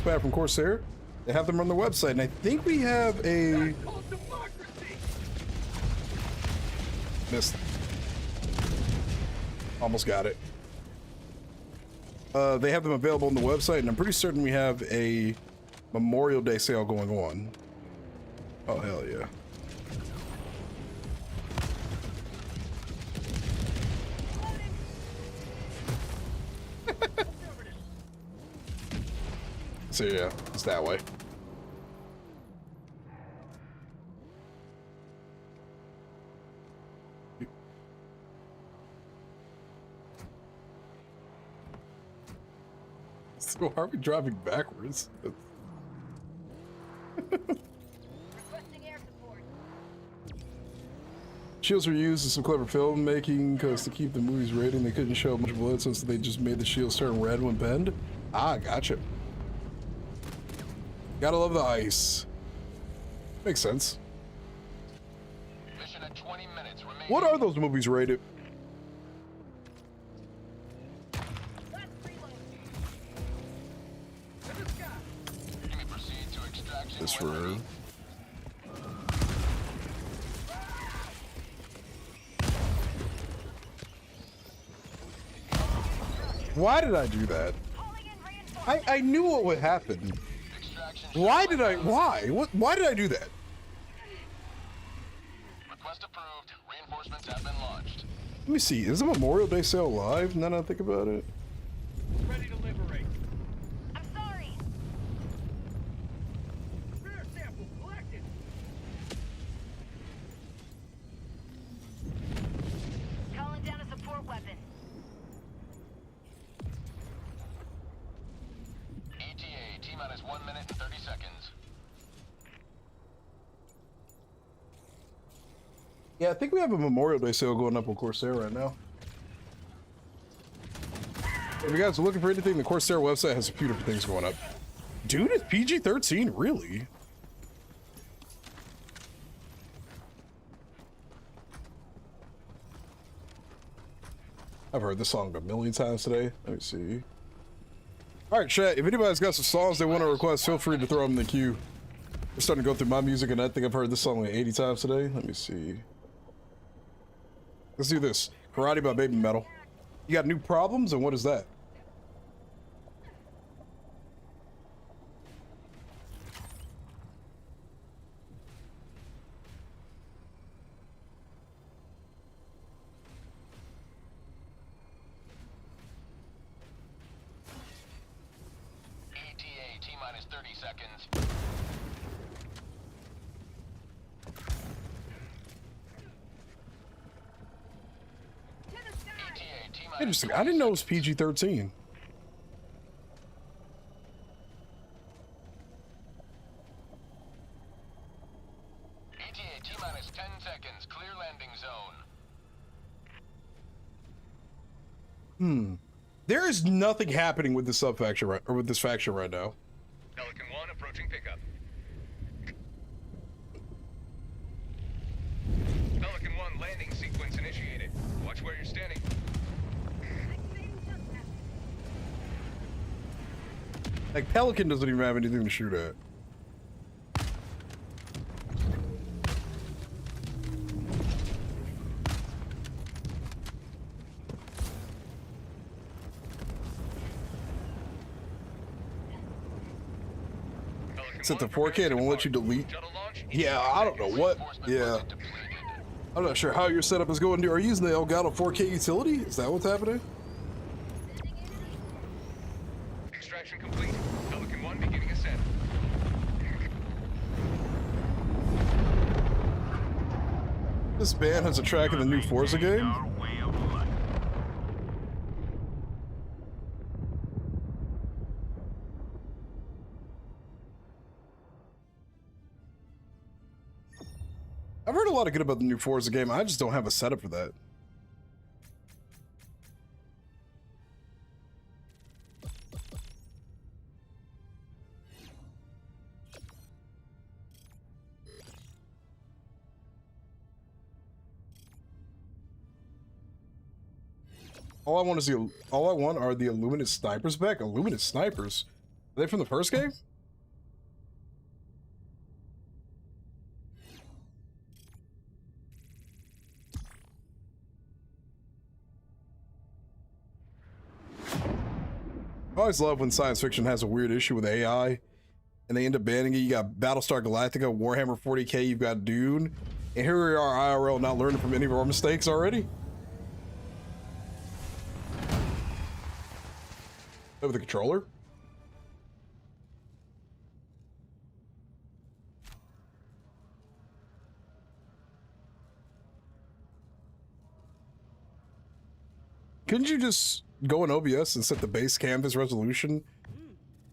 pad from Corsair, they have them on their website. And I think we have a...
Called democracy.
Missed. Almost got it. They have them available on the website, and I'm pretty certain we have a Memorial Day sale going on. Oh, hell yeah. So yeah, it's that way. So are we driving backwards?
Requesting air support.
Shields were used in some clever filmmaking because to keep the movie's rating, they couldn't show much blood, so they just made the shields turn red when bend. Ah, gotcha. Gotta love the ice. Makes sense.
Mission at 20 minutes remaining.
What are those movies rated?
Let's reload.
To the sky. Give me proceed to extraction.
This
when
for.
ready.
Why did I do that?
Calling in reinforcements.
I knew what would happen.
Extraction.
Why did I? Why? Why did I do that?
Request approved. Reinforcements have been launched.
Let me see. Is the Memorial Day sale live? Now that I think about it.
Ready to liberate.
I'm sorry.
Rare sample collected.
Calling down a support weapon.
ETA T-minus 1 minute and 30 seconds.
Yeah, I think we have a Memorial Day sale going up on Corsair right now. If you guys are looking for anything, the Corsair website has a few different things going up. Dude, it's PG-13, really? I've heard this song a million times today. Let me see. All right, chat, if anybody's got some songs they want to request, feel free to throw them in the queue. We're starting to go through my music, and I think I've heard this song like 80 times today. Let me see. Let's do this. Karate by Baby Metal. You got new problems, and what is that?
ETA T-minus 30 seconds. ETA T-minus
Interesting. I didn't know it was PG-13.
ETA T-minus 10 seconds. Clear landing zone.
There is nothing happening with this sub-faction right, or with this faction right now.
Pelican 1 approaching pickup. Pelican 1 landing sequence initiated.
Like, Pelican doesn't even have anything to shoot at. Set to 4K and it won't let you delete. Yeah, I don't know what. Yeah. I'm not sure how your setup is going. Are you using the Elgato 4K utility? Is that what's happening?
Extraction complete. Pelican 1 beginning ascent.
This band has a track in the new Forza game.
Our way of life.
I've heard a lot of good about the new Forza game. I just don't have a setup for that. All I want are the Illuminate snipers back. Illuminate snipers? Are they from the first game? I always love when science fiction has a weird issue with AI and they end up banning it. You got Battlestar Galactica, Warhammer 40K, you've got Dune, and here we are IRL not learning from any of our mistakes already. Over the controller? Couldn't you just go in OBS and set the base canvas resolution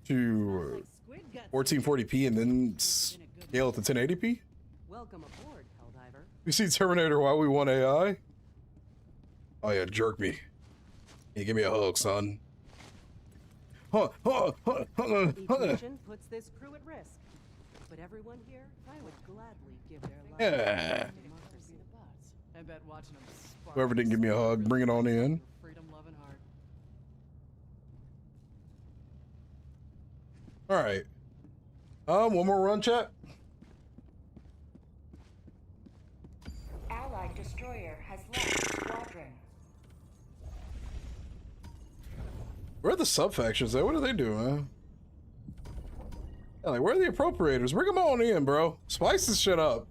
to 1440p and then scale it to 1080p?
Welcome aboard, Helldiver.
You see Terminator, why we want AI? Oh yeah, jerk me. Yeah, give me a hug, son.
Each mission puts this crew at risk, but everyone here, I would gladly give their life.
Yeah.
Democracy the bots. I bet watching them spark.
Whoever didn't give me a hug, bring it on in.
Freedom loving heart.
All right. One more run, chat.
Allied destroyer has left squadron.
Where are the sub factions at? What are they doing, man? Yeah, like, where are the appropriators? Bring them on in, bro. Spice this shit up.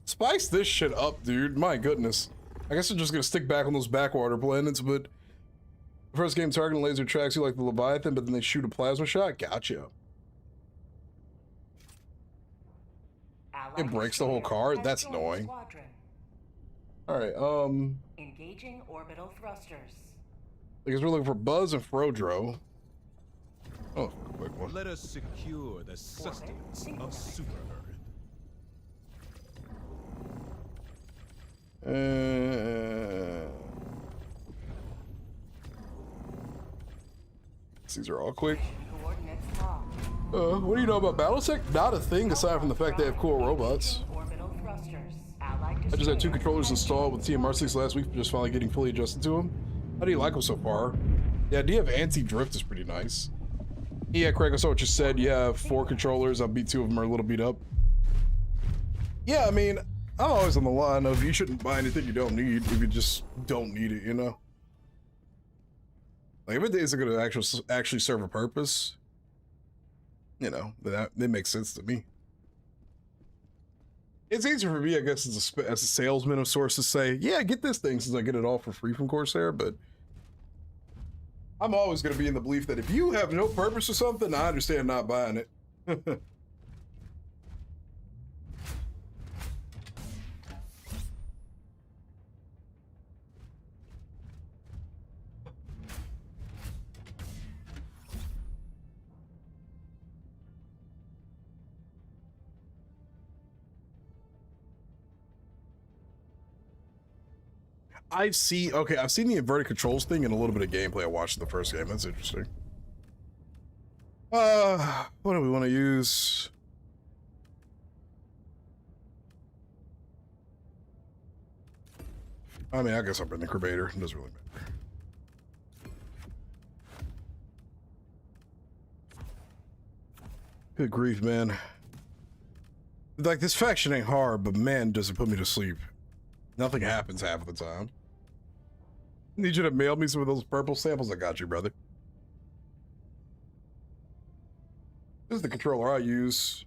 Spice this shit up, dude. My goodness. I guess they're just gonna stick back on those backwater planets, but first game targeting laser tracks you like the Leviathan, but then they shoot a plasma shot. Gotcha. It breaks the whole car. That's annoying. All right.
Engaging orbital thrusters.
I guess we're looking for Buzz and Frodro. Oh, quick one.
Let us secure the sustenance of Super Earth.
These are all quick.
Coordinates locked.
What do you know about Battletech? Not a thing aside from the fact they have cool robots.
Orbital thrusters. Allied
I just had 2
destroyer
controllers
has
installed with TMR6 last week, just finally getting fully adjusted to them. How do you like them so far? The idea of anti-drift is pretty nice. Yeah, Craig, I saw what you said. You have 4 controllers. I beat 2 of them are a little beat up. Yeah, I mean, I'm always on the line of you shouldn't buy anything you don't need if you just don't need it, you know? Like, if it isn't going to actually serve a purpose, you know, that makes sense to me. It's easier for me, I guess, as a salesman of sorts to say, yeah, get this thing since I get it all for free from Corsair, but I'm always going to be in the belief that if you have no purpose or something, I understand not buying it. I've seen the inverted controls thing and a little bit of gameplay I watched in the first game. That's interesting. What do we want to use? I mean, I guess I'll bring the Incubator. It doesn't really matter. Good grief, man. Like, this faction ain't hard, but man, does it put me to sleep. Nothing happens half of the time. Need you to mail me some of those purple samples. I got you, brother. This is the controller I use.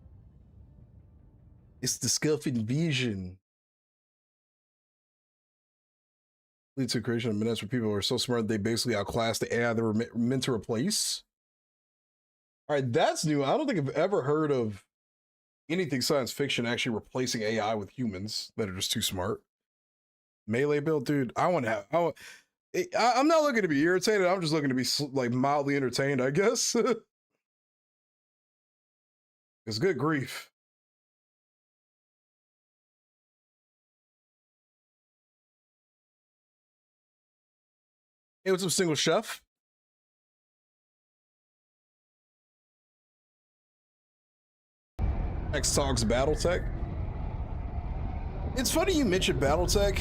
It's the SCUF Envision. Leads to creation of minutes where people are so smart they basically outclass the AI they were meant to replace. All right, that's new. I don't think I've ever heard of anything science fiction actually replacing AI with humans that are just too smart. Melee build, dude. I'm not looking to be irritated. I'm just looking to be like mildly entertained, I guess. It's good grief. Hey, what's up, single chef? X talks BattleTech. It's funny you mentioned BattleTech.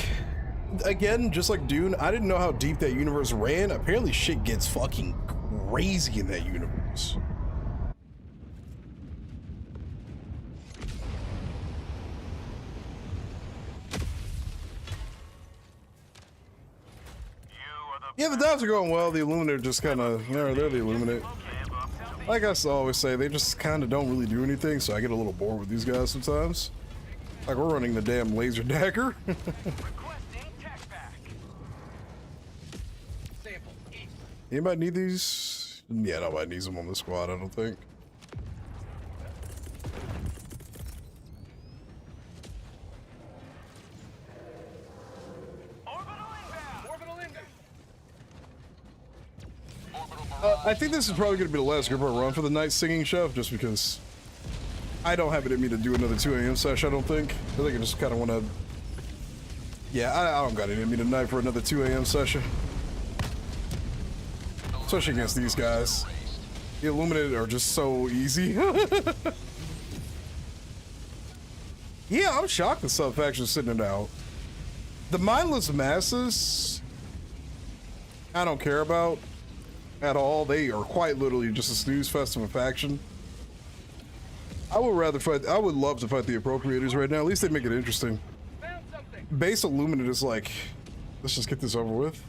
Again, just like Dune, I didn't know how deep that universe ran. Apparently shit gets fucking crazy in that universe. Yeah, the dives are going well. The Illuminate just kind of, they're the Illuminate. Like I always say, they just kind of don't really do anything, so I get a little bored with these guys sometimes. Like, we're running the damn laser dagger. Anybody need these? Yeah, nobody needs them on the squad, I don't think. I think this is probably going to be the last group I run for the night, singing chef, just because I don't have it in me to do another 2 a.m. session, I don't think. I think I just kind of want to... Yeah, I don't got it in me tonight for another 2 a.m. session. Especially against these guys. The Illuminated are just so easy. Yeah, I'm shocked the sub-faction's sitting it out. The mindless masses, I don't care about at all. They are quite literally just a snooze fest of a faction. I would love to fight the appropriators right now. At least they make it interesting. Base Illuminate is like, let's just get this over with.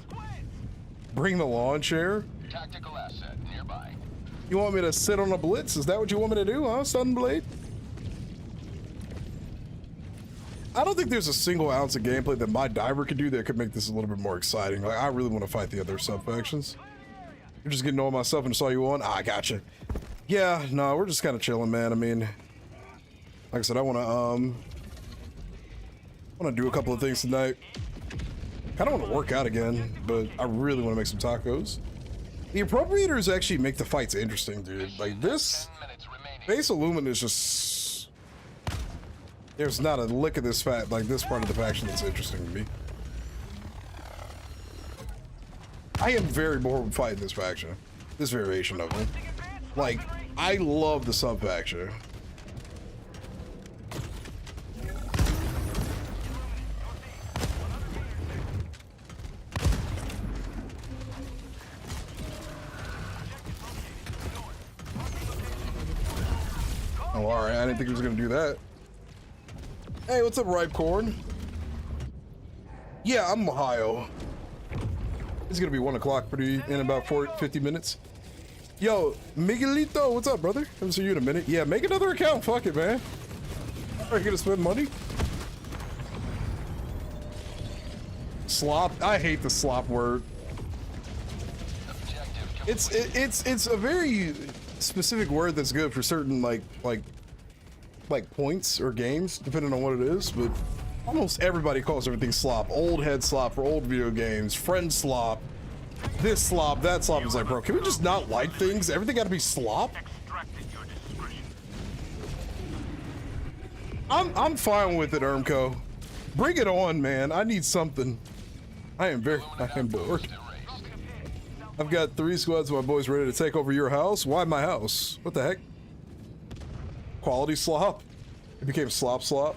Bring the lawn chair.
Tactical asset nearby.
You want me to sit on a blitz? Is that what you want me to do, huh, Sunblade? I don't think there's a single ounce of gameplay that my diver could do that could make this a little bit more exciting. Like, I really want to fight the other sub-factions. You're just getting to know myself and saw you on? Ah, gotcha. Yeah, no, we're just kind of chilling, man. I mean, like I said, I want to do a couple of things tonight. Kind of want to work out again, but I really want to make some tacos. The appropriators actually make the fights interesting, dude. Like, this base Illumina is just... There's not a lick of this part of the faction that's interesting to me. I am very bored with fighting this faction. This variation of it. Like, I love the sub-faction. Oh, alright, I didn't think he was gonna do that. Hey, what's up, Ripe Corn? Yeah, I'm Ohio. It's gonna be 1 o'clock in about 50 minutes. Yo, Miguelito, what's up, brother? Haven't seen you in a minute. Yeah, make another account. Fuck it, man. Are you gonna spend money? Slop. I hate the slop word. It's a very specific word that's good for certain like points or games, depending on what it is. But almost everybody calls everything slop. Old head slop for old video games. Friend slop. This slop, that slop. Is like, bro, can we just not like things? Everything got to be slop? I'm fine with it, Ermco. Bring it on, man. I need something. I am bored. I've got 3 squads of my boys ready to take over your house. Why my house? What the heck? Quality slop? It became slop.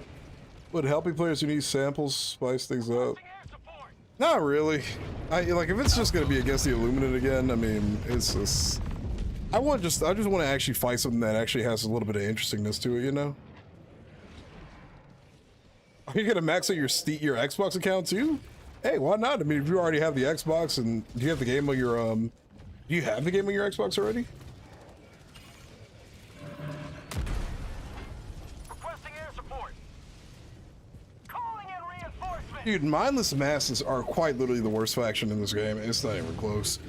Would helping players who need samples spice things up? Not really. Like, if it's just gonna be against the Illuminate again, I mean, it's just... I just want to actually fight something that actually has a little bit of interestingness to it, you know? Are you gonna max out your Xbox account too? Hey, why not? I mean, if you already have the Xbox, and do you have the game on your do you have the game on your Xbox already?
Requesting air support. Calling in reinforcements.
Dude, mindless masses are quite literally the worst faction in this game. It's not even close.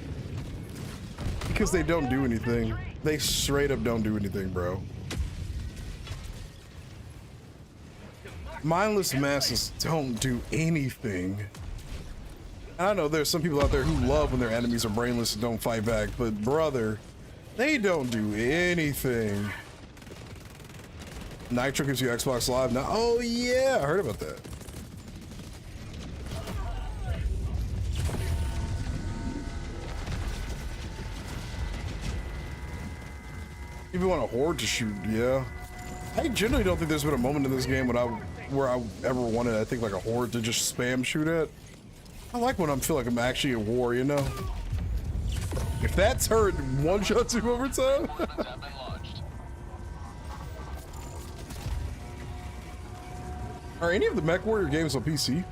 Because they don't do anything. They straight up don't do anything, bro. Mindless masses don't do anything. And I know there's some people out there who love when their enemies are brainless and don't fight back, but brother, they don't do anything. Nitro gives you Xbox Live now. Oh yeah, I heard about that. If you want a horde to shoot, yeah. I generally don't think there's been a moment in this game where I ever wanted, I think, like a horde to just spam shoot at. I like when I feel like I'm actually at war, you know? If that turret one-shots you over time. Are any of the Mech Warrior games on PC?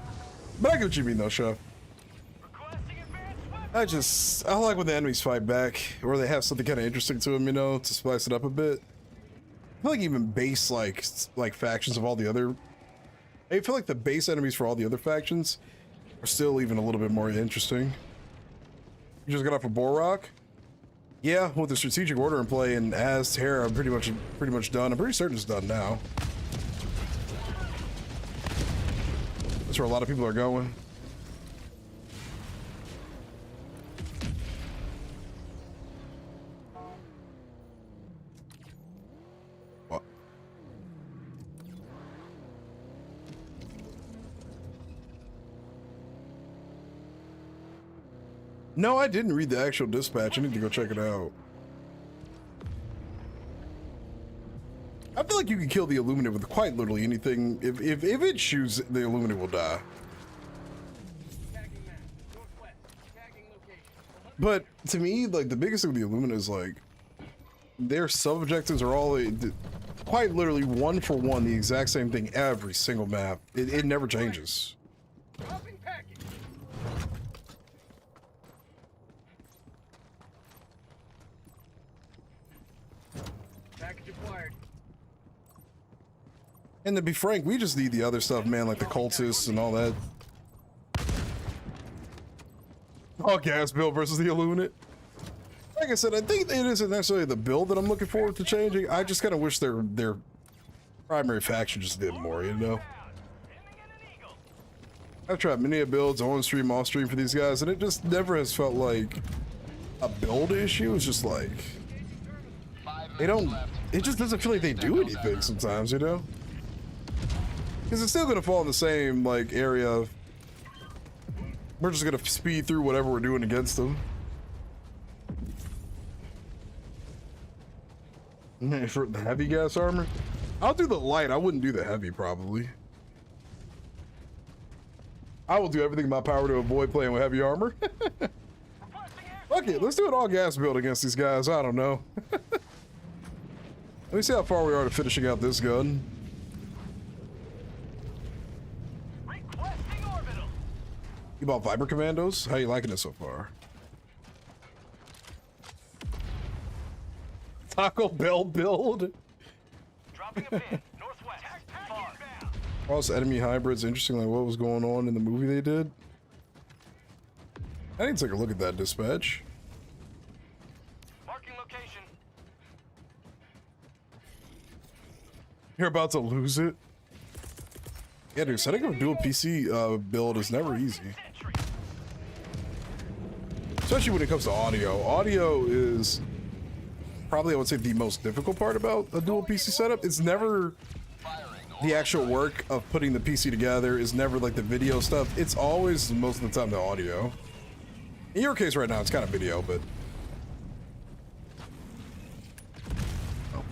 But I get what you mean though, Chef. I like when the enemies fight back, or they have something kind of interesting to them, you know, to spice it up a bit. I feel like even base like factions of all the other, I feel like the base enemies for all the other factions are still even a little bit more interesting. You just got off of Borok? Yeah, with the strategic order in play and as Terra, I'm pretty much done. I'm pretty certain it's done now. That's where a lot of people are going. What? No, I didn't read the actual dispatch. I need to go check it out. I feel like you can kill the Illuminate with quite literally anything. If it shoots, the Illuminate will die. But to me, like, the biggest thing with the Illuminate is like their sub-objectives are all quite literally one for one the exact same thing every single map. It never changes.
Package acquired.
And to be frank, we just need the other stuff, man, like the cultists and all that. Oh, gas build versus the Illuminate. Like I said, I think it isn't necessarily the build that I'm looking forward to changing. I just kind of wish their primary faction just did more, you know? I've tried many builds on stream, off stream for these guys, and it just never has felt like a build issue. It's just like they don't. It just doesn't feel like they do anything sometimes, you know? Because it's still gonna fall in the same like area of we're just gonna speed through whatever we're doing against them. For the heavy gas armor, I'll do the light. I wouldn't do the heavy probably. I will do everything in my power to avoid playing with heavy armor. Fuck it, let's do an all gas build against these guys. I don't know. Let me see how far we are to finishing out this gun. You bought Viper Commandos? How you liking it so far? Taco Bell build?
Dropping a pin, northwest. Far.
Cross enemy hybrids. Interesting, like what was going on in the movie they did. I need to take a look at that dispatch.
Marking location.
You're about to lose it. Yeah, dude, setting up a dual PC build is never easy. Especially when it comes to audio. Audio is probably, I would say, the most difficult part about a dual PC setup. It's never the actual work of putting the PC together. It's never like the video stuff. It's always, most of the time, the audio. In your case right now, it's kind of video, but... Oh.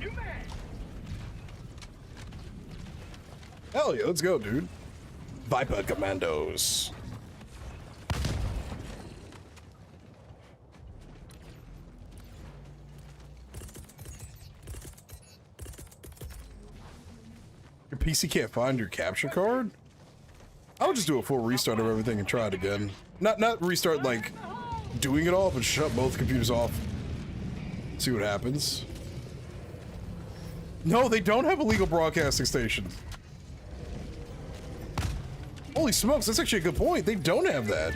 Hell yeah, let's go, dude. Viper Commandos. PC can't find your capture card? I would just do a full restart of everything and try it again. Not restart like doing it all, but shut both computers off. See what happens. No, they don't have a legal broadcasting station. Holy smokes, that's actually a good point. They don't have that.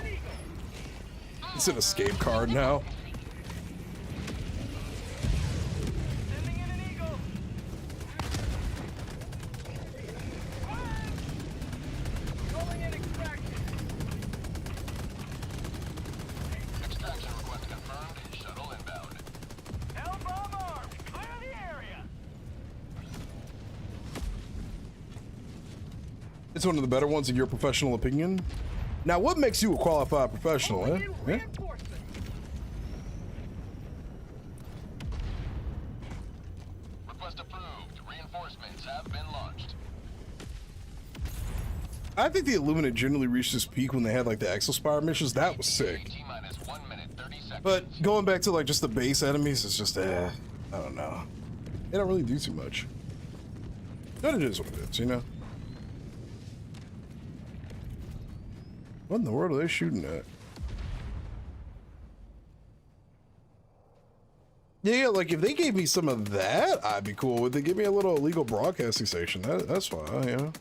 It's an escape card now.
Sending in an eagle. Calling in extraction. Extraction request confirmed. Shuttle inbound. L-bomb armed. Clear the area.
It's one of the better ones in your professional opinion. Now, what makes you a qualified professional, eh? Eh?
Request approved. Reinforcements have been launched.
I think the Illuminate generally reached its peak when they had like the Exospire missions. That was sick.
T-minus 1 minute 30 seconds.
But going back to like just the base enemies, it's just I don't know. They don't really do too much. But it is what it is, you know? What in the world are they shooting at? Yeah, like if they gave me some of that, I'd be cool with it. Give me a little illegal broadcasting station. That's fine, you know?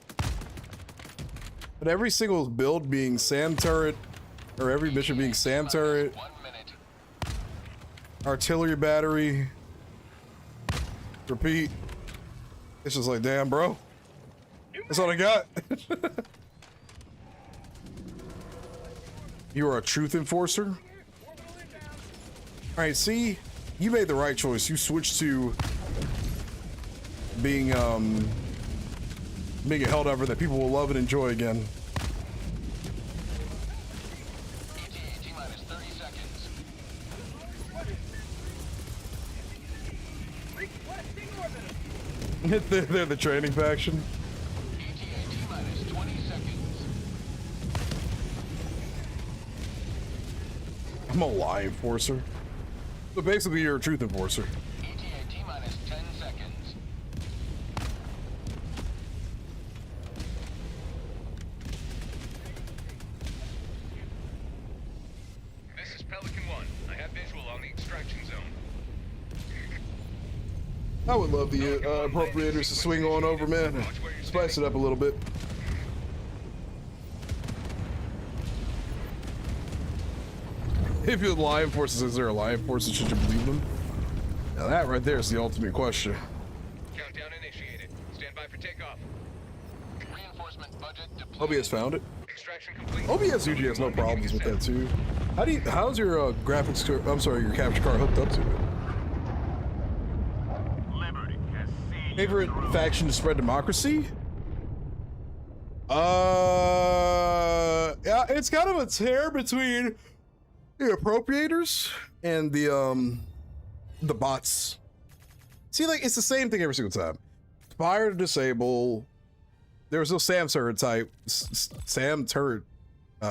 But every single build being SAM turret, or every mission being SAM turret,
1 minute.
artillery battery, repeat. It's just like, damn, bro. That's all I got. You are a truth enforcer? All right, see, you made the right choice. You switched to being a held over that people will love and enjoy again.
ETA T-minus 30 seconds. Requesting orbiter.
They're the training faction.
ETA T-minus 20 seconds.
I'm a lie enforcer. So basically, you're a truth enforcer.
ETA T-minus 10 seconds. This is Pelican 1. I have visual on the extraction zone.
I would love the appropriators to swing on over, man. Spice it up a little bit. If you're the lie enforcer, is there a lie enforcer? Should you believe them? Now that right there is the ultimate question.
Countdown initiated. Stand by for takeoff. Reinforcement budget deployed.
OBS found it.
Extraction complete.
OBS usually has no problems with that too. How's your graphics card, I'm sorry, your capture card hooked up to it?
Liberty has seen
Favorite faction to spread democracy? Yeah, it's kind of a tear between the appropriators and the bots. See, like, it's the same thing every single time. Fire to disable. There was no SAM turret type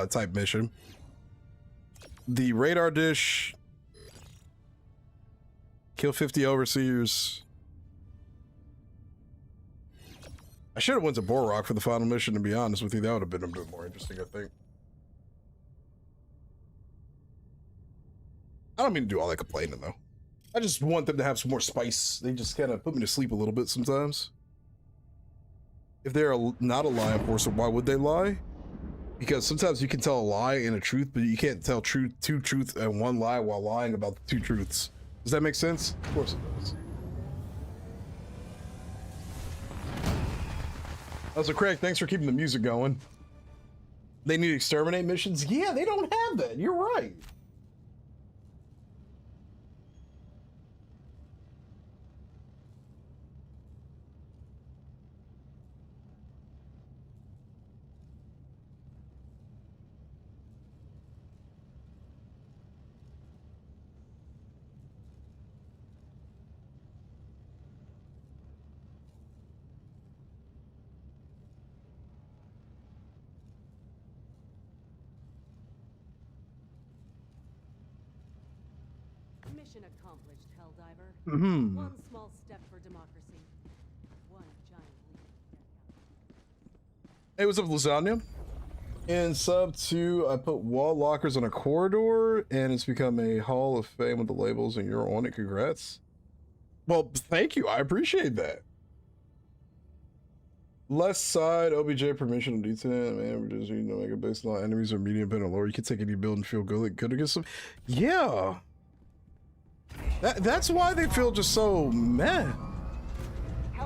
type mission. The radar dish. Kill 50 overseers. I should have went to Borok for the final mission, to be honest with you. That would have been a bit more interesting, I think. I don't mean to do all that complaining, though. I just want them to have some more spice. They just kind of put me to sleep a little bit sometimes. If they're not a lie enforcer, why would they lie? Because sometimes you can tell a lie and a truth, but you can't tell two truths and one lie while lying about the two truths. Does that make sense? Of course it does. Also, Craig, thanks for keeping the music going. They need exterminate missions? Yeah, they don't have that. You're right.
Mission accomplished, Helldiver.
Mm-hmm.
One small step for democracy. One giant leap.
Hey, what's up, Lasagna? And sub to, I put wall lockers on a corridor, and it's become a hall of fame with the labels, and you're on it. Congrats. Well, thank you. I appreciate that. Left side, OBJ permission to D10. Man, we're just, you know, make it based on enemies or medium pen or lower. You can take any build and feel good against them. Yeah. That's why they feel just so meh.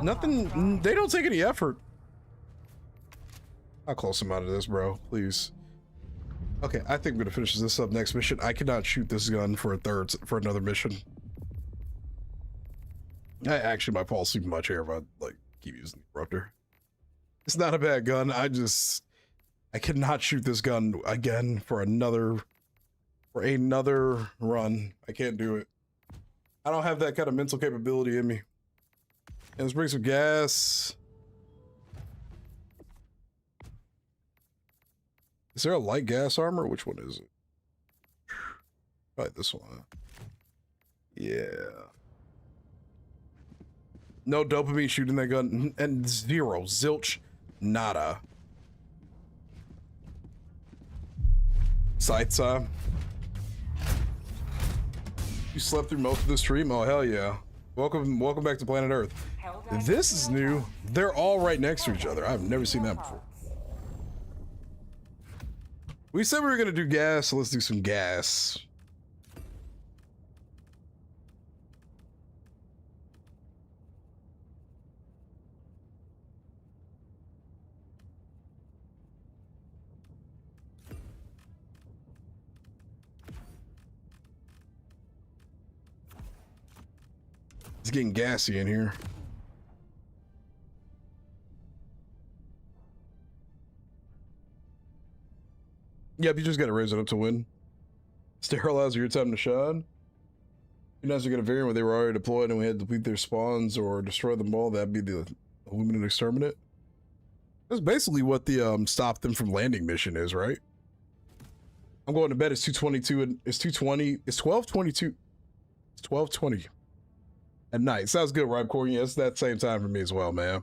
Nothing, they don't take any effort. How close am I to this, bro? Please. Okay, I think I'm gonna finish this up next mission. I cannot shoot this gun for another mission. I actually might fall asleep much here if I like keep using the interrupter. It's not a bad gun. I cannot shoot this gun again for another run. I can't do it. I don't have that kind of mental capability in me. And let's bring some gas. Is there a light gas armor? Which one is it? Probably this one. Yeah. No dopamine shooting that gun. And zero. Zilch. Nada. Sights, you slept through most of the stream? Oh, hell yeah. Welcome back to planet Earth. This is new. They're all right next to each other. I've never seen that before. We said we were gonna do gas, so let's do some gas. It's getting gassy in here. Yep, you just gotta raise it up to win. Sterilize your time to shine. You know, to get a variant where they were already deployed and we had to deplete their spawns or destroy them all. That'd be the Illuminate Exterminate. That's basically what the stop them from landing mission is, right? I'm going to bed. It's 2:22 and it's 2:20. It's 12:22. It's 12:20 at night. Sounds good, right, Corey? Yeah, it's that same time for me as well, man.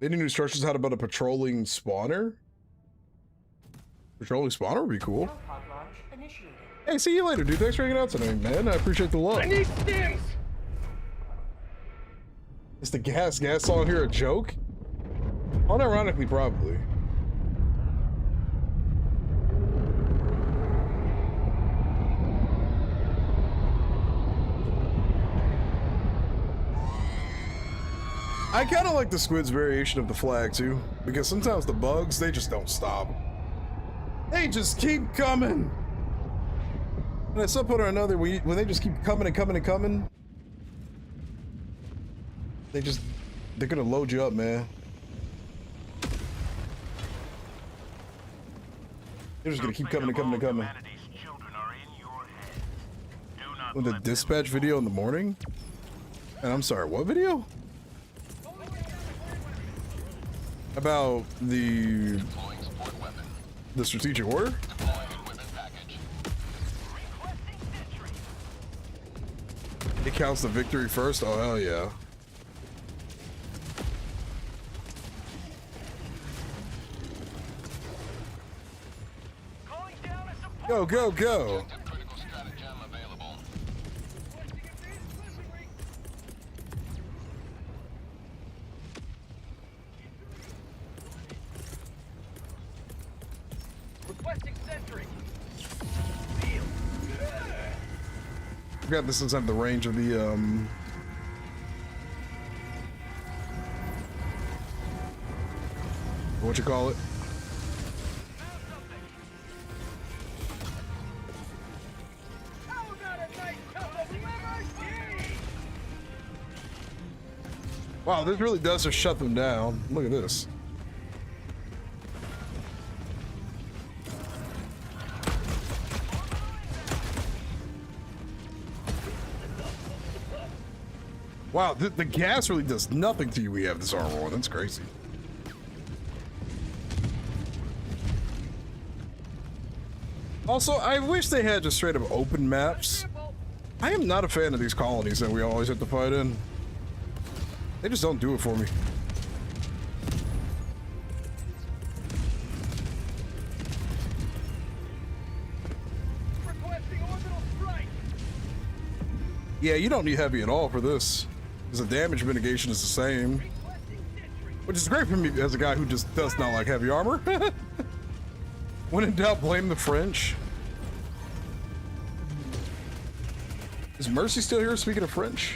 Any new instructions how to build a patrolling spawner? Patrolling spawner would be cool. Hey, see you later, dude. Thanks for hanging out tonight, man. I appreciate the love.
I need stims!
Is the gas song here a joke? Unironically, probably. I kind of like the squid's variation of the flag too, because sometimes the bugs, they just don't stop. They just keep coming. And at some point or another, when they just keep coming and coming and coming, they're gonna load you up, man. They're just gonna keep coming and coming and coming. With the dispatch video in the morning? And I'm sorry, what video? About the strategic order? It counts the victory first? Oh, hell yeah. Go, go, go.
Requesting sentry.
Forgot this inside the range of the what you call it? Wow, this really does just shut them down. Look at this. Wow, the gas really does nothing to you. We have this armor on. That's crazy. Also, I wish they had just straight up open maps. I am not a fan of these colonies that we always have to fight in. They just don't do it for me. Yeah, you don't need heavy at all for this, because the damage mitigation is the same. Which is great for me as a guy who just does not like heavy armor. When in doubt, blame the French. Is Mercy still here, speaking of French?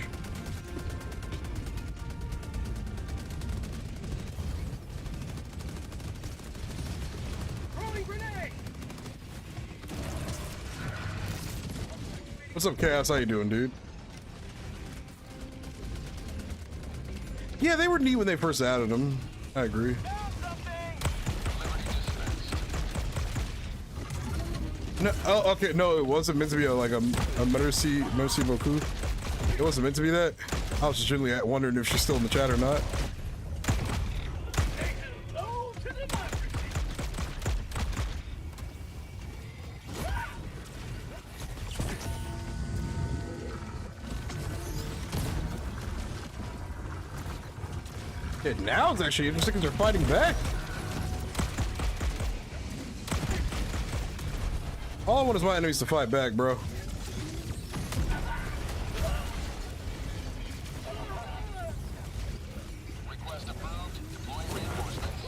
What's up, Chaos? How you doing, dude? Yeah, they were neat when they first added them. I agree. No, oh, okay, no, it wasn't meant to be like a merci beaucoup. It wasn't meant to be that. I was just generally wondering if she's still in the chat or not. Yeah, now it's actually interesting because they're fighting back. All I want is my enemies to fight back, bro.
Request approved. Deploying reinforcements.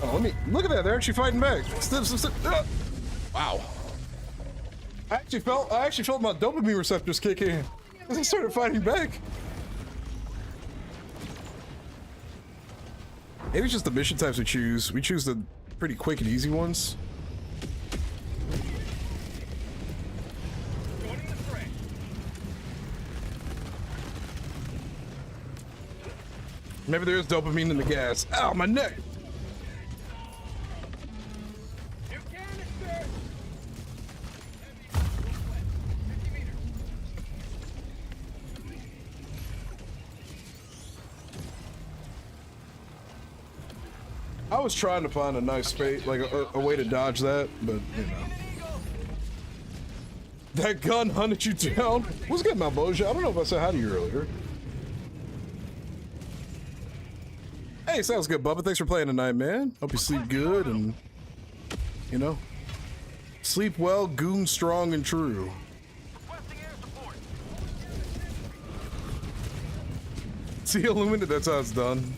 Oh, let me look at that. They're actually fighting back. Wow. I actually felt my dopamine receptors kick in as I started fighting back. Maybe it's just the mission types we choose. We choose the pretty quick and easy ones.
Joining the fray.
Maybe there's dopamine in the gas. Ow, my neck.
New canister. 50 meters.
I was trying to find a nice space, like a way to dodge that, but you know. That gun hunted you down. What's good, Malboja? I don't know if I said hi to you earlier. Hey, sounds good, Bubba. Thanks for playing tonight, man. Hope you sleep good and, you know, sleep well, goon strong and true.
Requesting air support.
See, Illuminated, that's how it's done.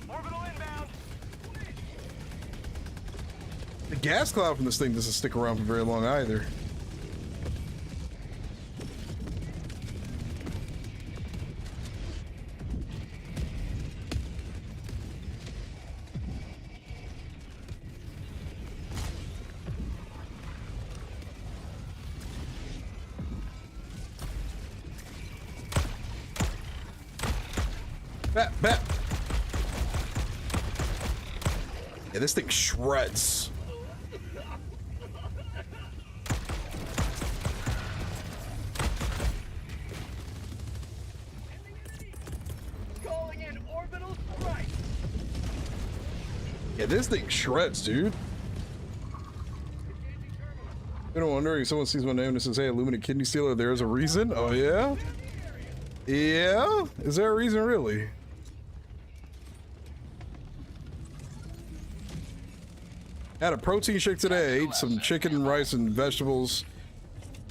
Orbital inbound.
The gas cloud from this thing doesn't stick around for very long either. Bat. Yeah, this thing shreds.
Calling in orbital strike.
Yeah, this thing shreds, dude. I don't wonder if someone sees my name and says, "Hey, Illuminate Kidney Stealer," there's a reason. Oh yeah? Yeah? Is there a reason really? Had a protein shake today. Ate some chicken, rice, and vegetables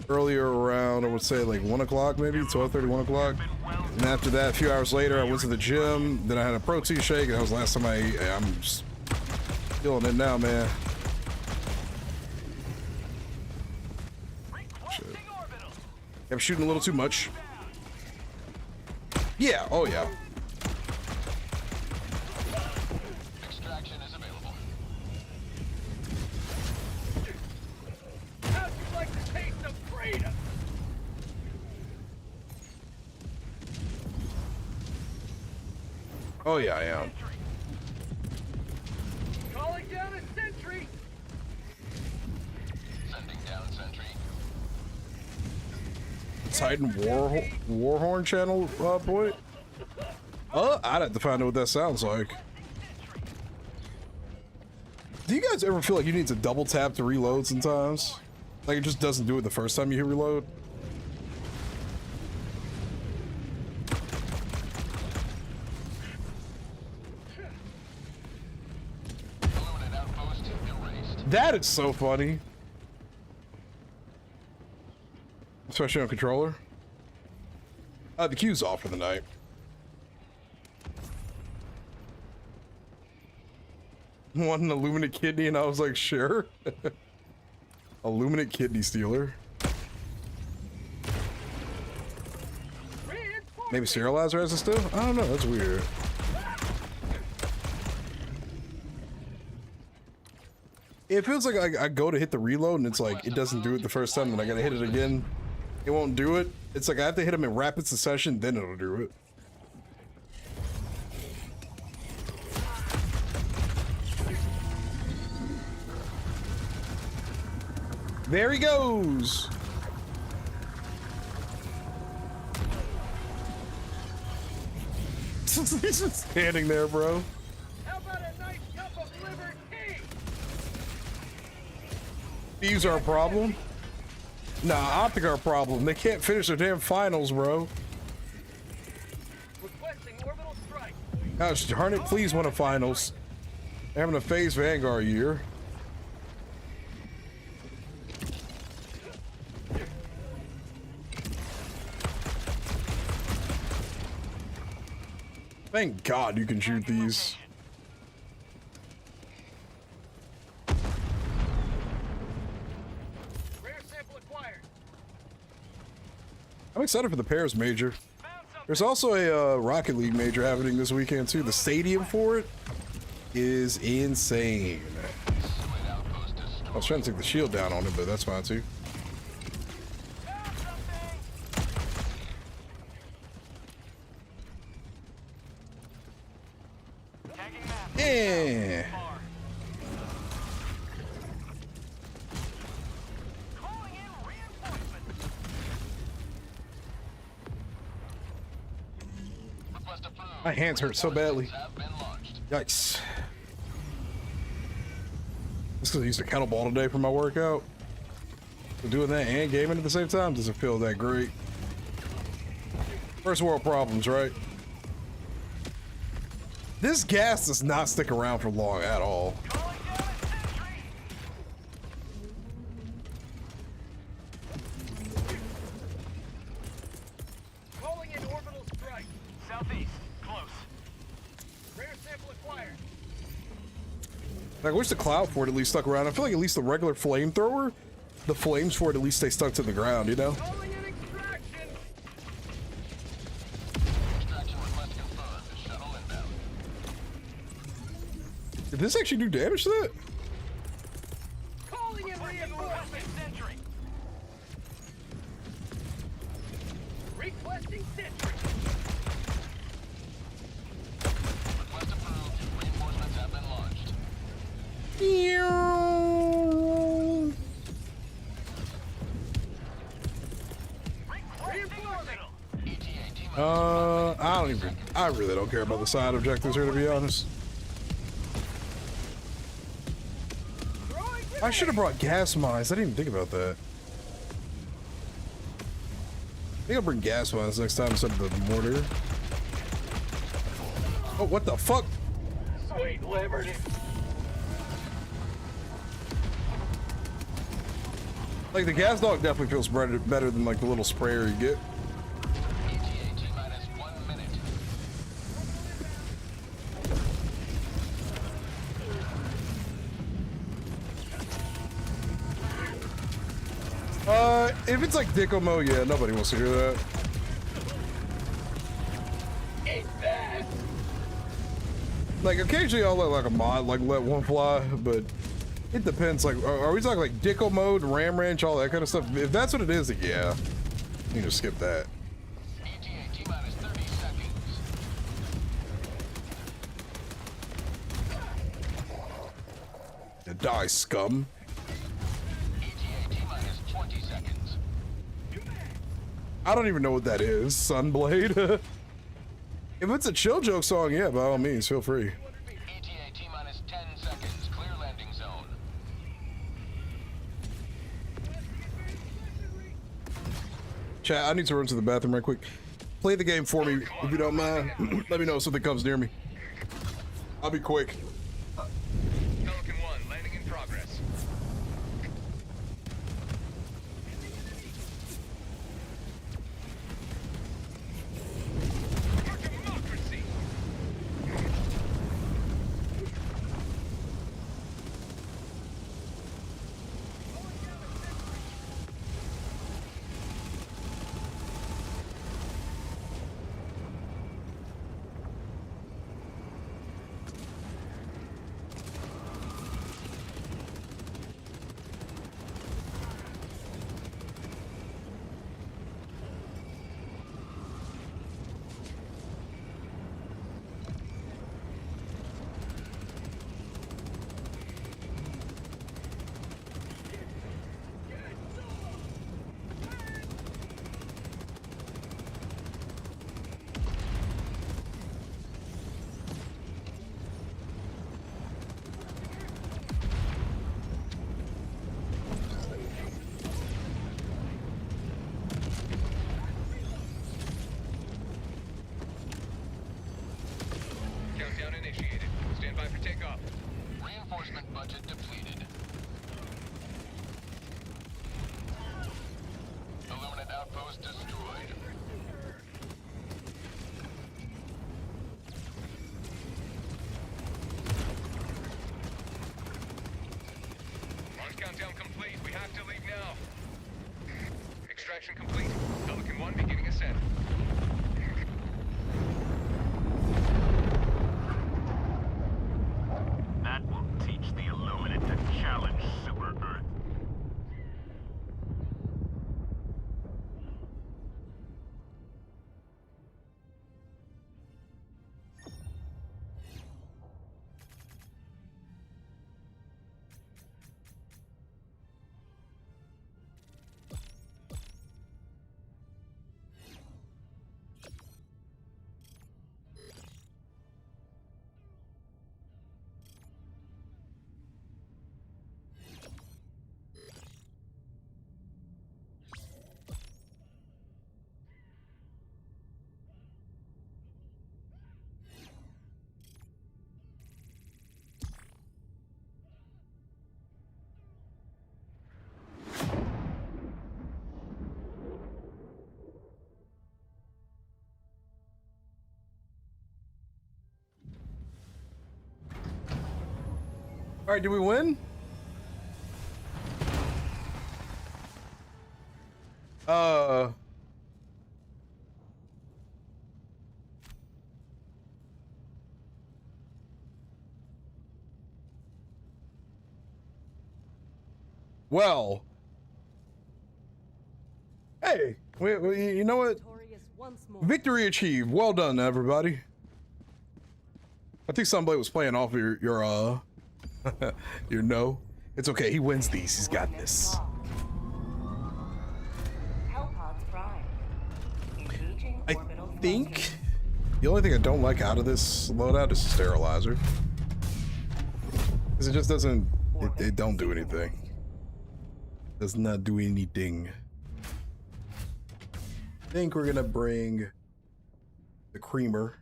earlier around, I would say like 1 o'clock, maybe 12:30, 1 o'clock. And after that, a few hours later, I went to the gym. Then I had a protein shake, and that was the last time I ate. I'm just feeling it now, man. Shit. I'm shooting a little too much. Yeah, oh yeah.
Extraction is available. How'd you like the taste of freedom?
Oh yeah, I am.
Calling down a sentry. Sending down sentry.
Titan Warhorn channel, boy. I'd have to find out what that sounds like. Do you guys ever feel like you need to double tap to reload sometimes? Like, it just doesn't do it the first time you hit reload. That is so funny. Especially on controller. The queue's off for the night. Want an illuminate kidney, and I was like, sure. Illuminate kidney stealer. Maybe serializer has it still? I don't know, that's weird. It feels like I go to hit the reload and it's like, it doesn't do it the first time, and I gotta hit it again. It won't do it. It's like I have to hit them in rapid succession, then it'll do it. There he goes. He's just standing there, bro.
How about a nice cup of liver tea?
These are a problem? Nah, Optic are a problem. They can't finish their damn finals, bro.
Requesting orbital strike.
Gosh darn it, please win a finals. They're having a phase Vanguard year. Thank God you can shoot these.
Rare sample acquired.
I'm excited for the Paris major. There's also a Rocket League major happening this weekend too. The stadium for it is insane. I was trying to take the shield down on it, but that's fine too. Yeah. My hands hurt so badly. Yikes. This because I used a kettlebell today for my workout. So doing that and gaming at the same time doesn't feel that great. First world problems, right? This gas does not stick around for long at all.
Calling in orbital strike. Southeast, close. Rare sample acquired.
I wish the cloud fort at least stuck around. I feel like at least the regular flamethrower, the flames for it at least stay stuck to the ground, you know?
Calling in extraction.
Extraction request confirmed. Shuttle inbound.
Did this actually do damage to that?
Calling in reinforcement. Sentry. Requesting sentry.
Request approved. Reinforcements have been launched.
I really don't care about the side objectives here, to be honest. I should have brought gas mines. I didn't even think about that. I think I'll bring gas mines next time instead of the mortar. Oh, what the fuck?
Sweet liberty.
Like, the gas dog definitely feels better than, like, the little sprayer you get.
ETA minus 1 minute.
If it's like Dicko Mo, yeah, nobody wants to hear that. Like, occasionally I'll let, like, a mod, like, let one fly, but it depends. Like, are we talking, like, Dicko Mode, Ram Ranch, all that kind of stuff? If that's what it is, then yeah. You can just skip that.
ETA minus 30 seconds.
You die, scum.
ETA minus 20 seconds.
I don't even know what that is. Sunblade? If it's a chill joke song, yeah, by all means, feel free.
ETA minus 10 seconds. Clear landing zone.
Chat, I need to run to the bathroom right quick. Play the game for me if you don't mind. Let me know if something comes near me. I'll be quick.
Pelican 1, landing in progress. For democracy! Countdown initiated. Stand by for takeoff. Reinforcement budget depleted. Illuminate outpost destroyed. Launch countdown complete. We have to leave now. Extraction complete. Pelican 1 beginning ascent.
That will teach the Illuminate to challenge Super Earth.
All right, did we win? Well. Hey, you know what?
Victorious once more.
Victory achieved. Well done, everybody. I think somebody was playing off your your no. It's okay. He wins these. He's got this.
Hellpods prime. Engaging
I
orbital
think
thrusters.
the only thing I don't like out of this loadout is the sterilizer. Because it just doesn't. It don't do anything. Does not do anything. I think we're gonna bring the creamer.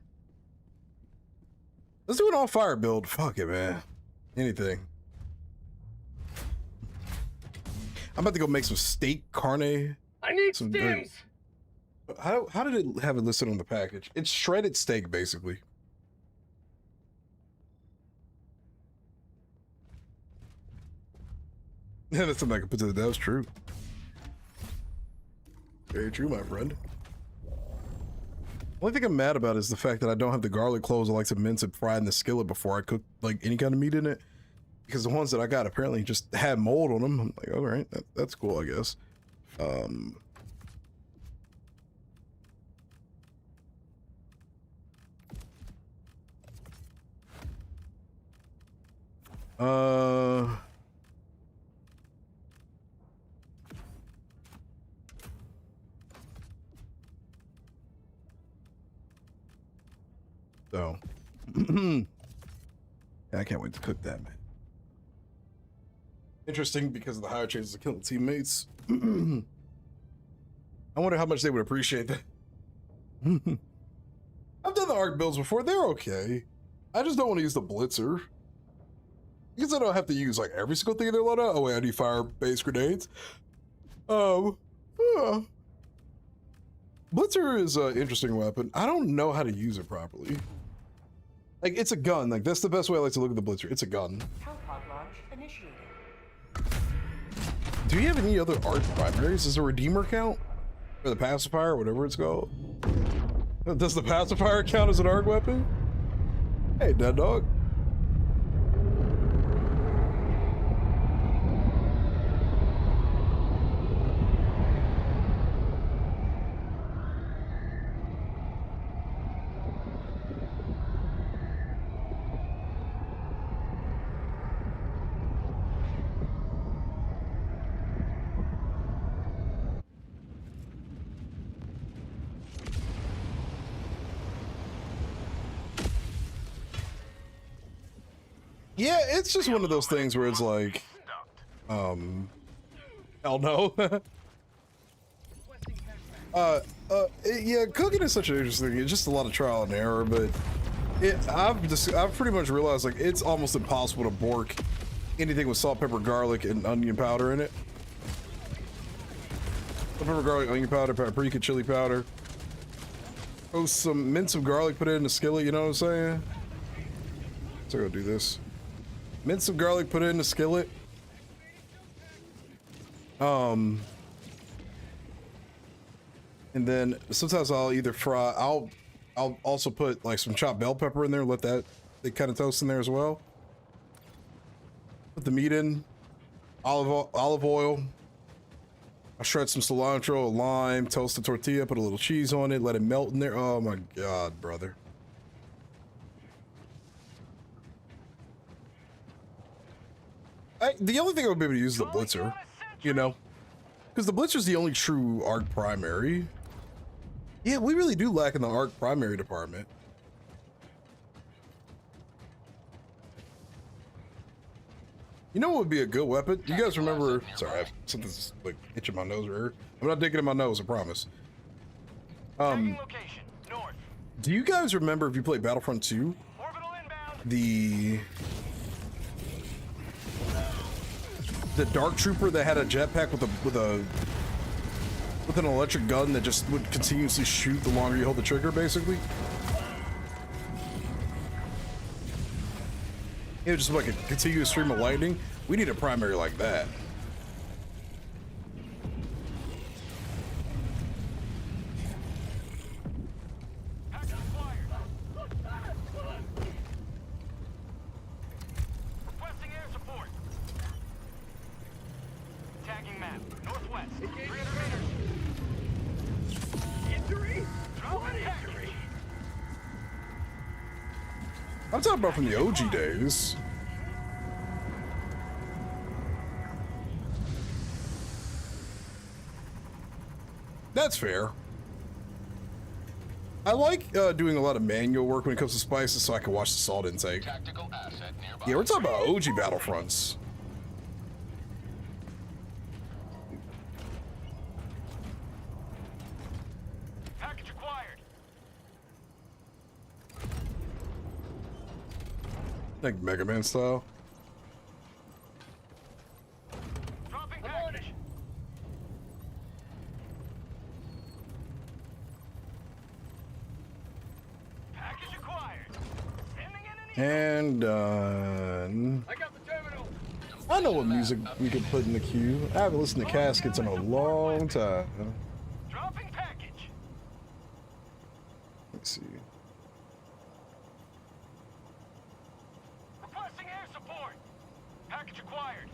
Let's do an all fire build. Fuck it, man. Anything. I'm about to go make some steak carne.
I need
Some
stems!
How did it have it listed on the package? It's shredded steak, basically. Yeah, that's something I can put to the that was true. Very true, my friend. Only thing I'm mad about is the fact that I don't have the garlic cloves I like to mince and fry in the skillet before I cook like any kind of meat in it. Because the ones that I got apparently just had mold on them. I'm like, all right, that's cool, I guess. So, yeah, I can't wait to cook that, man. Interesting because of the higher chances of killing teammates. I wonder how much they would appreciate that. I've done the arc builds before. They're okay. I just don't want to use the blitzer. Because I don't have to use like every single thing in their loadout. Oh wait, I need fire-based grenades. Blitzer is an interesting weapon. I don't know how to use it properly. Like, it's a gun. Like, that's the best way I like to look at the blitzer. It's a gun.
Cowpod launch initiated.
Do you have any other arc primaries? Does the Redeemer count? Or the pacifier, whatever it's called? Does the pacifier count as an arc weapon? Hey, dead dog. Yeah, it's just one of those things where it's like, hell no. Yeah, cooking is such an interesting thing. It's just a lot of trial and error, but I've pretty much realized like it's almost impossible to bork anything with salt, pepper, garlic, and onion powder in it. Salt, pepper, garlic, onion powder, paprika, chili powder. Oh, some mince of garlic, put it in the skillet, you know what I'm saying? So I'll do this. Mince some garlic, put it in the skillet. And then sometimes I'll either fry. I'll also put like some chopped bell pepper in there. Let that kind of toast in there as well. Put the meat in. Olive oil. I shred some cilantro, a lime, toast the tortilla, put a little cheese on it, let it melt in there. Oh my god, brother. The only thing I would be able to use is the blitzer, you know, because the blitzer is the only true arc primary. Yeah, we really do lack in the arc primary department. You know what would be a good weapon? You guys remember? Sorry, something's like itching my nose or I'm not digging in my nose, I promise. Do you guys remember if you played Battlefront 2? The Dark Trooper that had a jetpack with an electric gun that just would continuously shoot the longer you hold the trigger, basically. It was just like a continuous stream of lightning. We need a primary like that. I'm talking about from the OG days. That's fair. I like doing a lot of manual work when it comes to spices so I can watch the salt intake. Yeah, we're talking about OG Battlefronts.
Package acquired.
Like Mega Man style.
Dropping package. Package acquired. Sending in an
And done.
I got the terminal.
I know what music we could put in the queue. I haven't listened to Caskets in a long time.
Dropping package.
Let's see.
Requesting air support. Package acquired.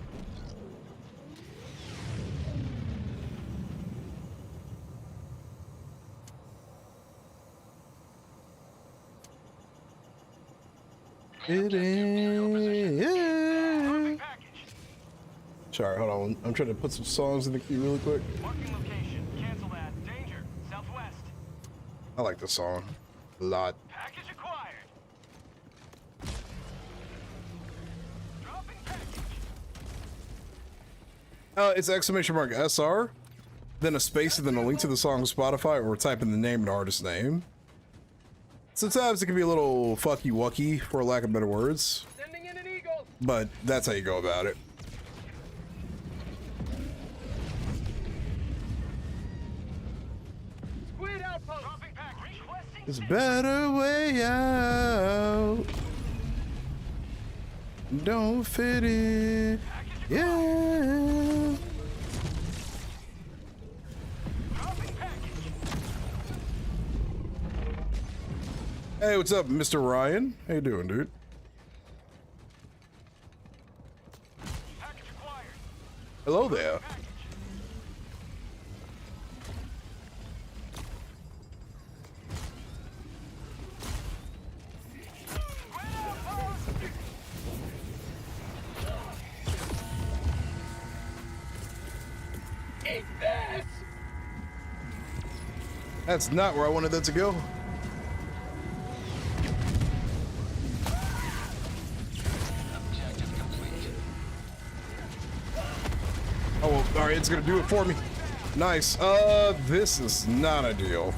It is.
Dropping package.
Sorry, hold on. I'm trying to put some songs in the queue really quick.
Marking location. Cancel that. Danger. Southwest.
I like this song a lot.
Package acquired. Dropping package.
It's exclamation mark SR. then a space, and then a link to the song on Spotify, or type in the name and artist name. Sometimes it can be a little fucky-wucky, for lack of better words.
Sending in an eagle.
But that's how you go about it.
Squid outpost.
There's a better way out. Don't fit in. Yeah. Hey, what's up, Mr. Ryan? How you doing, dude? Hello there.
Eat this.
That's not where I wanted that to go.
Objective complete.
Oh, well, all right, it's gonna do it for me. Nice. This is not ideal.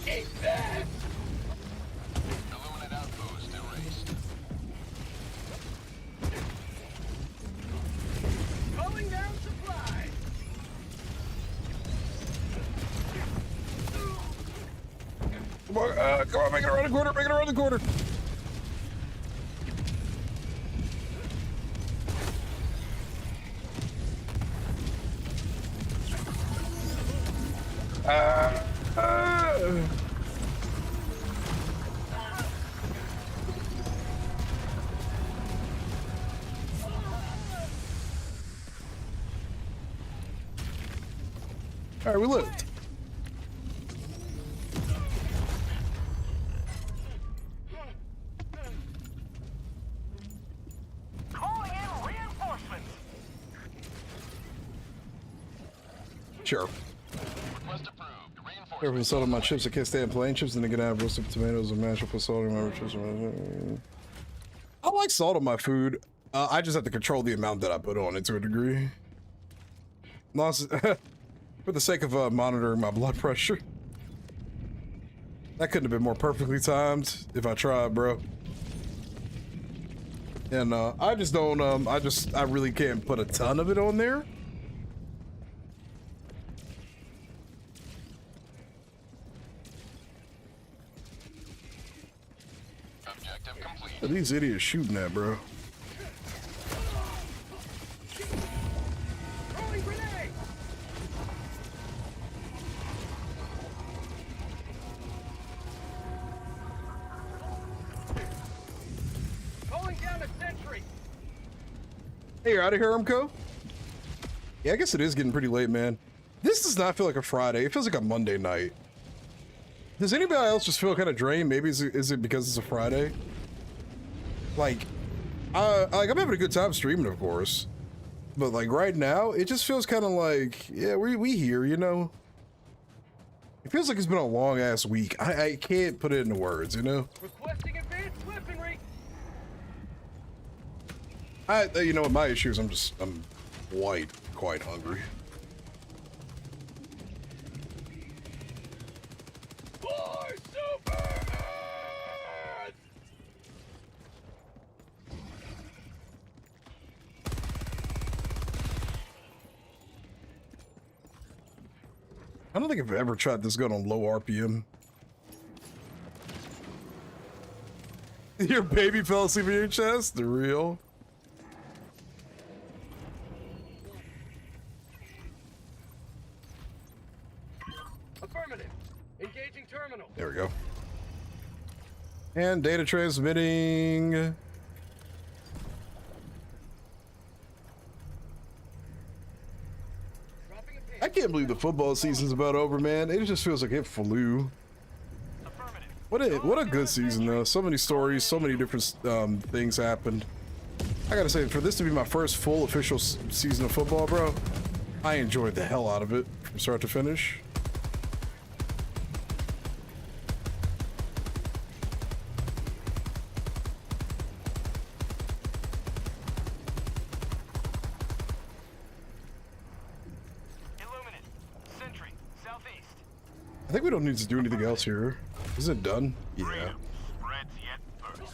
Eat this. Illuminate outpost erased. Calling down supply.
Come on, make it around the corner, make it around the corner. All right, we lived.
Calling in reinforcements.
Sure.
Request approved. Reinforcement.
Careful salt on my chips. I can't stand plain chips, and they can have roasted potatoes and mashed up with salt on my chips. I like salt on my food. I just have to control the amount that I put on it to a degree. For the sake of monitoring my blood pressure. That couldn't have been more perfectly timed if I tried, bro. And I just don't, I really can't put a ton of it on there.
Objective complete.
What are these idiots shooting at, bro?
Throwing grenade. Calling down a sentry.
Hey, you're out of here, Umco? Yeah, I guess it is getting pretty late, man. This does not feel like a Friday. It feels like a Monday night. Does anybody else just feel kind of drained? Maybe is it because it's a Friday? Like I'm having a good time streaming, of course. But like right now, it just feels kind of like, yeah, we here, you know? It feels like it's been a long ass week. I can't put it into words, you know?
Requesting advanced weaponry.
You know what my issue is? I'm quite hungry.
For Super Earth!
I don't think I've ever tried this gun on low RPM. Your baby fell asleep in your chest? The real?
Affirmative. Engaging terminal.
There we go. And data transmitting.
Dropping a pin.
I can't believe the football season's about over, man. It just feels like it flew. What a good season though. So many stories, so many different things happened. I gotta say, for this to be my first full official season of football, bro, I enjoyed the hell out of it from start to finish. I think we don't need to do anything else here. Is it done? Yeah.
Freedom spreads yet further.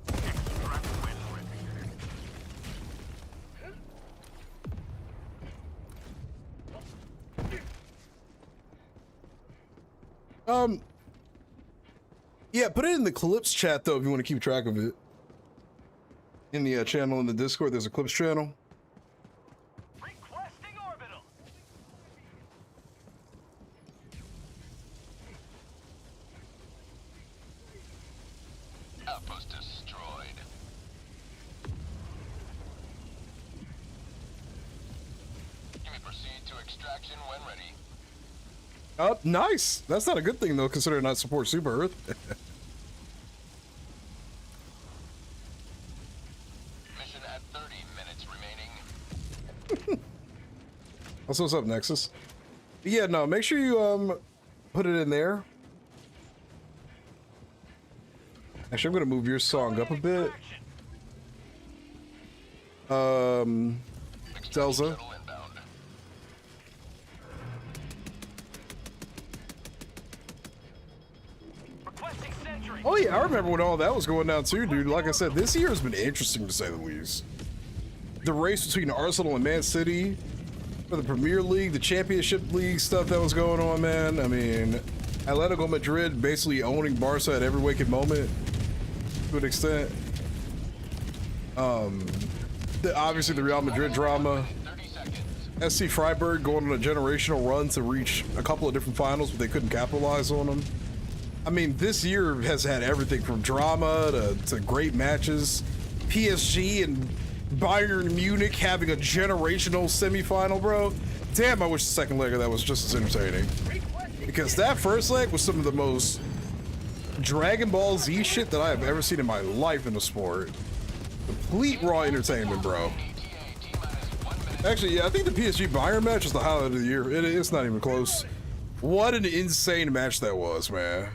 Extract when ready.
Yeah, put it in the clips chat though if you want to keep track of it. In the channel in the Discord, there's a clips channel.
Requesting orbital.
Outpost destroyed. You may proceed to extraction when ready.
Nice. That's not a good thing though, considering I support Super Earth.
Mission at 30 minutes remaining.
Also, what's up, Nexus? But yeah, no, make sure you put it in there. Actually, I'm gonna move your song up a bit. Delza.
Shuttle inbound.
Requesting sentry.
Oh yeah, I remember when all that was going down too, dude. Like I said, this year has been interesting to say the least. The race between Arsenal and Man City for the Premier League, the Championship League stuff that was going on, man. I mean, Atletico Madrid basically owning Barca at every waking moment to an extent. Obviously the Real Madrid drama.
30 seconds.
SC Freiburg going on a generational run to reach a couple of different finals, but they couldn't capitalize on them. I mean, this year has had everything from drama to great matches. PSG and Bayern Munich having a generational semifinal, bro. Damn, I wish the second leg of that was just as entertaining. Because that first leg was some of the most Dragon Ball Z shit that I have ever seen in my life in the sport. Complete raw entertainment, bro. Actually, yeah, I think the PSG Bayern match is the highlight of the year. It's not even close. What an insane match that was, man.